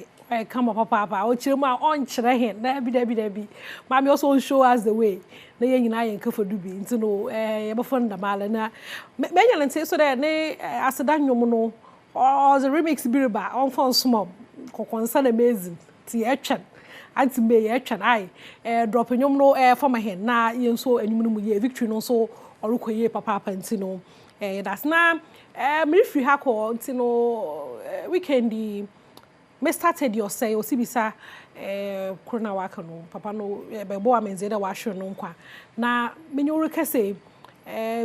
Come up papa, o chirma on chire na bi. Mami also show us the way. Na yen nyina yen ka fodu bi, nti no ye bo fon da mala na. Me nyalante so that ne aseda nwom no, or the remix bi ba on phone small. Kokonsa na amazing. Ti etwen. Anti me etwen ai drop nwom no for my hand na yen so enwum no mu ye victory no so orukoye papa nti no that's na me free ha ko nti no weekend me started your say o sibisa corona waka no papa no be bo amenze da wa hwe no nkwa na me nyu rekase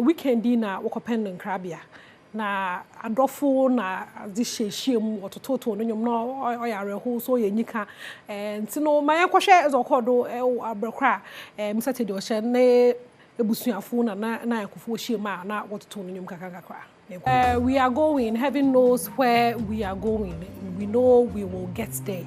weekend na wokopen nkrabia na adofo na di hyehyem otototo no nyom no oyare so ye nyika nti no maye kwhwe ezokodo Ablakwa me started your say na ebusuafo na yakofo hyema na wototo no nyom kakakakra. We are going. Heaven knows where we are going. We know we will get there.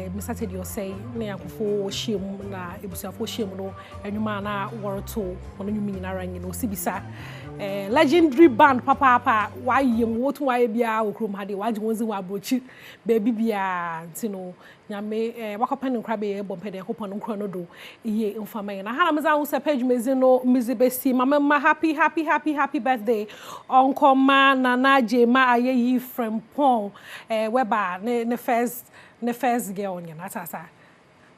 Mr. Teddy, you say, "Ne akufo shim na ebusuafo shim no enwuma na woroto ono nyumi na ran no sibisa legendary band papa why yem wotu why bia okrom hade waje wonzi wa brochi baby bia ntino nyame wakopa ne nkra be bompede kopa no nkra no do iye mfama na hala meza wo se page mezi no mizibesi mama happy birthday onko ma na jema ayeyi from pon weba ne first girl nya natasa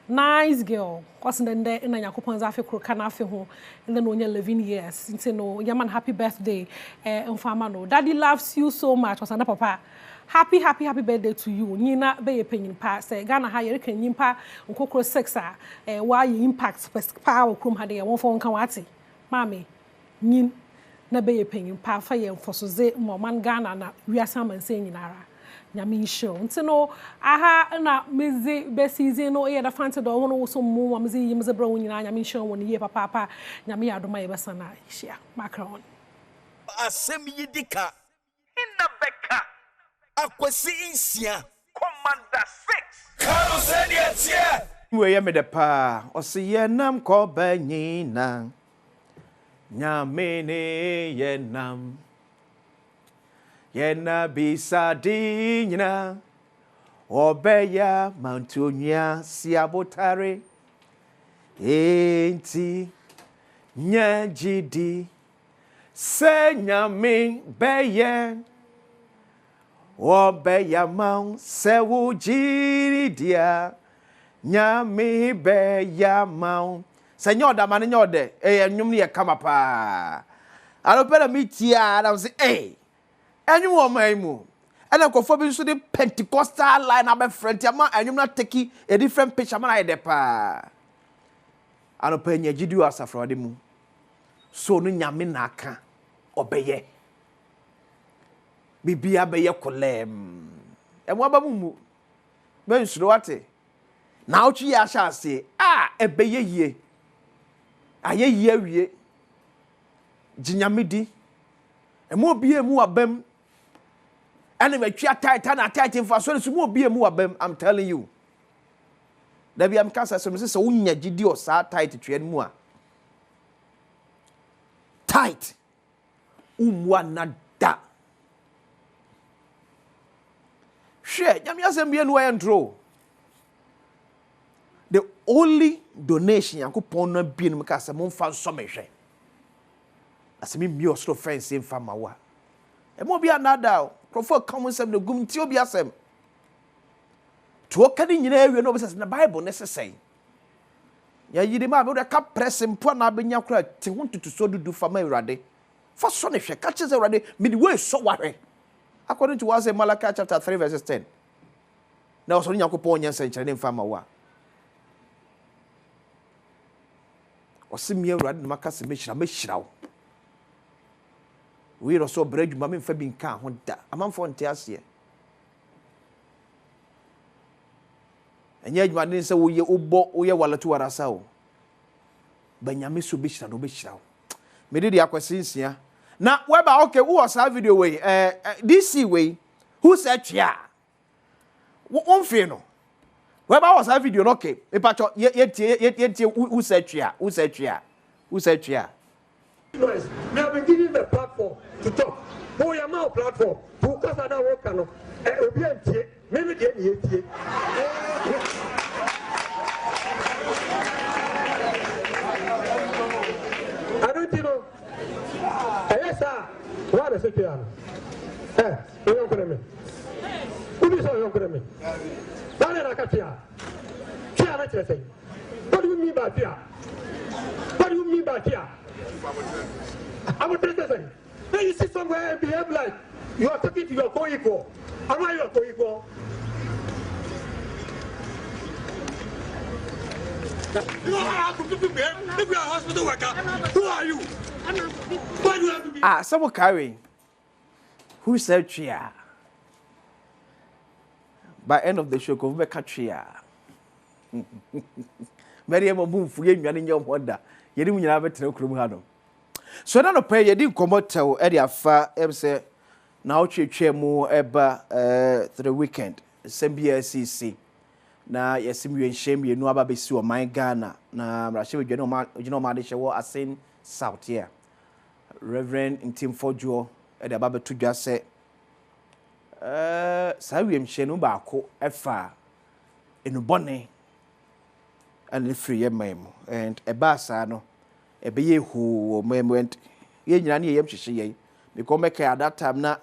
nice girl cause then there in yakopon za fe kroka na fe ho and then only 11 years into no yaman happy birthday mfama no daddy loves you so much cause na papa happy birthday to you nyina be ye penyin pa say Ghana ha ye kan nyimpa nkokoro 6 a why impact pa okrom ha de ye won fo nka wate mami nyin na be ye penyin pa fa ye mfosoze moman Ghana na wiasa man say nyinara nyame show ntino aha na mezi be season no ye da fante do wono so mu mezi yimze bra wonyina nyame show woni ye papa nyame yadoma ye besana hia macron asem yidika inna beka akwasi insia commander 6 karo send it we ye me de pa o se ye nam ko banyina nyame ne ye nam Yena bisadina obeya mantunya siabotare enti nyajidi senyame beye obeya man sewujiridia nyame beya man senyoda man nyode enwum ne kama pa alopela mitia na say enyu wo maimu ena kofo bi so de Pentecostal line abe front ama enyu na take a different picture man I de pa anopa nya gidu asafrode mu so no nyame na aka obeye bibia beye kolem emo aba mu ben suro wate na ochi ya sha ase ebeye yie aye yie awie ginyamedi emo bie mu abam and we twa titan titan for so mu obi emu abam I'm telling you da bi am kasa so say unya gidi o sa tight twa mu a tight umwa nada hwe nyame asem bia no entro the only donation yakopon na bi no kasa mo fa so mehwe asemi mi o so fence in fama wa e mo bia nada profo come some the gum ti obi asem to okani nyina awie no be say na bible necessary ya yidi ma be ka press mpo na benya kura ti ho tutu so dudu fama urade fa so ne hwe ka cheze urade me the way so wahwe according to what say Malachi chapter 3 verses 10 na so nyakopon nyansa nkyere fama wa osimie urade na makase mehirawo we ro so bread ma me fa bi nka ho da amanfo nte ase enye adwuma ne se wo ye obo wo ye walatu warasa o banyame so be hira no be hira me de akwasinsia na we ba okay wo sa video we DC we who said ya won fe no we ba wo sa video no okay e pa cho ye who said ya Noise. We have been given the platform to talk. But we are now platform. Because I don't work on maybe the I don't know. Yes, sir. What is it? You don't get me. Who is your young what do you mean by fear? What do you mean by fear? I'm a president. Then you sit somewhere and behave like you are talking to your co-equal. Am I your co-equal? You know how to behave? If you are a hospital worker, who are you? Why do you have to be? Someone carrying. Who said Chia? By end of the show, go back at Chia. Mary Emma Boom for you and your wonder. You didn't have it to Krumhano. So now pay you didn't come out to Eddie Afa, say now chair more ever to the weekend. Same BSCC. Now, yes, you and shame you know about Bisu, my Ghana. Now, Rashid, you know, Madisha was saying South here. Reverend in Team Fojo at the Baba to just say, Sawiam Shenubako, Efa in Bonnie. And the free memo and a basano a be who went yen yam she because make at that time na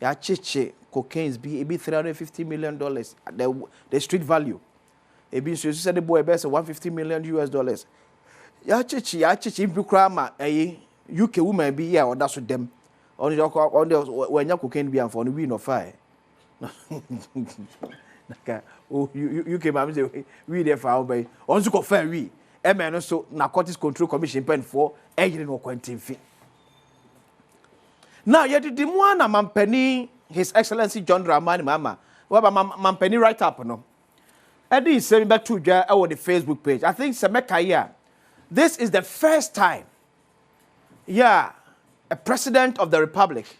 ya chiche cocaine's be $350 million the street value a be so said the boy best $150 million ya chiche in crama a UK woman be here or that's with them on the when your cocaine be for the win of fire. Oh, you came out we there for our bay. Also, go fair we. Man, also Narcotics Control Commission pen for agent or quarantine fee. Now, yet the one a Mampeni, His Excellency John Dramani Mama. Well, Mampeni write up no. Eddie is saying back to our the Facebook page. I think Semeka this is the first time. Yeah, a president of the Republic.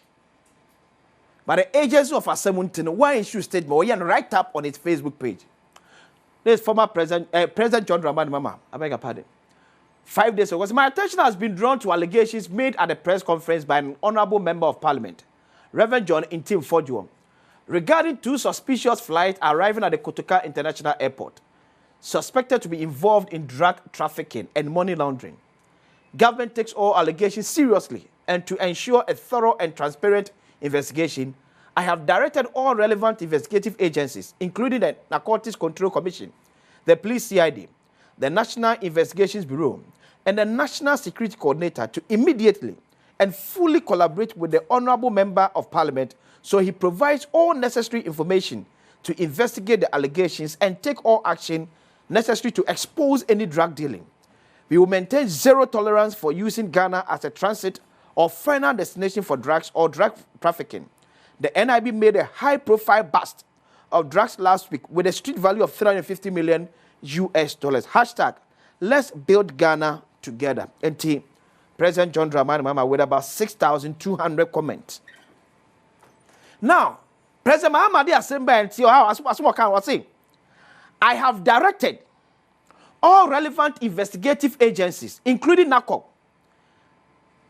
But the agency of Asemuntin, why issue statement, we write up on its Facebook page. This former President John Dramani Mama, I beg your pardon. 5 days ago, my attention has been drawn to allegations made at a press conference by an honorable member of parliament, Reverend John in Team Badwam, regarding 2 suspicious flights arriving at the Kotoka International Airport, suspected to be involved in drug trafficking and money laundering. Government takes all allegations seriously, and to ensure a thorough and transparent investigation, I have directed all relevant investigative agencies, including the Narcotics Control Commission, the Police CID, the National Investigations Bureau, and the National Security Coordinator to immediately and fully collaborate with the Honorable Member of Parliament so he provides all necessary information to investigate the allegations and take all action necessary to expose any drug dealing. We will maintain zero tolerance for using Ghana as a transit or final destination for drugs or drug trafficking. The NIB made a high-profile bust of drugs last week with a street value of $350 million. Hashtag, let's build Ghana together. And President John Dramani Mama with about 6,200 comments. Now, President Mahamadi Asemba I have directed all relevant investigative agencies, including NACOP,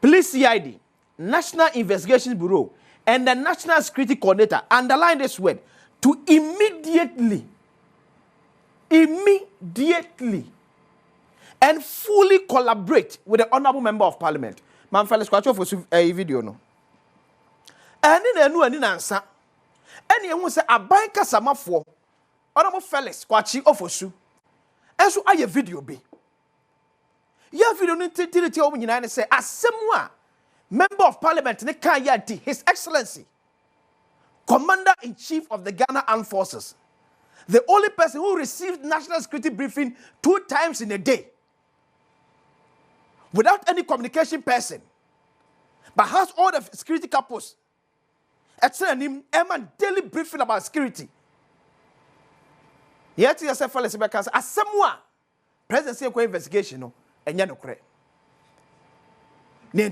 Police CID, National Investigations Bureau, and the National Security Coordinator, underline this word, to immediately, and fully collaborate with the Honorable Member of Parliament. Man, fellas, watch for a video no. And then no answer. And you say a banker samafo. Honorable fellas, watch it for su. And so I video be. Ya video no tell you nyina say asemwa Member of Parliament ne kan yanti His Excellency Commander-in-Chief of the Ghana Armed Forces, the only person who received national security briefing 2 times in a day without any communication person, but has all the security couples at him daily briefing about security. Yet yourself fellas because asemwa presidency investigation no enya no kre. The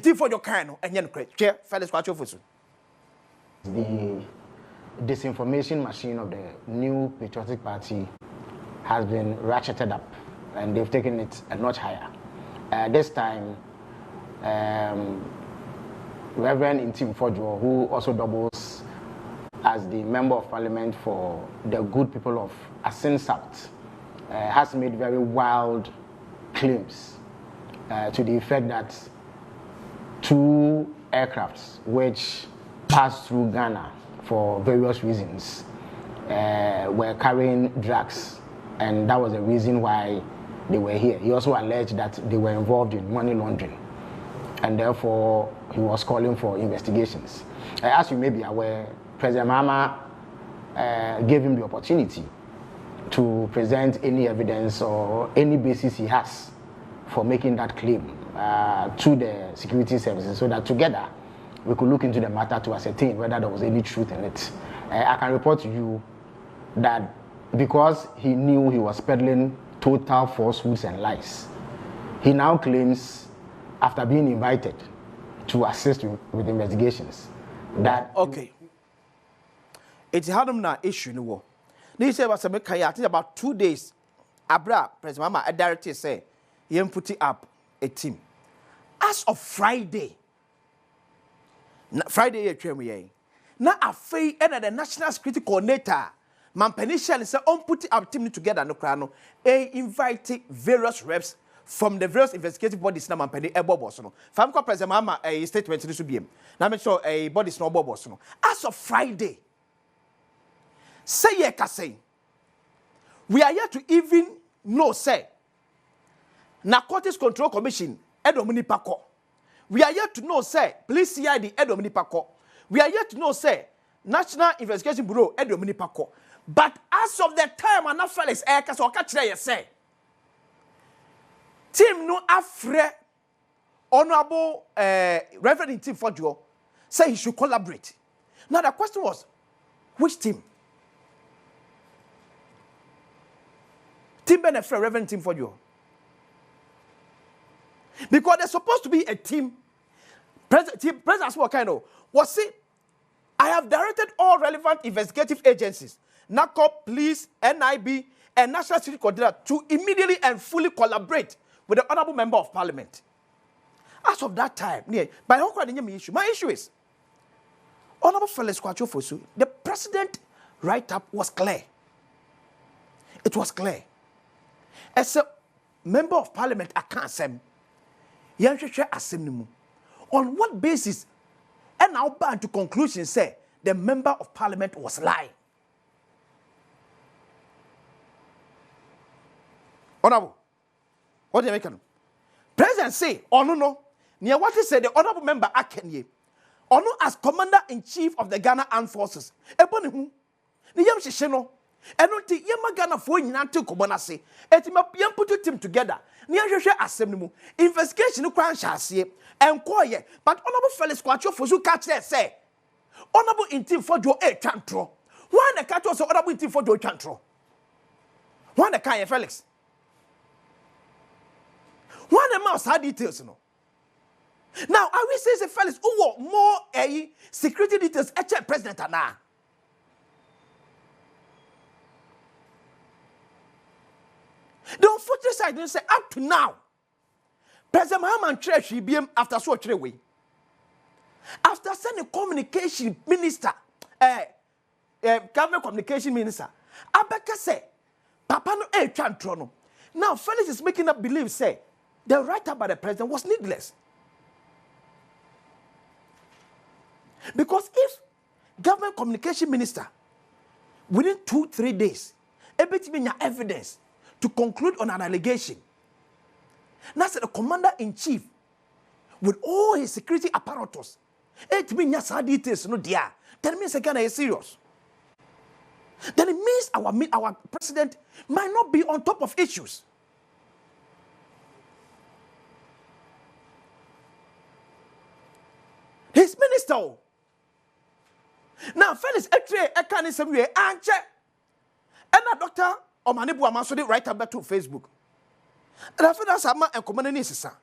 disinformation machine of the new patriotic party has been ratcheted up, and they've taken it a notch higher. This time, Reverend Intim Fojo, who also doubles as the Member of Parliament for the good people of Asin South, has made very wild claims to the effect that 2 aircrafts which passed through Ghana for various reasons were carrying drugs, and that was the reason why they were here. He also alleged that they were involved in money laundering, and therefore he was calling for investigations. As you may be aware, President Mahama gave him the opportunity to present any evidence or any basis he has for making that claim to the security services, so that together we could look into the matter to ascertain whether there was any truth in it. I can report to you that because he knew he was peddling total falsehoods and lies, he now claims, after being invited to assist with investigations, that... Okay. It had him na issue no war. They say about I think about 2 days. Abra, President Mama, a director say, he put it up a team. As of Friday, now a fee and the National Security Coordinator, Mampenisha say on put up team together no crano, invited various reps from the various investigative bodies na Mampeni Ebobosono. Famco President Mama a statement to be him. Now make sure a body no bobosono. As of Friday, say ye ka say, we are here to even know say Narcotics Control Commission Edomini Pako. We are here to know say Police CID Edomini Pako. We are here to know say National Investigation Bureau Edomini Pako. But as of the time and Felix Eka so catch there say team no afre honorable Reverend Tim Fojo say he should collaborate. Now the question was, which team? Team benefit Reverend Tim Fojo. Because there's supposed to be a team. President what kind of was it? I have directed all relevant investigative agencies, NACOP, police, NIB, and National Security Coordinator to immediately and fully collaborate with the honorable member of parliament. As of that time, by how can my issue is honorable Felix Kwacho Fosu, the president write-up was clear. It was clear. As a member of parliament, I can't say on what basis and now bound to conclusion say the member of parliament was lying. Honorable, what do you make? President say, oh no, near what he said, the honorable member Akenye, or no as commander-in-chief of the Ghana Armed Forces. Ebony who? The Yam Shisheno, and not the Yama Ghana for Yanto Kobonase, et Yam put him together. Near your assembly, investigation of crime shall see, and quiet, but honorable Felix Kwacho for you catch there say, honorable Intim for your air chantro. Why the catch was honorable Intim for your chantro? Why the kind Felix? Why the mouse had details no? Now, I will say, Felix, who want more security details at President Anna. The unfortunate side didn't say up to now. President Mahama Trash BM after so way. After sending communication minister, government communication minister, Abeka say, Papa no chantrono. Now Felix is making up believe say the write-up by the president was needless. Because if government communication minister within 2-3 days, everything in evidence to conclude on an allegation, now said the commander-in-chief with all his security apparatus, it means details no dear. That means again is serious. Then it means our president might not be on top of issues. His minister. Now, Felix I can't say we and a doctor or Manibu Amaso de write about to Facebook. And I feel that's a man and command necessary.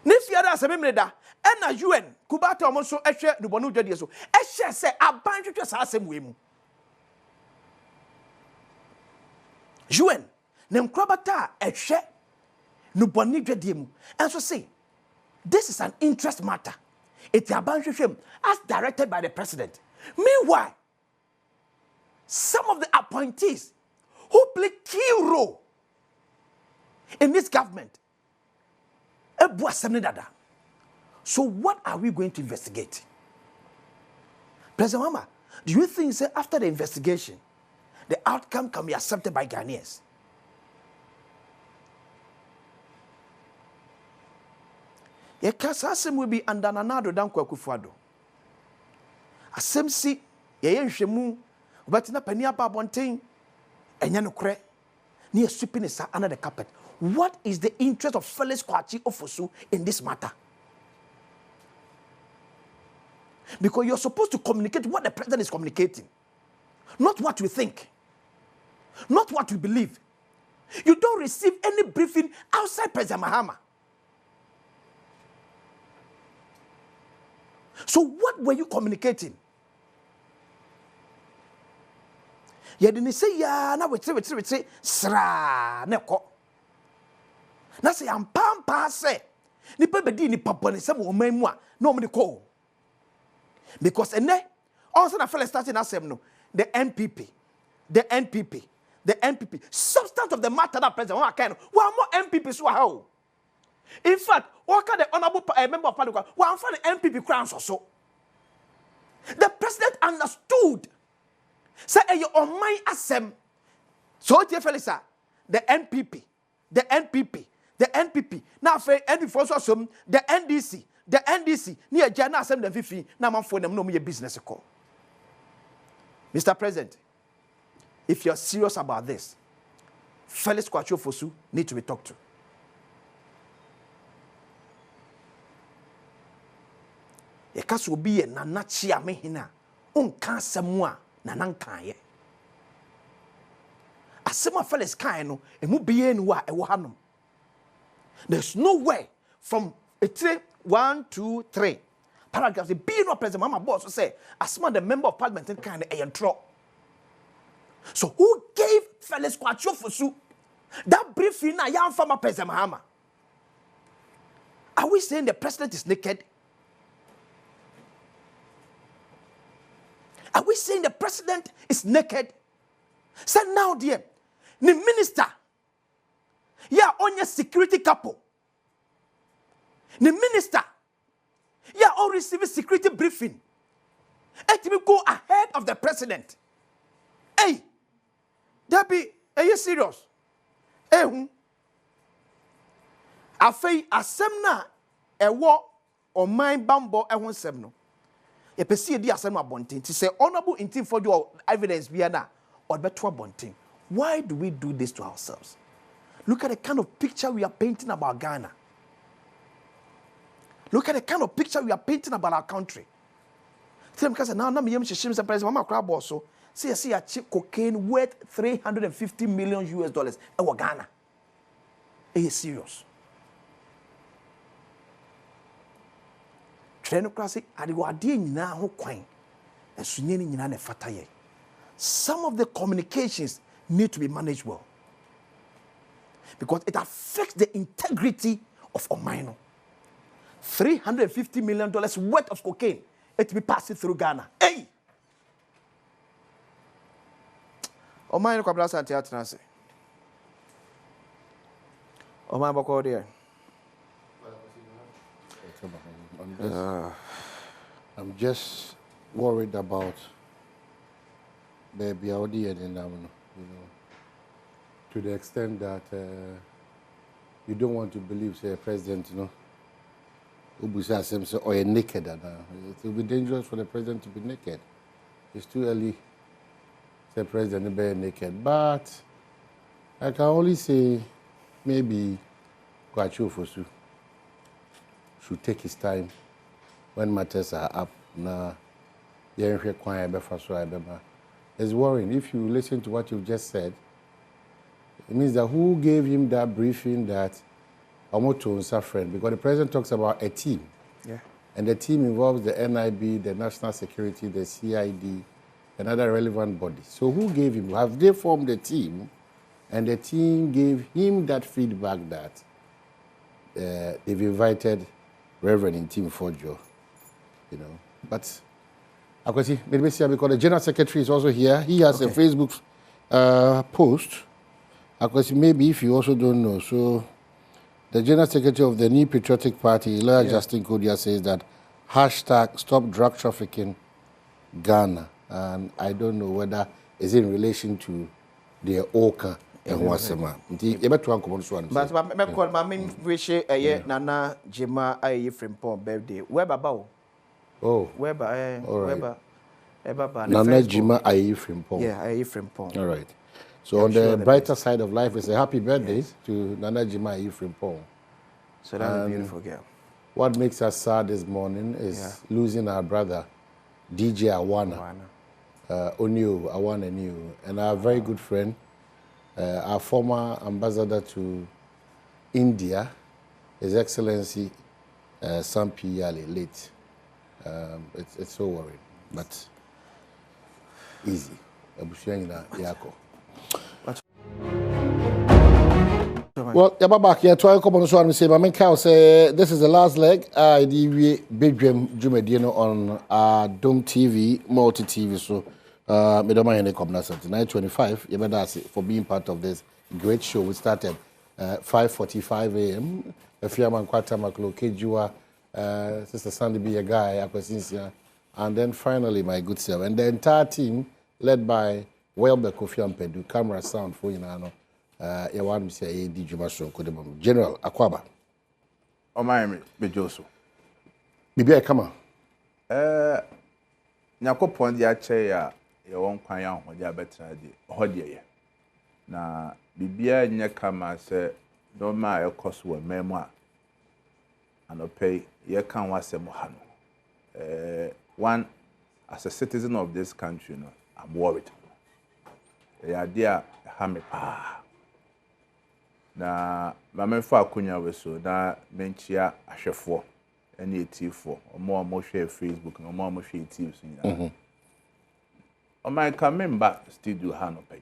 Nifia da sememre da na UN kubata omo so ehwe dubonu dwade so ehye se aban twetwe sa asem we mu UN nem krabata ehwe no boni dwediem. And so say, this is an interest matter. It's about him as directed by the president. Meanwhile, some of the appointees who play key role in this government, so what are we going to investigate? President Mama, do you think say, after the investigation, the outcome can be accepted by Ghanaians? Your Kassim will be under another than Kwakufuado. A same see, ye shemu, but in a penny bonting, and yanokre, near sweeping is under the carpet. What is the interest of Felix Kwachi Ofosu in this matter? Because you're supposed to communicate what the president is communicating, not what we think, not what we believe. You don't receive any briefing outside President Mahama. So what were you communicating? You didn't say, yeah, now we say, sra, neko. Now say, I'm pampa say, ni pebedi ni papa ni semu omemwa, no me call. Because also the fellow starting asem no, the NPP. Substance of the matter that president, one more NPP so how? In fact, what can the honorable member of parliament, one for the NPP crowns or so? The president understood. Say, you on my asem. So, dear Felisa, the NPP. Now, for NPP also the NDC. Near Jana Assembly and Fifi. Now, man for them no me business call. Mr. President, if you're serious about this, Felix Kwachi Ofosu need to be talked to. Ye kaso bi ye nanachi amehina onka semwa nanankan asema Felix kan no emu biye nu a ewo hanom. There's no way from a 1 2 3 paragraphs the being no president mama boss say asema the member of parliament kan e yentro. So who gave Felix Kwachi Ofosu that briefing na young farmer president Mahama? Are we saying the president is naked? Are we saying the president is naked? Say now, dear, the minister, yeah, on your security couple. The minister, yeah, all receive a security briefing. Let me go ahead of the president. Hey, Debbie, are you serious? Hey, Afei asemna ewo o man bambo ehun semno. E pesi edi asem abontin ti say honorable intin for your evidence bia na obeto abontin. Why do we do this to ourselves? Look at the kind of picture we are painting about Ghana. Look at the kind of picture we are painting about our country. Tell them because now me yem shishim say president mama kra boss so see a cheap cocaine worth $350 million US e wo Ghana. E serious. Democracy some of the communications need to be managed well because it affects the integrity of Omaino. $350 million worth of cocaine it be passing through Ghana. Hey, Omaino kwa blasa anti atrase. Omaino bako there. I'm just worried about the BRD and to the extent that you don't want to believe, say, a president, or you're naked. It will be dangerous for the president to be naked. It's too early, say, president to be naked. But I can only say maybe Kwachi Ofosu should take his time when matters are up. It's worrying. If you listen to what you just said, it means that who gave him that briefing that Omoto is suffering? Because the president talks about a team. Yeah. And the team involves the NIB, the National Security, the CID, and other relevant bodies. So who gave him? Have they formed a team? And the team gave him that feedback that they've invited Reverend Tim Fojo, you know. But Akwesi, maybe see because the General Secretary is also here. He has a Facebook post. Akwesi, maybe if you also don't know, so the General Secretary of the New Patriotic Party, Lawyer Justin Kodia, says that hashtag stop drug trafficking Ghana. And I don't know whether it's in relation to their Oka and Wasema. But I call my main wish a Nana Jima I Frimpon birthday. Where Babao? Oh, where Nana Jima I Frimpon. Yeah, I Frimpon. All right. So on the brighter side of life, it's a happy birthday to Nana Jima Frimpon. So that's a beautiful girl. What makes us sad this morning is losing our brother, DJ Awana. Onyu, Awana New, and our very good friend, our former ambassador to India, His Excellency Sam P. Yale, late. It's so worrying, but easy. Well, you're back here. Try to come on the show and say, my cow say this is the last leg. The Badwam Jumedino on Adom TV, multi TV. So, me don't mind any comment. 9:25. You better ask for being part of this great show. We started 5:45 a.m. If you're man kwata maklo kejua, Sister Sandy be a guy, Akwesinsia, and then finally my good self, and the entire team led by Welber Kofi Ampedu, camera, sound for you know. You want to say AD Jumaso General Akwaba. Oh my Bejoso. Bibi come on. Nyakopon dia che ya won kwan ya ho dia betra de ho de ye. Na bibia nya kama se do ma ekoso wa memu a anope ye kan wasem ha no. One as a citizen of this country no, I'm worried. Ya dia ha me pa. Na mamemfa akunya we so na menchia ahwefo ene etifo omo hwe Facebook na omo hwe TV so nyina o my kamemba studio ha no pay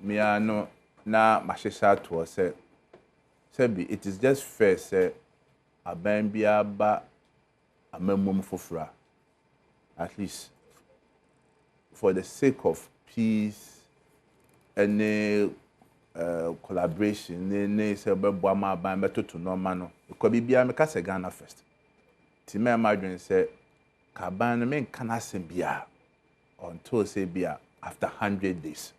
me ano na mahwehwa to say it is just fair say aban bia ba amamum fofura at least for the sake of peace and collaboration ne se bebo ama ban beto to normal no ko bibia me ka se Ghana first ti me ma dwen se ka ban me kan asem bia until say bia after 100 days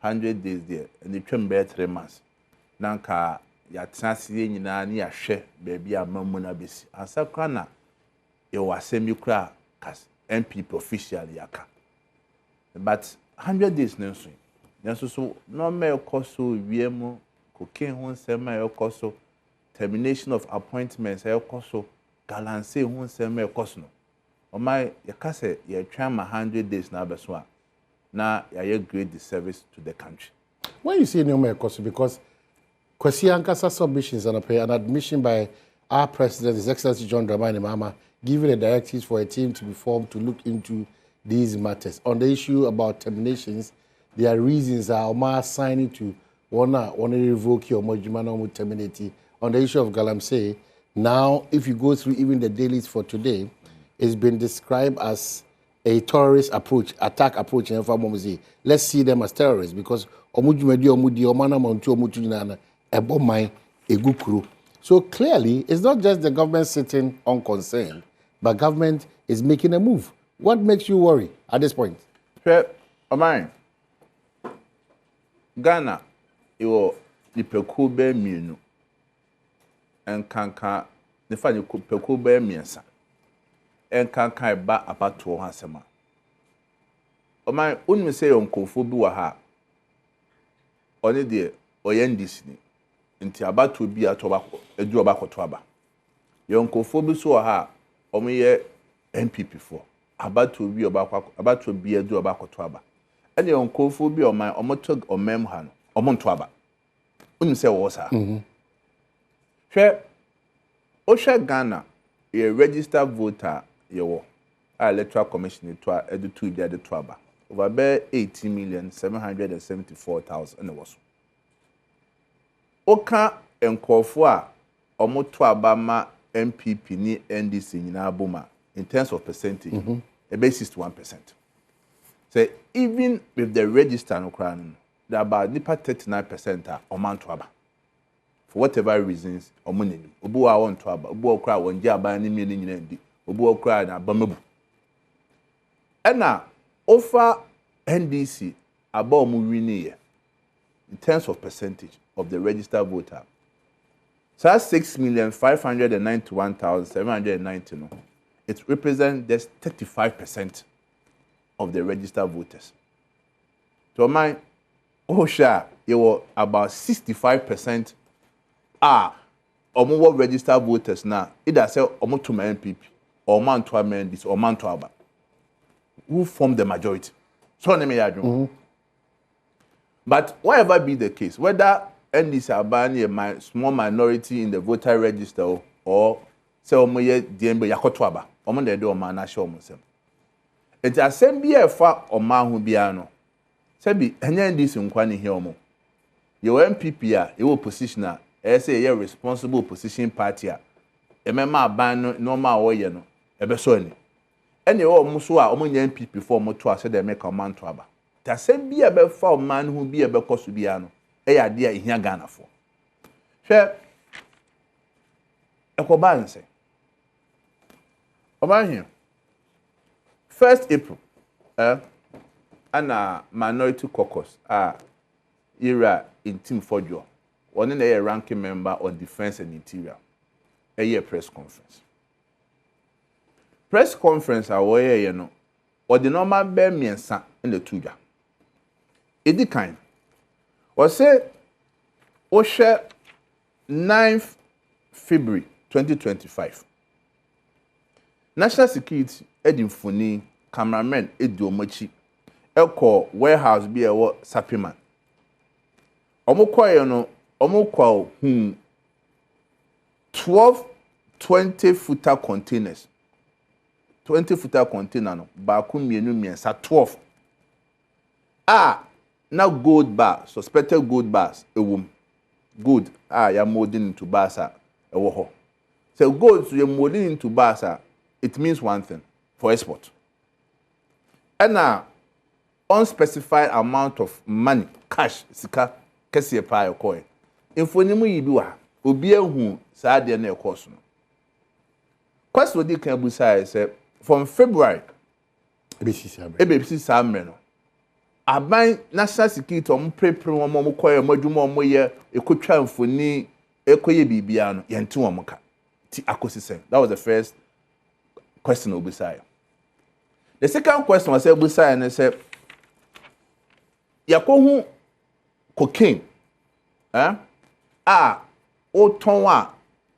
there and it twem be 3 months nanka ya transi nyina ne ya hwe be bia mamu na besi ansakra na e wasem kura kas MP officially yaka but 100 days no so so no me koso wiemu cocaine ho nsema e koso termination of appointments e koso galance ho nsema e koso no o my yakase ye twa ma 100 days na beso a na ya great disservice to the country. When you say no me koso because Kwesi Ankasa submissions and an admission by our president, His Excellency John Dramani Mahama, giving the directives for a team to be formed to look into these matters. On the issue about terminations, their reasons are Omar signing to want to revoke your Mojimano terminate. On the issue of Galamsey, now if you go through even the dailies for today, it's been described as a terrorist approach, attack approach. Let's see them as terrorists because so clearly, it's not just the government sitting unconcerned, but government is making a move. What makes you worry at this point? Ghana, you nipeku be mienu. Enkanka, nifa nipeku be miensa. Enkanka eba apato hansema. Unmi se yonkofu bi wa ha. Oni de oyendisi ni. Nti abato bi atoba edu obakoto aba. Yonkofu bi so ha, omiye MPP for. Abato bi edu obakoto aba. And your uncle be on my omotog or memhan or Montwaba. When you say was her. Share Osha Ghana, a registered voter, your electoral commission to edu 2 year the Twaba. Over 18,774,000 and it was. Oka and Kofua omoto abama MPP ni NDC nyina boma in terms of percentage about 61%. So even with the register no crown, there about nipa 39% are omanto aba. For whatever reasons, omuneni. Obu wa want to aba, obu okra wonje aba ni mi ni nyina ndi. Obu okra na bamebu. Ena offer NDC about mu wini in terms of percentage of the registered voter. So that's 6,591,790. No? It represents just 35% of the registered voters. To my Osha, you were about 65% are more registered voters now. Either say omo to my MPP or man to amend or man to aba. Who form the majority? So but whatever be the case, whether NDC abani a small minority in the voter register or say omoye DMB yakoto aba, omo de do ma na show omo sem. Enti asem bi e fa oma hu bia no. Say bi enya NDC nkwa ne hia omo. Your MPP a e wo position a e say ye responsible opposition party a e mema aban no normal wo ye no e be so ani. Ene wo omo so a omo nya MPP for omo to ase de make oman to aba. Tasem bi e be fa oman hu bi e be koso bia no. Eya dia ihia Ghana for. Hwe ekoba nse. Oba here. 1st April ana minority caucus era in team Fojo. One in a ranking member on defense and interior. A year press conference. Press conference away you know. Or the normal bear miensa in the tuja. It kind. Or say, Osha 9th February 2025. National Security Edin Funi, cameraman Edio Mochi, Elko warehouse be a Sapiman. Omukwa no, Omukwa 12 20-footer containers. 20-footer container no, Baku mienu miensa 12. Now gold bar, suspected gold bars, a woman. Gold, you're molding into bars, a woho. So gold, so you're molding into bars, it means one thing, for export. And now, unspecified amount of money, cash, sika, kesi pa coin. Infonimu yidua, obiye hu, sa de na ekoso no. Question di kan busa say from February, ebesi samre no. Aban national security om prepare om koye madwuma om ye ekotwa mfoni ekoye bibia no yente om ka ti akosisen. That was the first question obisai. The second question was obisai and say yakohu cocaine o tonwa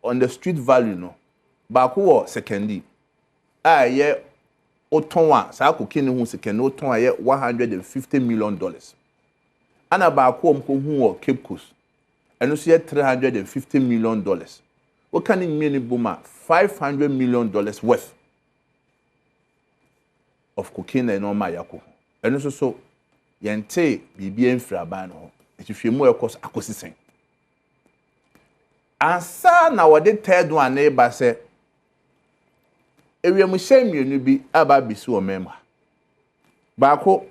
on the street value no ba ko secondary ye otonwa sa cocaine hu second otonwa ye $150 million. Ana ba ko mko hu o Cape Coast eno so ye $350 million. What can it mean buma $500 million worth of cocaine and normal yako. Eno so yente bibia mfra ban ho. Etihwemu ekos akosisen. Ansa na wode third one na eba se ewiemu hyemienu bi aba bisu o memha. Baako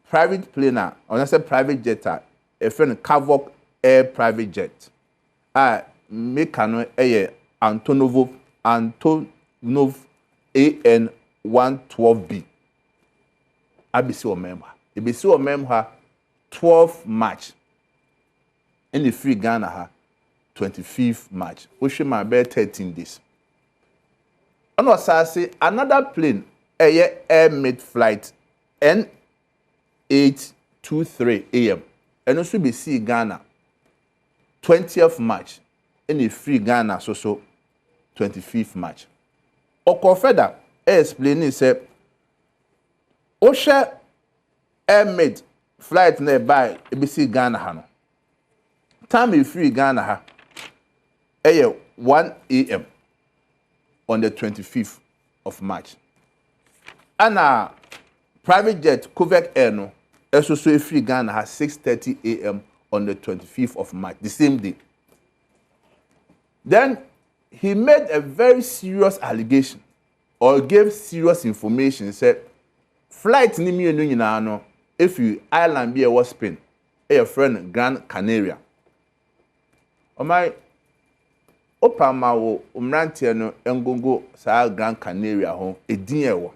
private plane or say private jet a friend Cavoc Air private jet. Make no Antonov AN 112B. Abisi o memha. Ebisi o memha 12 March. In the free Ghana 25th March. Which my bear 13 days. And was say another plane air mid flight N823 AM. And also be see Ghana 20th March. In the free Ghana so 25th March. Oko further explain say Osha air mid flight nearby ABC Ghana hano. Time free Ghana 1 AM on the 25th of March. And private jet Covec Air no also free Ghana 6:30 AM on the 25th of March, the same day. Then he made a very serious allegation or gave serious information. He said, flight ni mi enu nyina no if you island be a was Spain, a friend Gran Canaria. O my opama wo umrantie no engongo sa Gran Canaria ho edin ewo.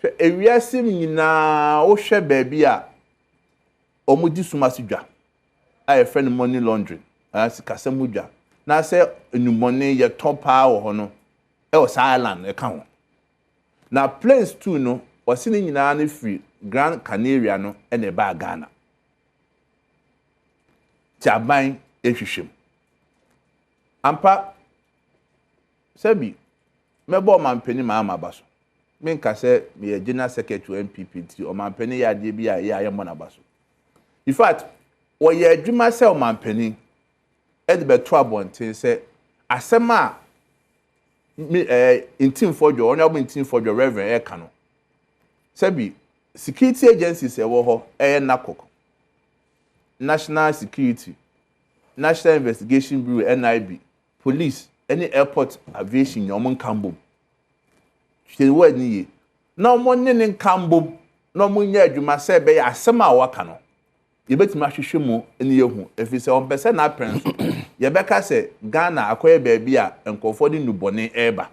Hwe ewiase nyina wo hwe baabi a omudi sumasidwa. A friend money laundering. As kasamudwa. Na say enumone ye top wo ho no e was island e ka ho. Na planes too no was ni nyina na free Gran Canaria no e na ba Ghana. Tiaban ehwehwem. Ampa sebi mebo mampeni ma amabaso. Me nka se me general secretary MPP ti o mampeni ya de bi a ye mo na baso. In fact, wo ye adwuma se o mampeni e de beto abonten se asema intim fodwo onye abo intim fodwo reverend e ka no. Sebi security agencies e wo ho e nakoko. National Security, National Investigation Bureau NIB, police, any airport aviation your mon kambom. She word ni no mo ne kambom no mo nya adwuma se be ya asema waka no. Ye betima hwehwe mu ene yehu efise on pese na pren so. Ye beka se Ghana akoye baabi a enkofo di nubone eba.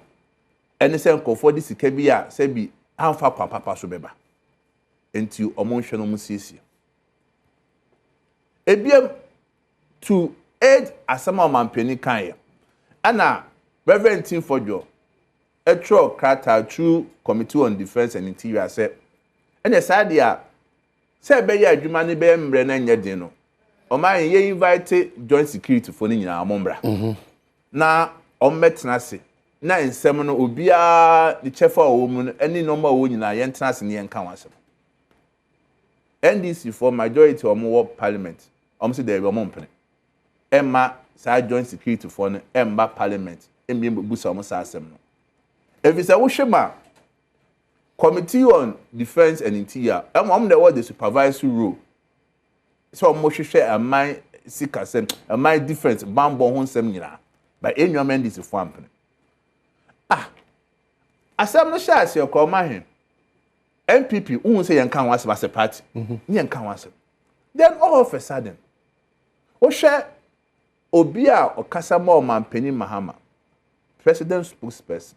Ene se enkofo di sika bi a se bi amfa kwa papa so beba. Enti omo hwe no mu siesie. Ebiem to aid asama mampeni kan ana Reverend Tim Fodjo etro krata through Committee on Defense and Interior say ene sade a say be ya adwuma ne be mbre na nya din no o ma ye invite joint security for ni nyina amombra na o metena se na ensem no obia the chef o mu any number o nyina ye ntena se ne ye nkan wasem NDC for majority of more parliament say there be omompene emma sa joint security for no emba parliament embi busa omo sa asem no if it's a wohwema Committee on Defense and Interior am the what the supervisory role so omo hwehwe amai sikasem amai defense bambo ho nsem nyina by enwam NDC for ampene asem no sha ase okoma he MPP who say yankan was as a party yankan was then all of a sudden o share obia okasa ma mampeni mahama president spokesperson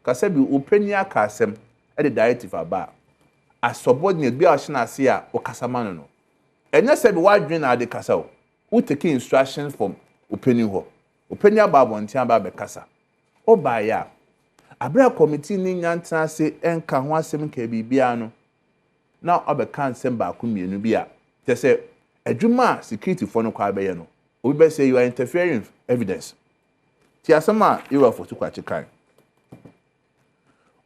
kasa bi openia kasem e the directive aba as subordinate bi a hye na ase a okasa ma no enya se bi wadwen na de kasa o who take instructions from openia ho openia ba bontia ba be kasa o ba ya abra committee ni nyantana se enka ho asem ka bibia no na obeka nsem ba ko mienu bi a te se adwuma security for no kwa be ye no obi be say you are interfering evidence ti asema you are for to kwache kan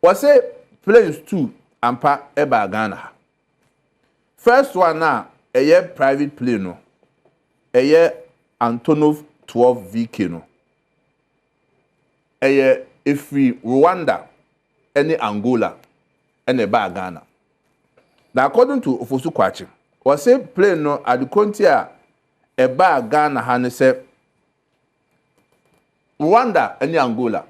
we say planes 2 ampa e ba Ghana first one na eye private plane no eye Antonov 12 VK no eye efri Rwanda any Angola and a ba Ghana. Now according to Ofosu Kwachi, was say plane no at the contia a ba Ghana han say Rwanda and Angola.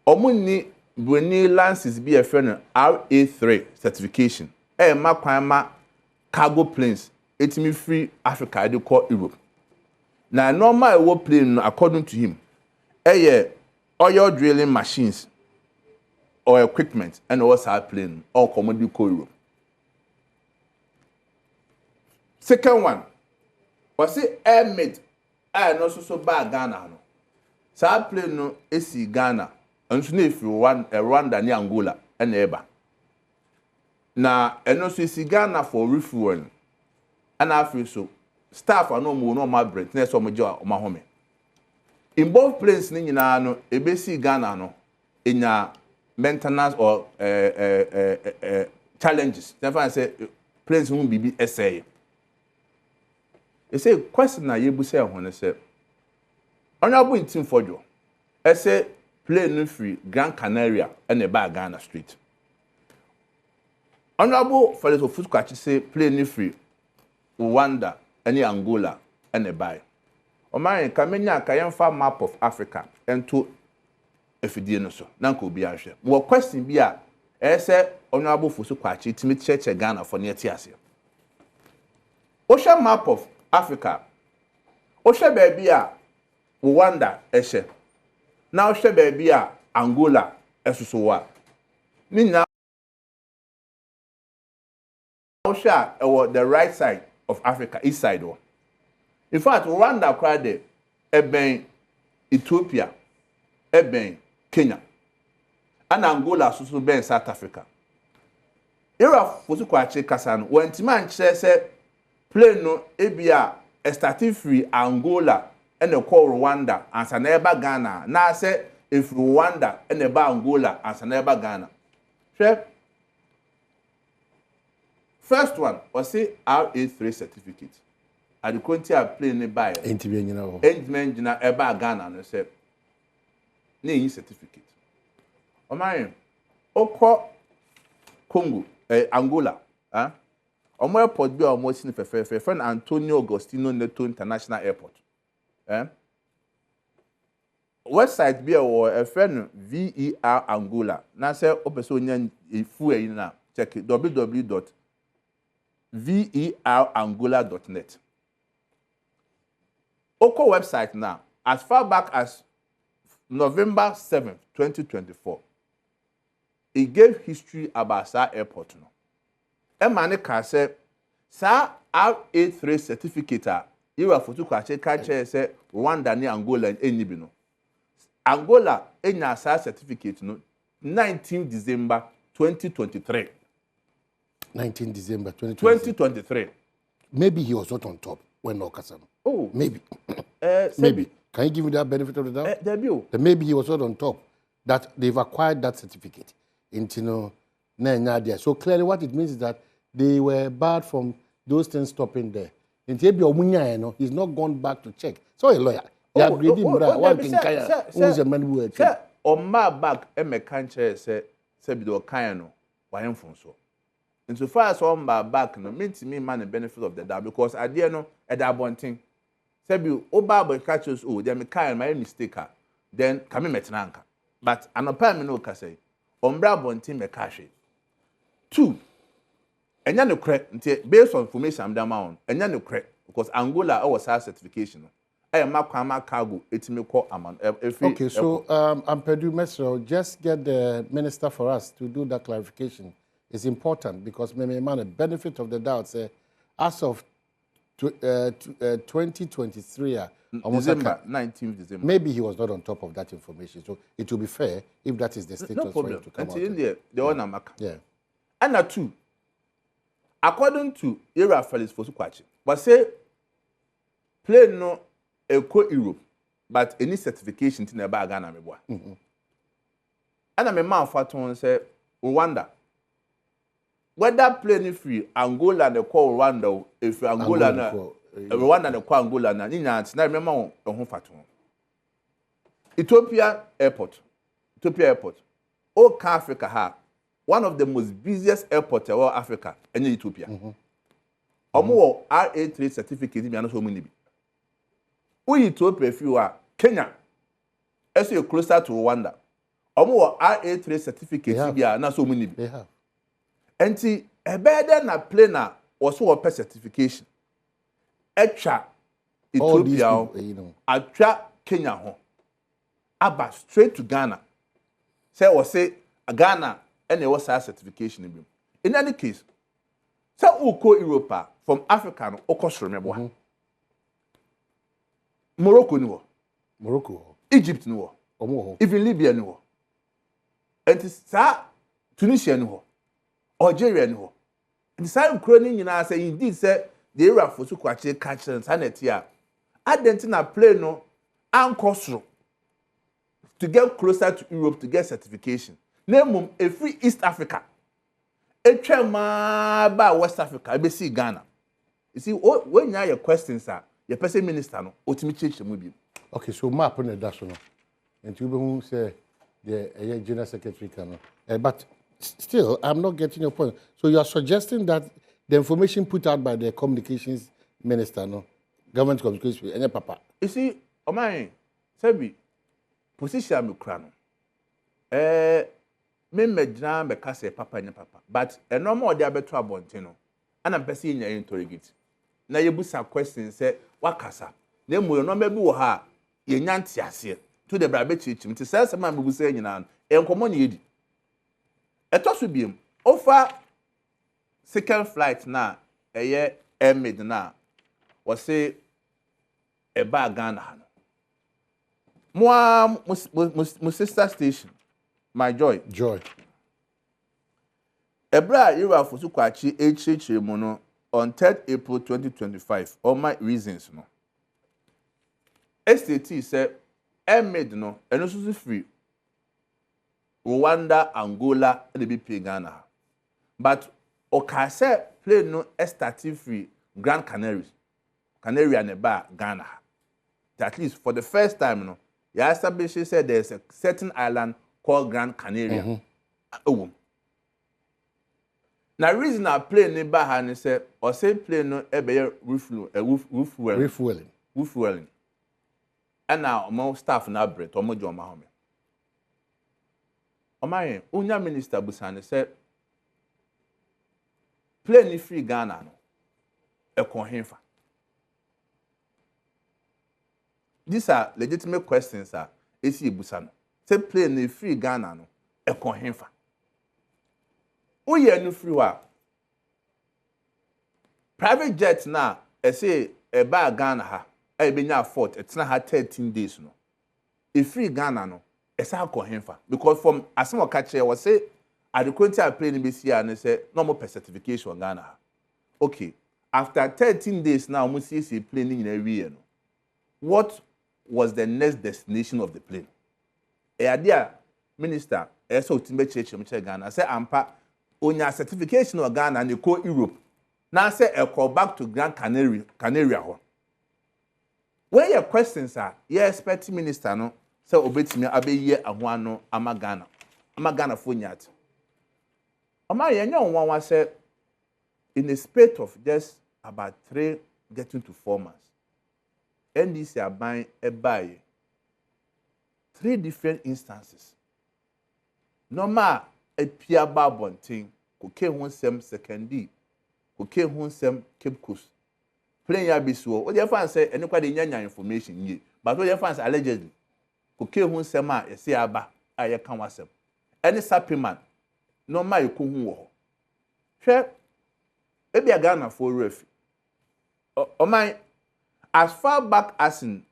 Omuni Bweni lances be a friend RA3 certification. E ma cargo planes. It me free Africa they call Europe. Now normal war plane according to him. Oil drilling machines or equipment and also plane or commodity Europe. Second one was it air made and also so bad Ghana. So plane no AC Ghana and so if you want Rwanda ni Angola and Eba. Now and also see Ghana for refueling and I feel so staff are no more normal bread next on my job on my home. In both places ni nyina no ebesi Ghana no enya maintenance or challenges therefore say planes won bibi essay e say question na yebu say ho ne say honorable intim Fodjo say plane no free Gran Canaria and e ba Ghana street honorable Felix Ofuskwachi say plane no free Rwanda and Angola and e ba Oman kamenya kayemfa map of Africa ento efidie no so na nka obi ahwe wo question bi a ese honorable Fosu Kwachi timi cheche Ghana for ne atiase o map of Africa o hwe baabi a Rwanda ehye na o hwe baabi a Angola esuso wa ni na o hwe the right side of Africa, east side one. In fact, Rwanda cried eben Ethiopia, eben Kenya, and Angola so ben South Africa. Era Fosu Kwachi Kasano, when Timan say plane no ebia starting free Angola and the call Rwanda and Saneba Ghana. Now say if Rwanda and the Angola and Saneba Ghana. Chef, first one was say RA3 certificate. At the country I play nearby. Engine eba Ghana no say ne certificate. O my oko Congo Angola ah omo airport bi omo sin fefe friend Antonio Agostino Neto International Airport website bi o friend VER Angola na say opese onya efu eyi na check www.verangola.net. Oko website now, as far back as November 7, 2024, it gave history about Sa airport. No. Emane ka say, Sa RA3 certificate, you are for to catch say Rwanda ni Angola and Enibino. Angola, enya Sa certificate, no, 19 December 2023. 19 December 2023. Maybe he was not on top when Okasano. Oh, maybe. Maybe. Can you give me that benefit of the doubt? That maybe he was not on top. That they've acquired that certificate. So clearly what it means is that they were barred from those things stopping there. He's not gone back to check. So a lawyer. On my back, Emma Cancher said, Sebido Kayano, Wayanfonso. And so far as on my back, no mean to me man the benefit of the doubt because I dare no at that one thing. Sebi Oba catches oh, they may my mistake. Then come in metananka. But an opinion no can say. Ombra bontin me cash. 2. And then the credit based on information I'm down. And then the credit because Angola was our certification. I am Makama cargo, it's me call amount. Okay, so Ampedu Mesro, just get the minister for us to do that clarification. It's important because maybe man, the benefit of the doubt say as of 2023, December 19th December. Maybe he was not on top of that information. So it will be fair if that is the status no for him to come until out. The one I'm yeah. And 2, according to Era Felix Fosu Kwachi, but say plane no eco Europe, but any certification to never Ghana me boy. And I'm a man for to say Rwanda. Whether plane free Angola they call Rwanda if Angola na Rwanda they call Angola na ni na remember on fatu. Ethiopia airport. All Africa ha one of the most busiest airports in Africa in Ethiopia. Omo RA3 certificate me no so many bi. We Ethiopia if you are Kenya. As you closer to Rwanda. Omo RA3 certificate bi na so many bi. They have. Enti ebede na plane was so per certification. Etwa Ethiopia atwa Kenya ho. Aba straight to Ghana. Say was say Ghana and there was a certification. In any case, so uko Europa from Africa no okos remember. Morocco no. Egypt no. Even Libya no. And sa Tunisia no. Algeria no. And the same cloning na say indeed say the era for to kwache catch and sanet here. Argentina play no ankosro to get closer to Europe to get certification. Name a free East Africa. A trema by West Africa. I see Ghana. You see, when you have your questions, sir, your person minister no ultimately change the. Okay, so map on the dash no. And you say the general secretary can. But still, I'm not getting your point. So you are suggesting that the information put out by the communications minister, no, government communications, any papa. You see, Omai, Sebi, position me crano. Me medina me kase papa and papa. But a no more there beto abontino. And I'm passing your interrogate. Na ye busa question say, wakasa. Ne mo no mebi wo ha, ye nyanti ase. To the brabe chichim. Ti say sama me busa nyina. Enkomo ne yedi. Eto so biem. Ofa second flight na eye mid na. Was say a bag Ghana. My sister station. My joy. Joy. Ebra Ira Fusukwachi HH Mono on 3rd April 2025. All my reasons no. STT said made no and also free. Rwanda, Angola, and the BP Ghana. But Okase play no STT free Grand Canaries. Canary and a bar Ghana. At least for the first time, no, you established said there's a certain island called Grand Canaria. Oh. Now reason I play in Bahani said or say play no refueling. And now more staff na bread or more John Mahome. My Unya Minister Busani said play ni free Ghana no a conhinfa. These are legitimate questions, sir. AC Busano. Say play in free Ghana no e konhenfa. Oye no free wa. Private jet na e say e ba Ghana ha. E be nya fort. It's na ha 13 days no. E free Ghana no e sa konhenfa because from asem okache was say adequate plane be see and say normal per certification Ghana ha. Okay. After 13 days now we see plane in every year no. What was the next destination of the plane? Dear Minister, so Timbe Church Ghana, say ampa onya certification of Ghana and you go Europe. Now say a call back to Grand Canaria. Where your questions are, you expect Minister no say obetimi abe ye ahoa no amagana. Amagana fonyat. Ama ye nya one say in the space of just about 3 getting to 4 months. NDC are buying a buy 3 different instances. Normal a Pia Babon thing, who came one sem second who came one sem Cape Coast. Playing Yabiso, what your fans say, and nobody nyanya information ye, but what your fans allegedly who came one sema, a say aba, I can wasem. Any supplement, no my kuhu. Share, maybe a Ghana for ref. Oh my. As far back as in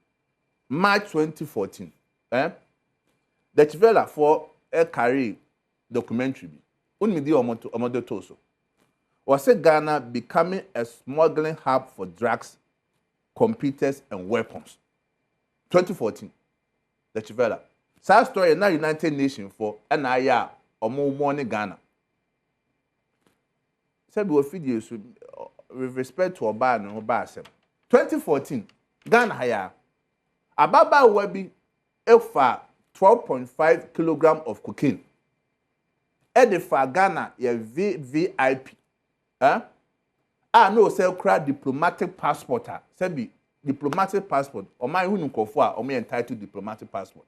March 2014, the Chivela for a carry documentary, Unmidi Omodo Toso, was Ghana becoming a smuggling hub for drugs, computers, and weapons. 2014, the Chivela. Sad story now United Nations for NIA or more money Ghana. Said we videos with respect to Oba and Oba. 2014, Ghana haya. Ababa Webi efa 12.5 kilogram of cocaine. Edifa Ghana ye VIP. No say cra diplomatic passport. Sebi diplomatic passport. O my hunu kofo o me entitled diplomatic passport.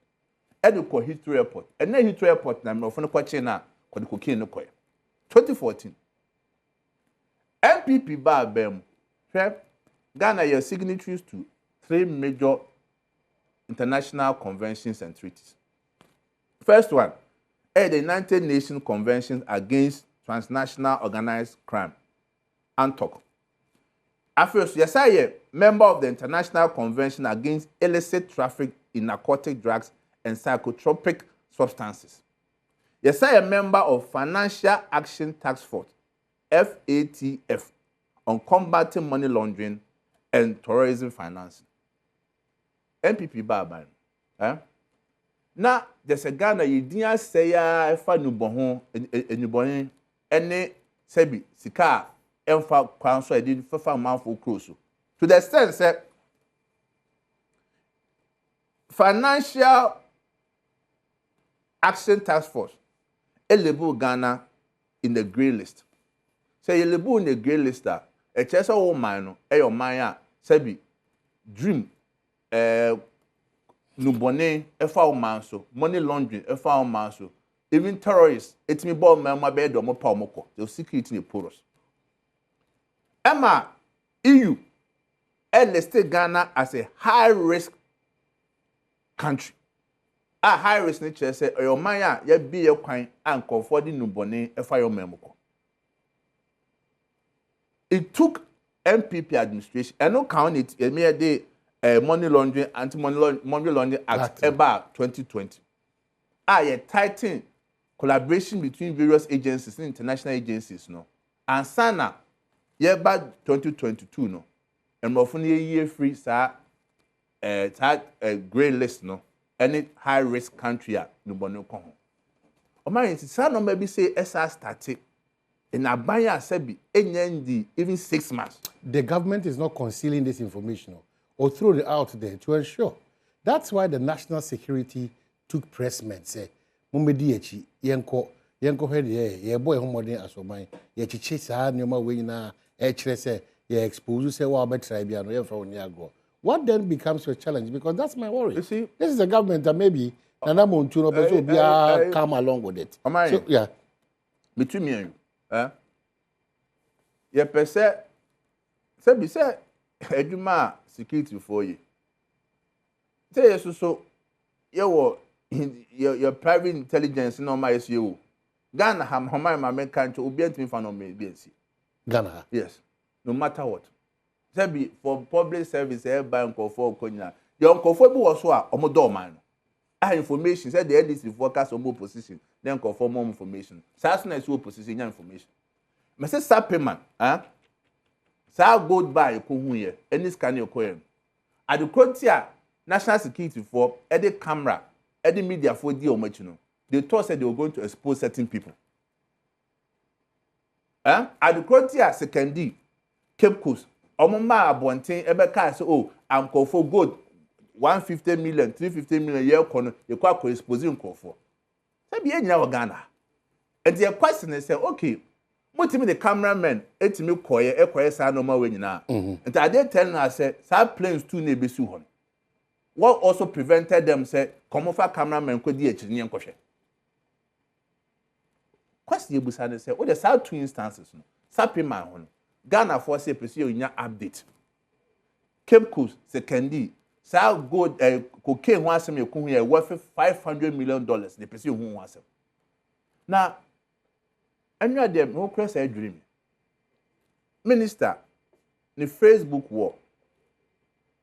Ediko Heathrow Airport. And then Heathrow Airport na me ofo no kwache na kwa cocaine no koy. 2014. MPP ba bem. Ghana are signatories to 3 major international conventions and treaties. First one, the United Nations Convention Against Transnational Organized Crime, ANTOC. First, yes, I am member of the International Convention Against Illicit Traffic in Narcotic Drugs and Psychotropic Substances. Yes, I am member of Financial Action Task Force, FATF, on combating money laundering and terrorism financing. MPP Baban. Now, there's a Ghana, you didn't say, if I knew Bohon and you born any Sebi, Sika, and for council, I didn't for mouthful close. To the extent that Financial Action Task Force, a label Ghana in the grey list. Say, you label in the grey list that. A chesa o mano, your maya, Sebi, dream, nubone efa o man so money laundering efa o man so even terrorists etimi ball ma be do mo pa mo ko the security ne porous Emma EU listed Ghana as a high risk country a high risk nature say your man ya be your kwan and comfort the nubone efa your memoko. It took MPP administration and no count it a mere day money laundering anti-money laundering act about 2020. A tighten collaboration between various agencies and international agencies no. And sana year by 2022 no. And more from year free sa grey list no. Any high risk country at no bono kon. O man sa no maybe say SR static. In Abaya Sebi, even 6 months. The government is not concealing this information or throw it out there to ensure. That's why the national security took pressmen. Say, Mumedi Yenko head ye boy homodin as mine, ye chase hard no more way na say ye expose say what better tribiano ye from Niago. What then becomes your challenge? Because that's my worry. You see, this is a government that maybe Nanamun to be come along with it. So, yeah. Between me and you. Ye pese se bi se eduma security for you. Say so ye wo your private intelligence no ma yes you. Ghana my men country obi antimi fa no me bi ansi. Ghana. Yes. No matter what. Say be for public service e bank for okonya. Your nkofo bi wo so a omodo man. Ah information say the NDC forecast on position then confirm more information. SAS na so position information. Me say supplement sa gold buy ko hu ye any scan your coin at the quotia national security for any camera any media for di omachi no they thought said they were going to expose certain people at the quotia secondary Cape Coast omoma abonten ebeka say oh am call for gold 150 million 350 million year kono e kwa exposing call for say be nyina wa Ghana and the question is say okay mutimi the cameraman etimi koye sa normal way nyina and I dey tell us say some planes too na besu hon what also prevented them say come over cameraman ko di ekiri ne nkohwe question e busa say what the south two instances no supplement hon Ghana for say presi onya update Cape Coast secondary sa gold cocaine ho asem ekun here worth $500 million the presi ho asem na anwa dem no cross a dream minister ni Facebook war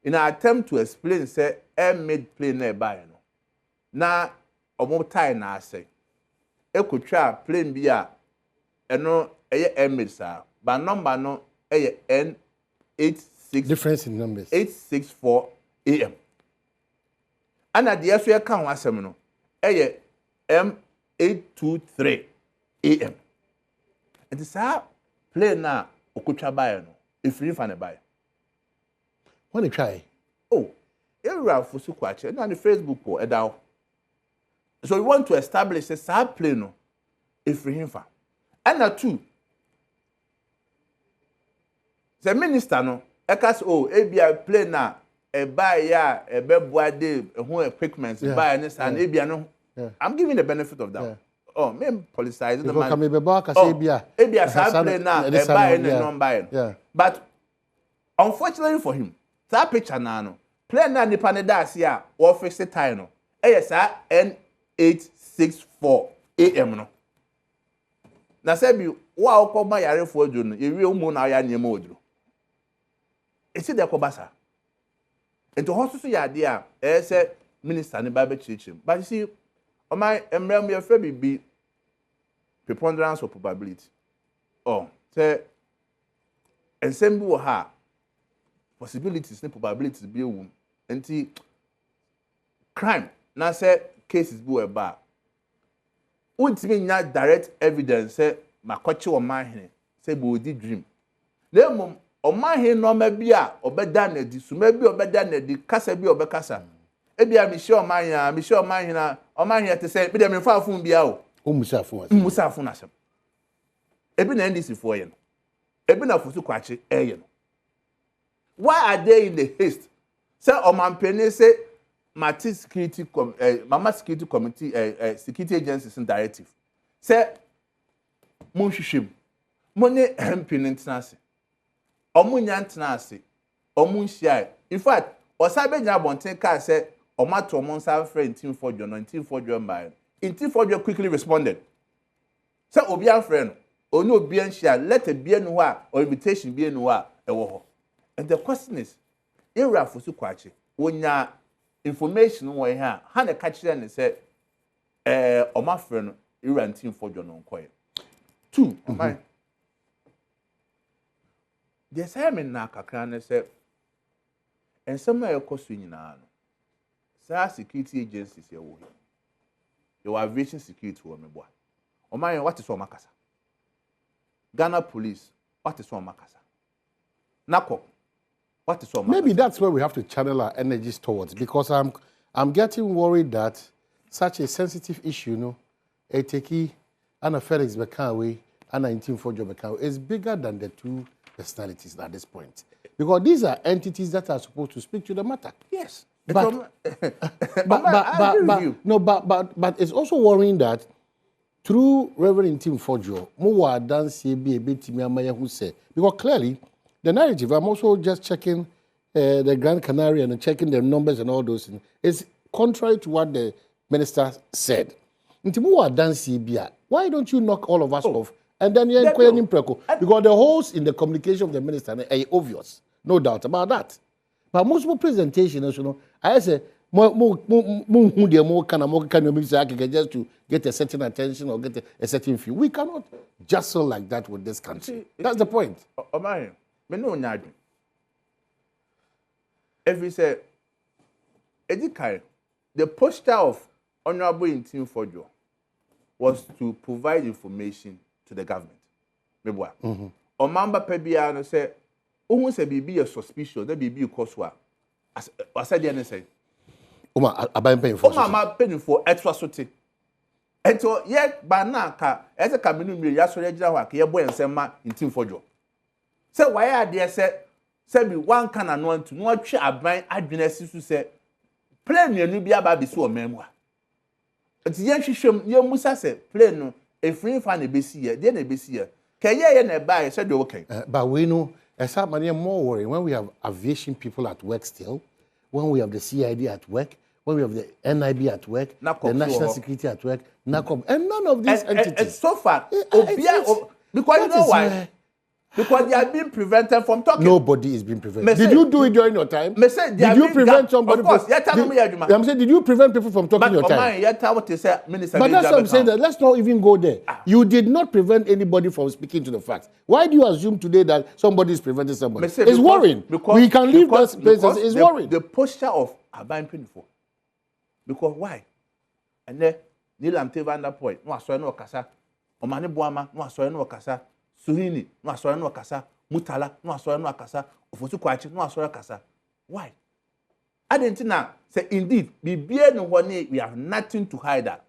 in an attempt to explain say air made plane na buy no na omo tie na say ekotwa plane bi a eno eye air made sa ba number no eye N86 difference in numbers 864 AM ana de yeso ye kan ho asem no eye M823 AM. And this play now okutwa buy no efiri fa ne buy. When they try. Oh, everywhere for su kwache na the Facebook ko edaw. So we want to establish a play no efiri fa. And na two. The minister no ekas oh ebia play na e buy ya e be boade ho equipment buy and ebia no. I'm giving the benefit of that. Yeah. Oh, me politicize the man. Ebia sa play na e buy and non buy. Yeah. But unfortunately for him, that picture na no play na nipa ne da ase a wo fix the time no. Sa N864 AM no. Na say bi wo akoma yare fo oduro no, ewie umu na ya nyema oduro. Esi de ko basa. Ento hosusu ya de a say minister ne ba be chirichim. But you see on my emrem your free be preponderance of probability. Oh, say ensemble ha possibilities and probabilities be won. Enti crime na say cases be eba. Untimi nya direct evidence say makochi o man hene say be odi dream. Na mum o man hene no ma bi a obeda na di suma bi obeda na di kasa bi obekasa. Ebia mi sure man hene o man hene te say be dem fa fun bia o. Musa fun asem. Ebi na NDC for ye no. Ebi na fosu kwache eye no. Why are they in the haste? Say Omampeni say Mati security Mama security committee security agencies in directive. Say Munshishim. Money hempin internase. Omunya internase. Omunshia. In fact, Osabe Nyabonten ka say Omato Monsa friend team for John 1940 mile. In team for quickly responded. Say Obian friend, or no bien share, let a bien noir or invitation be noir. And the question is, Ira for Sukwachi, when ya information way here, Hannah catch them and said, or my friend, Iran team for John on quiet. Two, my. Yes, I am in Nakakran said, and somewhere costing in an security agencies here. You are aviation security woman. Oh my, what is Omakasa? Ghana police, what is Omakasa? Nako, what is Omakasa? Maybe that's where we have to channel our energies towards, because I'm getting worried that such a sensitive issue, you know, Eteki and Felix Bekawe and 1940 Bekawe is bigger than the two personalities at this point. Because these are entities that are supposed to speak to the matter. Yes. But it's also worrying that through Reverend Tim Fojo, more than who say, because clearly the narrative, I'm also just checking the Grand Canary and checking the numbers and all those things, is contrary to what the minister said. Why don't you knock all of us off? And then you're inquiring because the holes in the communication of the minister are obvious, no doubt about that. But multiple presentations, you know, I say, just to get a certain attention or get a certain fee. We cannot jostle like that with this country. That's the point. If we say, the posture of Honorable Intim Fojo was to provide information to the government. Omamba Pebiano said, "Who say be a suspicion? That be Koswa." I said, "The say, Oma, I'm paying for. Oma, paying for extra sote. And so, yet, Banaka, as a community, Yasura Jawa, Yabo and Sema in Team Fojo. So, why are there said, be one can and one to not share a blind address to say, play me a Nubia Babisu or memoir. It's Yanshim, your Musa said, play no, a free fan a BC, then a BC. Can you and a buy said, okay. But we know. As many more worry when we have aviation people at work still, when we have the CID at work, when we have the NIB at work, the National Security at work, NACOM, and none of these entities. And so far, because you know why? Because they are being prevented from talking. Nobody is being prevented. Did you do it during your time? Did you prevent somebody? Of course, I'm saying, did you prevent people from talking your time? But that's what I'm saying. That let's not even go there. You did not prevent anybody from speaking to the facts. Why do you assume today that somebody is preventing somebody? It's worrying. We can leave that space. It's worrying. The posture of Aban Pinfo. Because why? And then Nilam Tevanda point. No, I saw no Kasa. Omani Boama. No, I saw no Kasa. Suhini, no asora no akasa, Mutala, no asora no akasa, Ofosu Kwachi, no asora akasa. Why? Adentina say indeed, bibie no one we have nothing to hide that.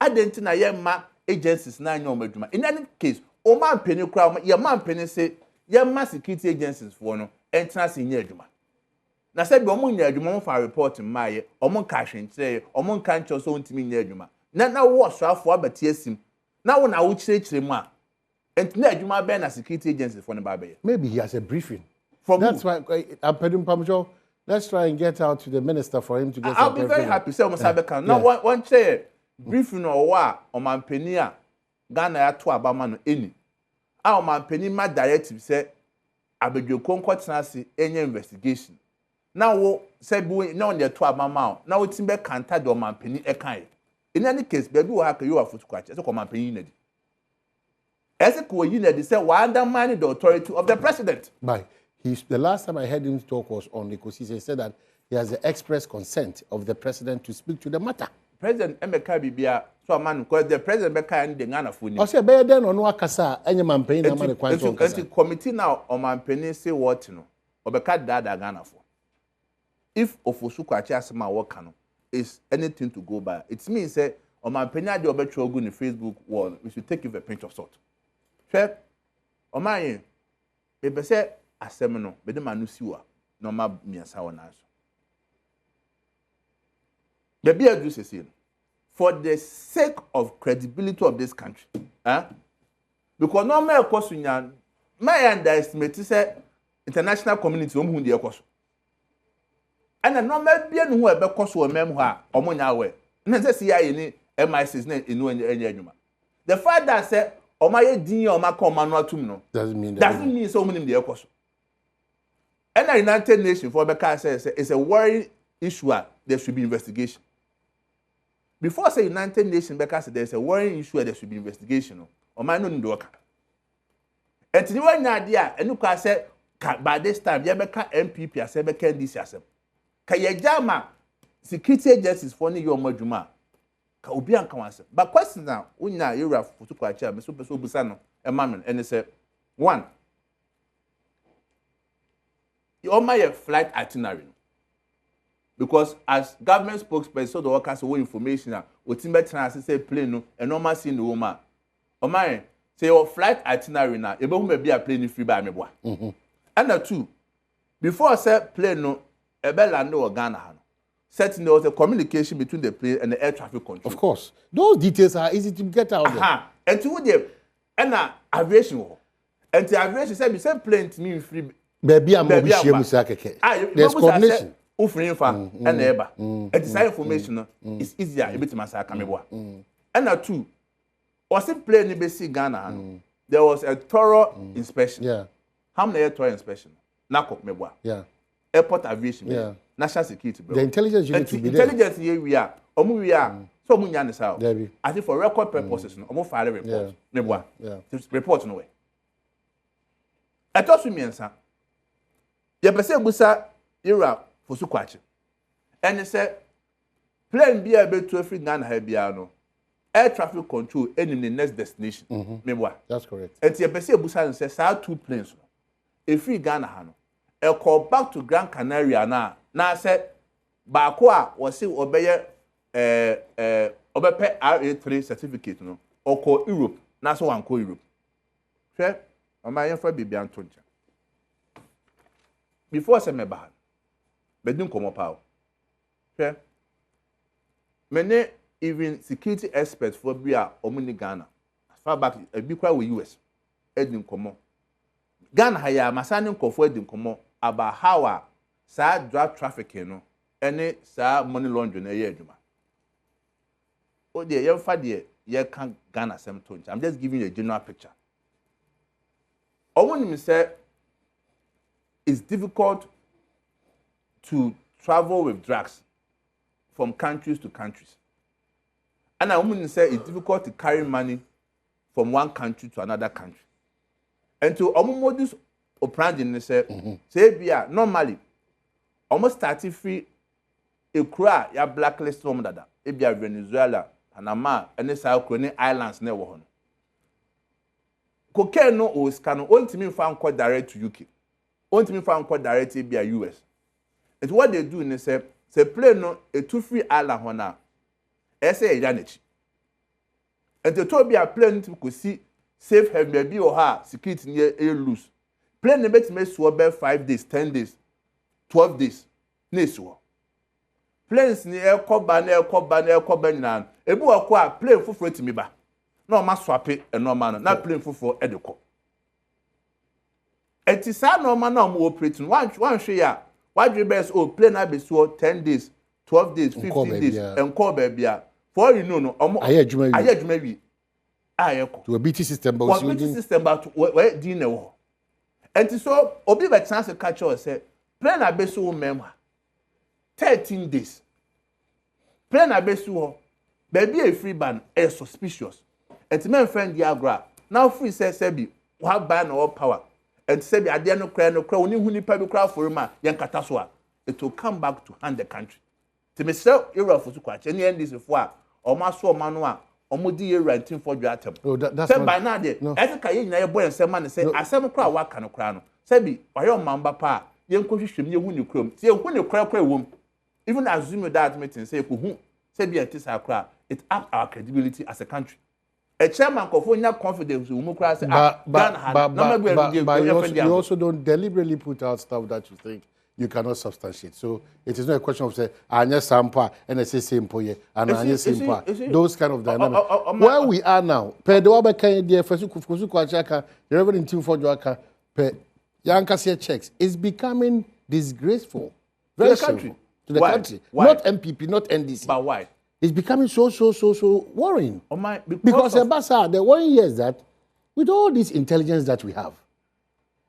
Adentina yema agencies na nyo meduma. In any case, o man penny kra, your man penny say yema security agencies for no entrance in yeduma. Na say be omo nyeduma for report maye, omo ka hwenkyere, omo kan cho so ntimi nyeduma. Na wo so afo abatiesim. Na wo na wo kyerechire mu a and security agencies for the maybe he has a briefing. That's why I'm petting Pamjo. Let's try and get out to the minister for him to get. I'll be very happy. Say now one chair briefing or what on my penny Ghana at two Abama no any. Our man penny my directive say I beg your concourt any investigation. Now said no on the two Abama. Now it's in back can't do man penny a kind. In any case, baby will have you a foot scratch. That's what my penny. As a co-unit, they say, why undermine the authority of the president? The last time I heard him talk was on Nikosi. He said that he has the express consent of the president to speak to the matter. President Emeka Bibia, so a man, because the president Emeka and the Ghana Funi. I said, better than on Wakasa, and your man paying the money quite on. The committee now on my penny say what no, or Beka Dada Ghana for. If Ofosu Kwachi Asama Wakano is anything to go by, it means that on my penny, the obituary in the Facebook wall, we should take it with a pinch of salt. Omaye, ebe se asem no, be de manu siwa, no ma miasa wona so. Baby I do say for the sake of credibility of this country. Because no matter cost my underestimate say international community who dey cost. And no matter be no who be cost o mem ha omonya we. Na say CIA ni MI6 na enu enya adwuma. The fact that say omaye din o maka omanu atum no doesn't mean so many dey cost. And the United Nations for Beka says it's a worrying issue. There should be investigation. Before say United Nations Beka said there's a worrying issue. There should be investigation. Or man no ndo waka. And the one idea, and you can say by this time, you Beka MPP as Beka NDC as ka ye jama security agencies for ni your majuma. Ka obi an kan but question now, unya area for to kwacha me so busa no e mamen and say one you all my flight itinerary because as government spokesperson so the workers will information now o timbe trans say plane no and normal see no woman o my say your flight itinerary now e be hu be a plane free by me boa and the two before say plane no e be land o Ghana ha no certain there was a communication between the plane and the air traffic control. Of course those details are easy to get out there and to them and aviation and the aviation say be same plane to me free baby am obi share musa keke there's coordination ufrin fa and eba and the information is easier a bit masa kameboa and na two was it plane ni be see Ghana there was a thorough inspection how many thorough inspection nako meboa airport aviation national security the intelligence unit to be there intelligence here we are omu we are so omu nya ne sao I think for record purposes no omu file report meboa report no way atosu miensa ye pese busa ira fosu kwache and say plane bia be to free Ghana ha bia no air traffic control in the next destination meboa that's correct and ye pese busa say sa two planes e free Ghana ha no e call back to Gran Canaria na say baako a wo se obeye obepe RA3 certificate no oko Europe na so wan ko Europe hwe mama yen fa bibia ntonja before say me ba bedun komo pawo hwe many even security experts for bia omuni Ghana as far back e bi kwa we US edin komo Ghana ha ya masane nkofo edin komo about how sa drug trafficking no any sa money laundering na ye adwuma o de ye fa de ye kan Ghana sem toncha I'm just giving you a general picture owonim say it's difficult to travel with drugs from countries to countries and I woman say it's difficult to carry money from one country to another country and to modus operandi say bia normally almost 30 free a cry ya blacklist from dada e bia Venezuela Panama and South Korean islands na wo ho cocaine no o scan no ontimi fa nko direct to UK ontimi fa nko direct bia US and what they do is say plane no a two free island ho na e say ya nachi and the to bia plane to go see safe have maybe or ha security near a loose plane no bet me so be 5 days 10 days 12 days nesuo planes ni ekoba nyina ebu akọ a plane foforo timi ba na o ma swape enoma no na plane foforo edeko etisa na o ma na o operating one hwe ya wadwe best o plane abesuo 10 days 12 days 15 days enko ba bia for you know no aye adwuma wi ayeko to a BT system but we din na wo enti so obi be chance catch us say plane abesu member 13 days plane abesu baby a free ban is suspicious enti men friend diagra now free say bi wa ban all power enti say bi ade no kra oni hu nipa bi kra for ma yen kata so a it will come back to hand the country to me say Europe for to kwache any NDC for a o ma so ma no a o mo di renting for dwatem that's say by now there etika ye nyina ye boy nsem ma ne say asem kra wa ka no kra no say bi wa yo mamba pa yen ko hwehwem ye hu ni krom say hu ni kra wom even assume that meeting say ko hu say bi antisa kra it up our credibility as a country a chairman kofo nya confidence we say but you also don't deliberately put out stuff that you think you cannot substantiate. So it is not a question of say, Anya Sampa, and I say simple, and Anya Simpa. Those kind of dynamics. Where we are now, per the Waba Kanye, Fusuku Achaka, the Reverend Tim for Joaka, per Yankasia checks, is becoming disgraceful. To the country. To the country. Why? Not MPP, not NDC. But why? It's becoming so worrying. Because the worry is that with all this intelligence that we have,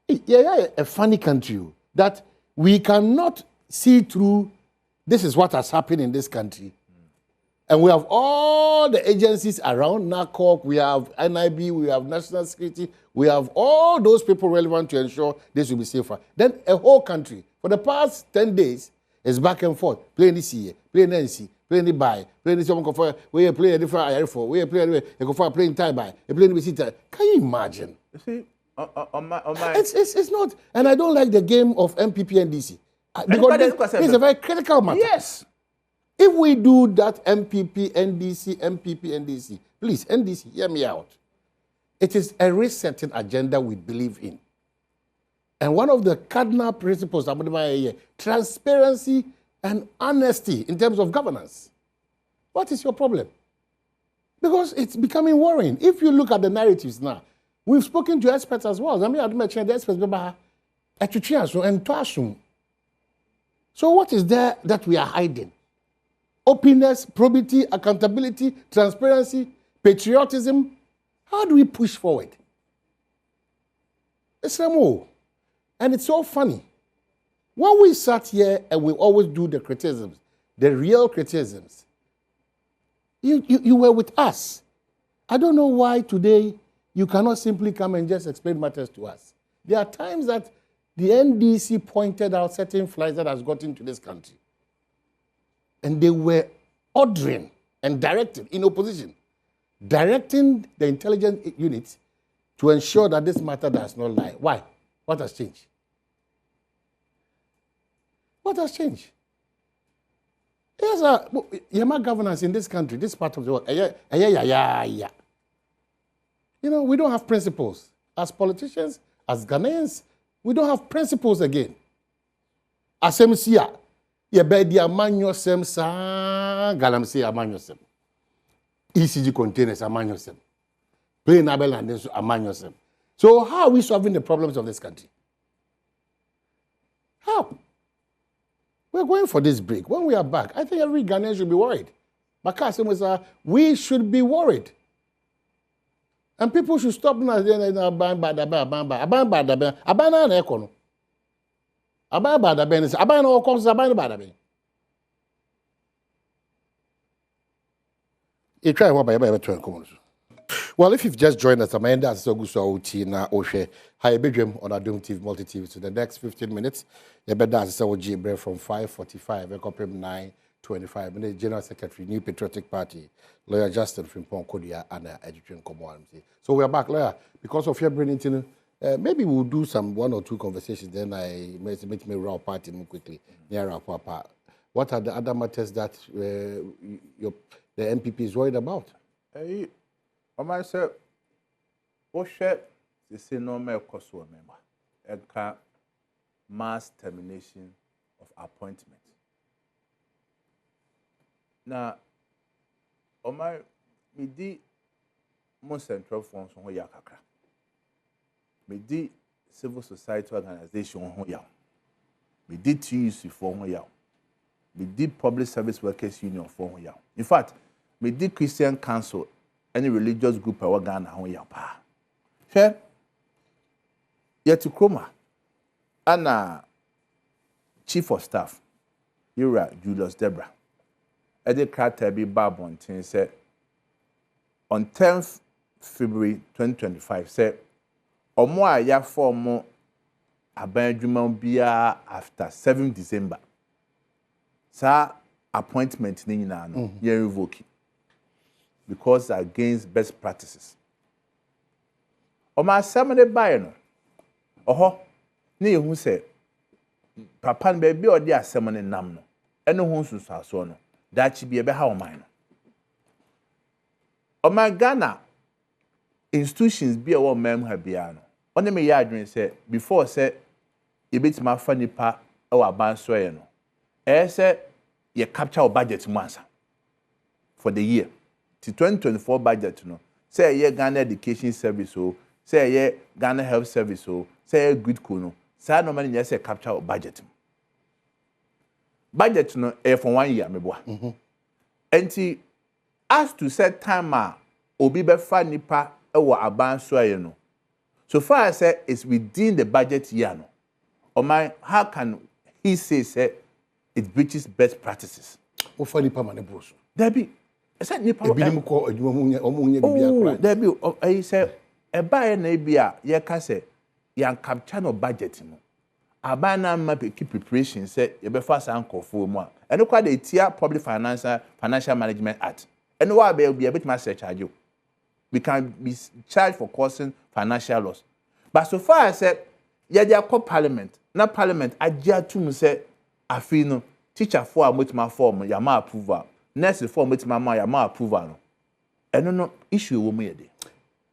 a funny country that we cannot see through. This is what has happened in this country. And we have all the agencies around NACOC, we have NIB, we have National Security, we have all those people relevant to ensure this will be safer. Then a whole country, for the past 10 days, is back and forth, playing this year, playing NC, playing the buy, playing this one, we play a different IR4, we play playing tie by, playing the Can you imagine? You see, It's not, and I don't like the game of MPP and DC. Because it's a very critical matter. Yes. If we do that MPP, NDC, please, NDC, hear me out. It is a resetting agenda we believe in. And one of the cardinal principles about transparency and honesty in terms of governance. What is your problem? Because it's becoming worrying. If you look at the narratives now, we've spoken to experts as well. I mean, the experts and so what is there that we are hiding? Openness, probity, accountability, transparency, patriotism. How do we push forward? It's more. And it's so funny. When we sat here and we always do the criticisms, the real criticisms, you were with us. I don't know why today you cannot simply come and just explain matters to us. There are times that the NDC pointed out certain flights that has gotten into this country. And they were ordering and directing in opposition, directing the intelligence units to ensure that this matter does not lie. Why? What has changed? What has changed? There's a governance in this country, this part of the world. You know, we don't have principles. As politicians, as Ghanaians, we don't have principles again. Asemsia, yebedi amanyosem sa galamsi amanyosem. ECG containers amanyosem. Plain Abel and then amanyosem. So how are we solving the problems of this country? How? We're going for this break. When we are back, I think every Ghanaian should be worried. Makasa, we should be worried. And people should stop now. Well, if you've just joined us, Amanda Soguso na Oshe, hi Badwam on Adom TV, Multi TV. So the next 15 minutes, you better from 5:45, wake up 9:25. And the General Secretary, New Patriotic Party, Lawyer Justin Frimpong Kodia, and Education Commodity. So we are back, Lawyer. Because of your bringing maybe we'll do one or two conversations, then I make me round party quickly. Near our papa. What are the other matters that the MPP is worried about? I might say, Oshe, the say no more cost to a member. Mass termination of appointment. Now, my me di mon central funds on yakaka. Me di civil society organization on yaw. Me di TUC for on yaw. Me di public service workers union for on yaw. In fact, me di Christian council any religious group I work on on yaw pa. Fair. Yet to Chroma. Anna Chief of Staff, Ura Julius Debra. Eddie Carter be Badwam said on 10th February 2025 said Omo ya form abandonment bia after 7th December. Sa appointment ni na no ye revoke because against best practices. Oma samede buy no. Oho ne yehu se papa no be odi asem ne nam no ene ho nsusuaso no dachi bi ebe ha oman no oman Ghana institutions bi e wo mem ha bia no one me ya adwen se before se ebetima fa nipa ɛwɔ aban so yɛ no ɛsɛ yɛ capture our budget mu ansa for the year to 2024 budget no say yɛ Ghana education service o say yɛ Ghana health service o say yɛ good ko no saa normally yɛ say capture our budget mu budget no for 1 year meboa enti as to set time a obi befa nipa ɛwɔ aban so yɛ no so far as it's within the budget year no Oman, how can he say it breaches best practices? Ofa nipa mane broso. Debi, say nipa ebi nim ko adwuma mu omunya bibia kra. Debi, I say e ba na bia ye ka say yan capture no budget mu. Aba na ma keep preparation say ye be fa san kofo mu a. Eno kwa dey tia Public Financial Management Act. Eno wa be bia bit ma say charge you. We can be charged for causing financial loss. But so far as ye dey call parliament, na parliament agya tum say afi no teacher for amotima form ya ma approval nurse for amotima ma ya ma approval no eno no issue wo mu ye de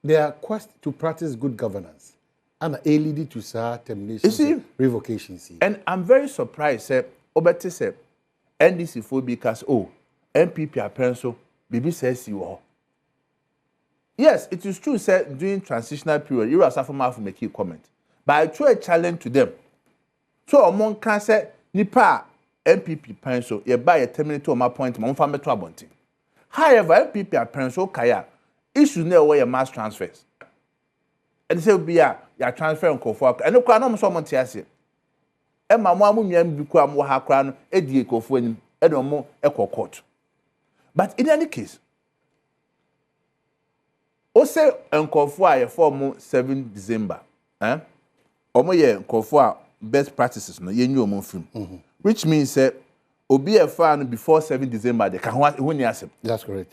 their quest to practice good governance and a lead to termination revocation see. And I'm very surprised say obeti say NDC for because MPP apenso bibi says you. Yes, it is true say during transitional period you are suffering from make a comment but I throw a challenge to them. So among can say nipa MPP penso ye buy a terminate to my point my family to abonti. However, MPP penso kaya issue na where mass transfers. And say be ya transfer on kofo and no kwa no so monte ase. E ma mo amunwam bi kwa mo ha kra no e die kofo anim e no mo e court. But in any case o say nkofo a ye form 7 December omo ye nkofo a best practices no ye nyu omo film which means say obi e fa no before 7 December they can who ni asem. That's correct.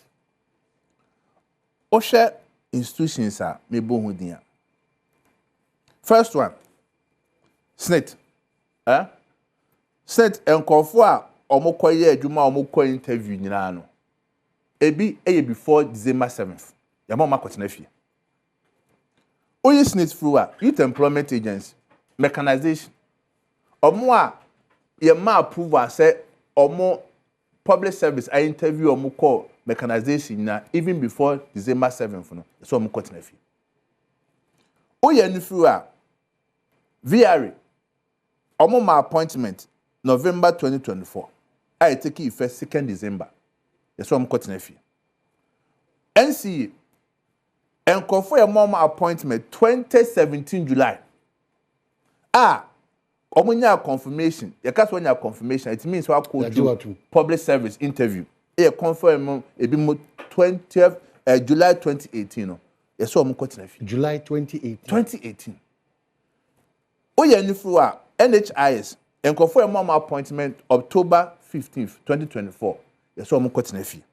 O share institutions are me bo hu dia. First one SNIT SNIT nkofo a omo koye adwuma omo koye interview nyina no ebi eye before December 7th ya ma makotena fie oye SNIT through youth employment agency mechanization omo a ye ma approve say omo public service I interview omo call mechanization na even before December 7th no so omo kotena fie oye ni through VRA omo ma appointment November 2024 I take effect 2nd December so omo kotena fie NCA enkofo ye mama appointment 2017 July omunya confirmation ye ka so nya confirmation it means wa call to public service interview e confirm ebi mo 20th July 2018 no ye so omo kotena fi July 2018 oye ni fu NHIS enkofo ye mama appointment October 15th 2024 ye so omo kotena fi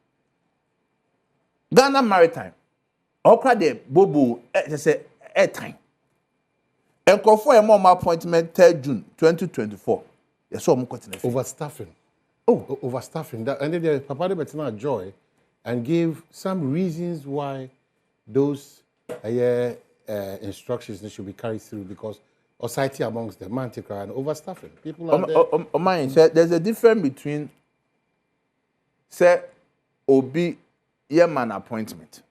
Ghana Maritime okra de bobo say airtime enkofo e mom appointment 3rd June 2024 yes so omo kotena overstaffing overstaffing that and the papa de betina joy and gave some reasons why those instructions should be carried through because society amongst them manticra and overstaffing people are there. Mind say there's a difference between say obi yeman appointment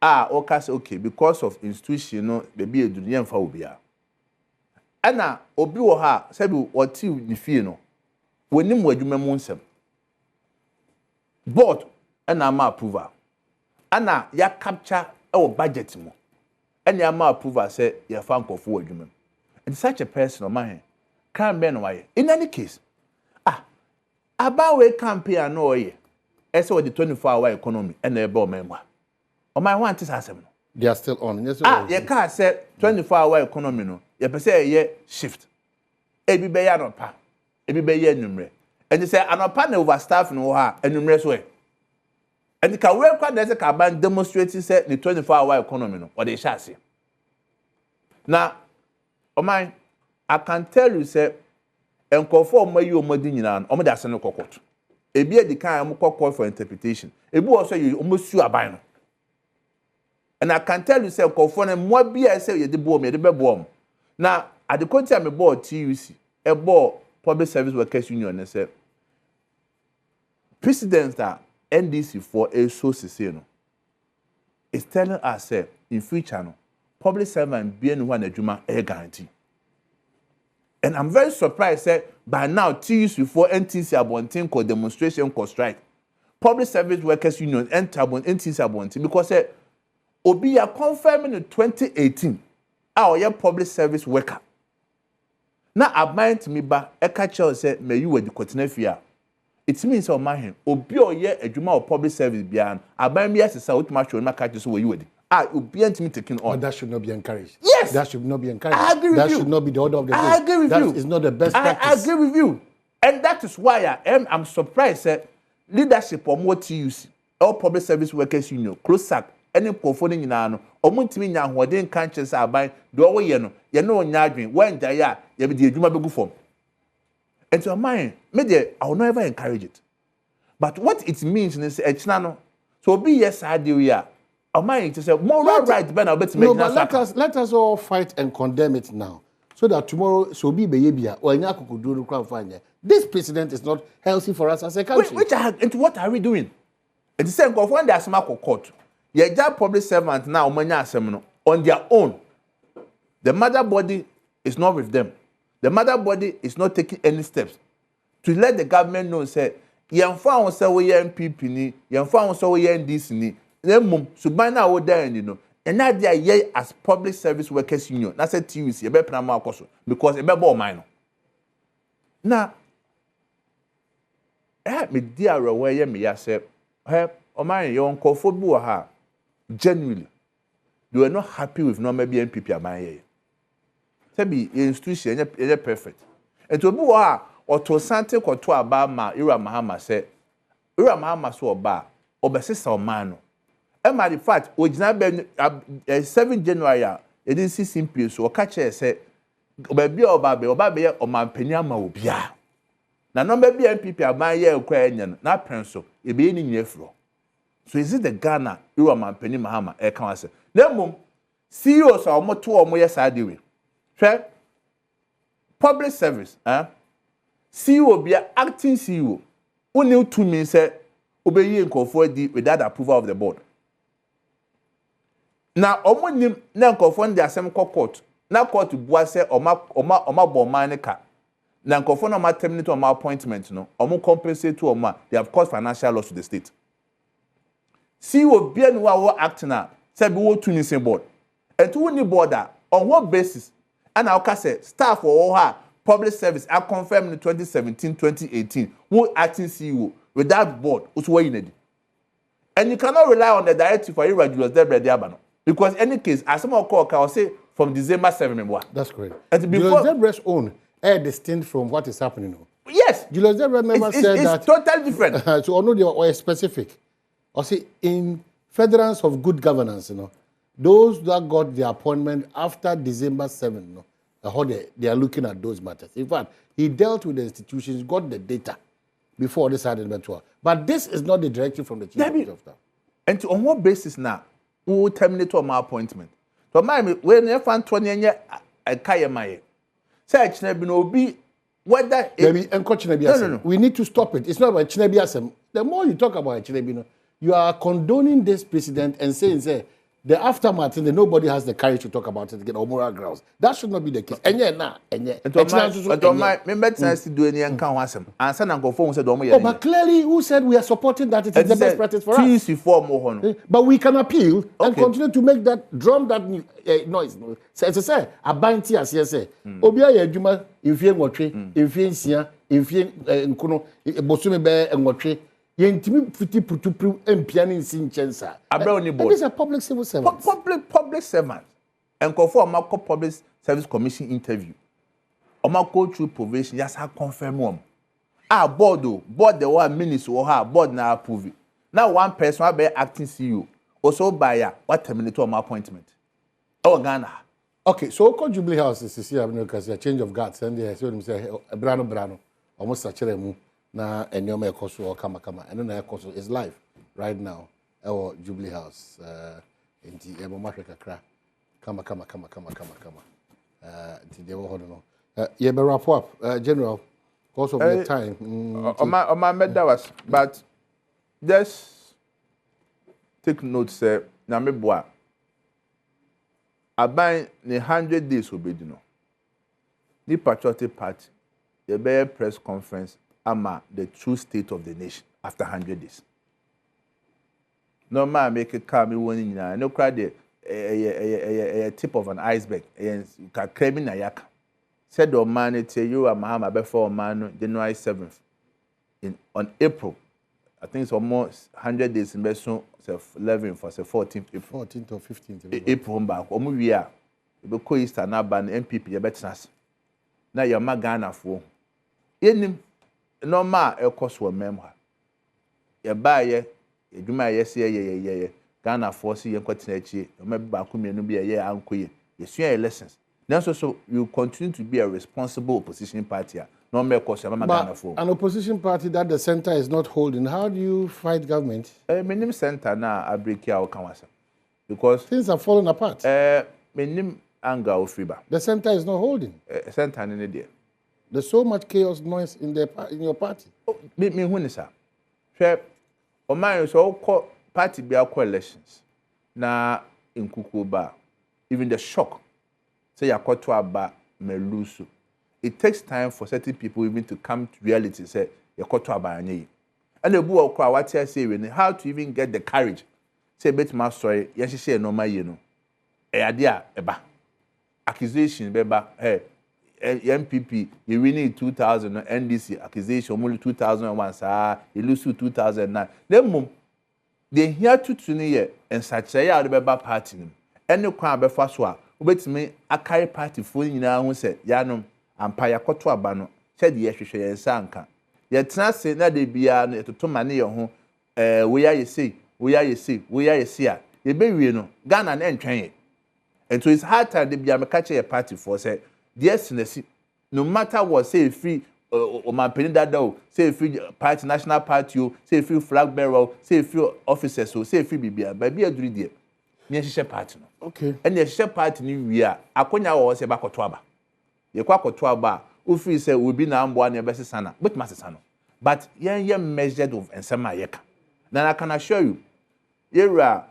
okay because of institution no baby eduru yemfa obia ana obi wo ha say bi woti ni fie no wonim wadwuma mu nsem board ana ma approval ana ya capture our budget mu ana ma approval say ya fa nkofo wadwuma and such a person man can be no why in any case about we campaign no oye ese with the 24-hour economy and ebe o member o my want is asem no they are still on yes you can say 24-hour economy no you per say ye shift ebi be ya nopa ebi be ye numre and you say anopa na overstaff no ha enumre so e and ka we kwa dey say ka ban demonstrate say the 24-hour economy no or dey sha say na o my I can tell you say enkofo o mayi o madi nyina no o me da se no kokot ebi edi kan am call for interpretation ebi also you almost su aban no and I can tell you say enkofo na mo bia say ye de bo me de be bo na at the country am board TUC ebo public service workers union and say precedents that NDC for a so no is telling us in future no public servant being one adwuma a guarantee. And I'm very surprised by now TUC for NTC abontin ko demonstration ko strike. Public service workers union enter NTC abontin because obi are confirming in 2018 our public service worker. Now aban to me ba e ka tell say may you the kotenafia. It means on my hand obi oye adwuma of public service bian aban bi asesa otuma show na ka tell so we you obi antimi taking on. But that should not be encouraged. Yes, that should not be encouraged. I agree with that you. Should not be the order of the day. I agree with you. That is not the best practice. I agree with you. And that is why I'm surprised leadership of what TUC, all public service workers union, close sack, any portfolio in ano, or Muntimi Yan who didn't conscious are buying the over yeno, nyadwin, when Jaya, you be the Juma Begu form. And so mine, maybe I will never encourage it. But what it means is Echnano, so be yes, I do, yeah. Mine to say moral right, Ben, I'll bet no, but let us all fight and condemn it now. So that tomorrow, so be behavior, or Nyako could do the crowd fine. This president is not healthy for us as a country. Into what are we doing? It's the same of when there's Marco court. Your job public servant now on their own. The mother body is not with them. The mother body is not taking any steps to let the government know say, you found so we MPP ni, you found so we NDC ni. So by now we're there, you know. And now they are here as public service workers union. That's a TUC, a better plan because a better mine. Now, me dear away me say, hey, oh my young football ha genuinely. You are not happy with no maybe MPP am I here. Say institution perfect. And to bu ha or to sante ko to aba ma Ira Mahama say Ira Mahama so oba obesisa o man. Emma the fact original 7 January e didn't see simple so catch say obabi oba o man panya ma obia. Na number be MPP aban ye kwa enya na prenso e be ni nyefro. So is it the Ghana Ira man panya Mahama e kan say. Na mum CEOs are moto o mo yes adewe. Hwe public service CEO be acting CEO. Only to me say obey nkofo di without approval of the board. Now, omonim na nkofo ndi asem court. Na court bua say oma bo man ne ka. Na nkofo na ma terminate on my appointment no. Omo compensate to oma. They have caused financial loss to the state. CEO be no wa act na say be wo to ni same board. And to ni border on what basis? And I say staff for all her public service are confirmed in 2017-2018 who acting CEO without board who's way in. And you cannot rely on the directive for irregulars there because any case as some call can say from December 7 that's correct. And before Julius Debra's own distinct from what is happening now. Yes, Julius Debra never said that. It's totally different. So only or specific. Or see in furtherance of good governance, those that got the appointment after December 7, how they are looking at those matters. In fact, he dealt with the institutions, got the data before this had inventory. But this is not the directive from the chief of staff. And on what basis now we will terminate my appointment? So my when you find 20 years I kaya my say Chinebi whether no. We need to stop it. It's not about Chinebi. The more you talk about Chinebi, you are condoning this president and saying the aftermath, and nobody has the courage to talk about it again, or moral grounds. That should not be the case. But clearly, who said we are supporting that? It is the best practice for us. But we can appeal and continue to make that drum that noise. As I say, a bounty as say, Obia Yajuma, if you want to, if you see, if you Bosume Bear and what tree. Yentimi fiti putu empiani sinchensa. It is a public civil servant. Public servant. And conform my public service commission interview. Or my go through probation, yes, I confirm one. Board the one minister or her board now approve it. Now one person will be acting CEO. Also by what terminate my appointment. Oh Ghana. Okay, so called Jubilee House is here because a change of guards and they say Brano almost such a move. Na enyoma ekoso or kama and na ekoso is live right now our Jubilee House nti ebo mahwe kakra kama nti de wo hono no Yeah, but wrap up, General, because of the time. On my medals, but just take note, sir. Na me boa. Aban ne 100 days will be no. The Patriotic Party, the Bear press conference, ama the true state of the nation after 100 days. No man make a car me one in no cry the a tip of an iceberg. You can claim in a yak. Said the man tell you a Mahama before man January 7th. On April, I think it's almost 100 days in Besson, 11 for 14th April. 14th or 15th April back. Omu wia. Ebe ko Easter na ban MPP ye betnas. Na your ma Ghana fo. Yenim normal e cost wo mem ha. Ye ba ye edwuma ye se ye Ghana fo se ye kwatena achi. Me ba ko mienu bi ye ankoye. Ye sua lessons. Now so you continue to be a responsible opposition party. No make cost Ghana fo. An opposition party that the center is not holding. How do you fight government? Minim center na abreki a okanwasa. Because things are falling apart. Minim anger of fiber. The center is not holding. Center in there. There's so much chaos noise in your party. Me who is that? Share Oman so call party be our elections. Na in Kukuba. Even the shock. Say ya to aba me lose. It takes time for certain people even to come to reality. Say ya to aba anyi. And the boy cry what I say when how to even get the courage. Say bet my story. Yes, she no my idea eba. Accusation beba. Hey, MPP you winning 2000 NDC accusation only 2001 sir. You lose 2009. Then mum they here to tuni and such a ya the beba party. Any kwan be fa so a obetimi akari party fo nyina ho se yanom ampa yakoto aba no che de yehwehwe yensa anka ye tena se na de bia no etoto mane ye ho we ya yesi a ye be wie no Ghana na entwen ye. And so it's hard time de bia me catch a party for say yes no matter what say free o man peni dada o say free party national party o say free flag bearer say free officers o say free bibia ba bia duri de me hye party no. Okay. And the hye party ni wi a akonya wo se ba koto aba. Ye kwa koto aba o free say we be na ambo na be sesa na but masesa no. But ye measured of ensema yeka. Now I can assure you here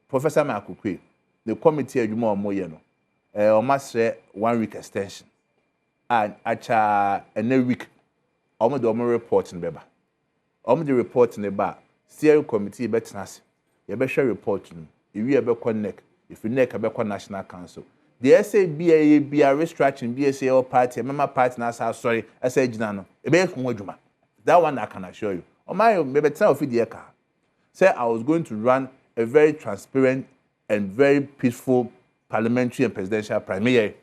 Professor Makukwe the committee adwuma o moye no o masre 1 week extension and acha a week o do report in beba o the report in ba steering committee betnase ye be share report no if be connect if you neck be national council the SABA be a restructuring BSA party member party na sorry say gina no e be ho adwuma that one I can assure you o my me better of the car say I was going to run a very transparent and very peaceful parliamentary and presidential primary.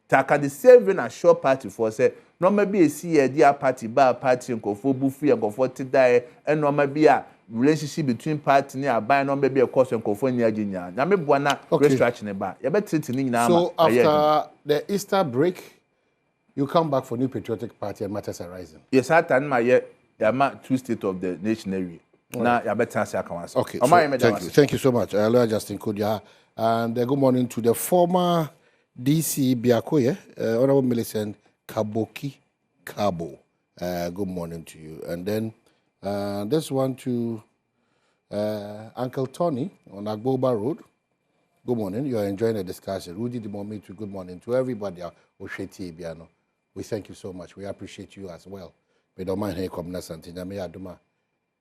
Taka the same assure party for say no maybe a see dear party bar party and go for buffy and go for to die and no maybe a relationship between party near buy no maybe a course and go for near junior. Na me buana restructuring about. You better sitting now. So after the Easter break, you come back for New Patriotic Party and matters arising. Yes, I turn my year the two state of the nation area. Now you better answer account. Okay. So thank you so much. Lawyer Justin Kudia. And good morning to the former DC Biakoye, Honorable Millicent Kaboki Kabo. Good morning to you. And then this one to Uncle Tony on Agboba Road. Good morning. You are enjoying the discussion. Rudy Dimomi to good morning to everybody. Osheti Biano. We thank you so much. We appreciate you as well. We don't mind here coming Santina me aduma.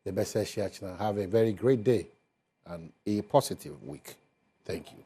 The best have a very great day and a positive week. Thank you.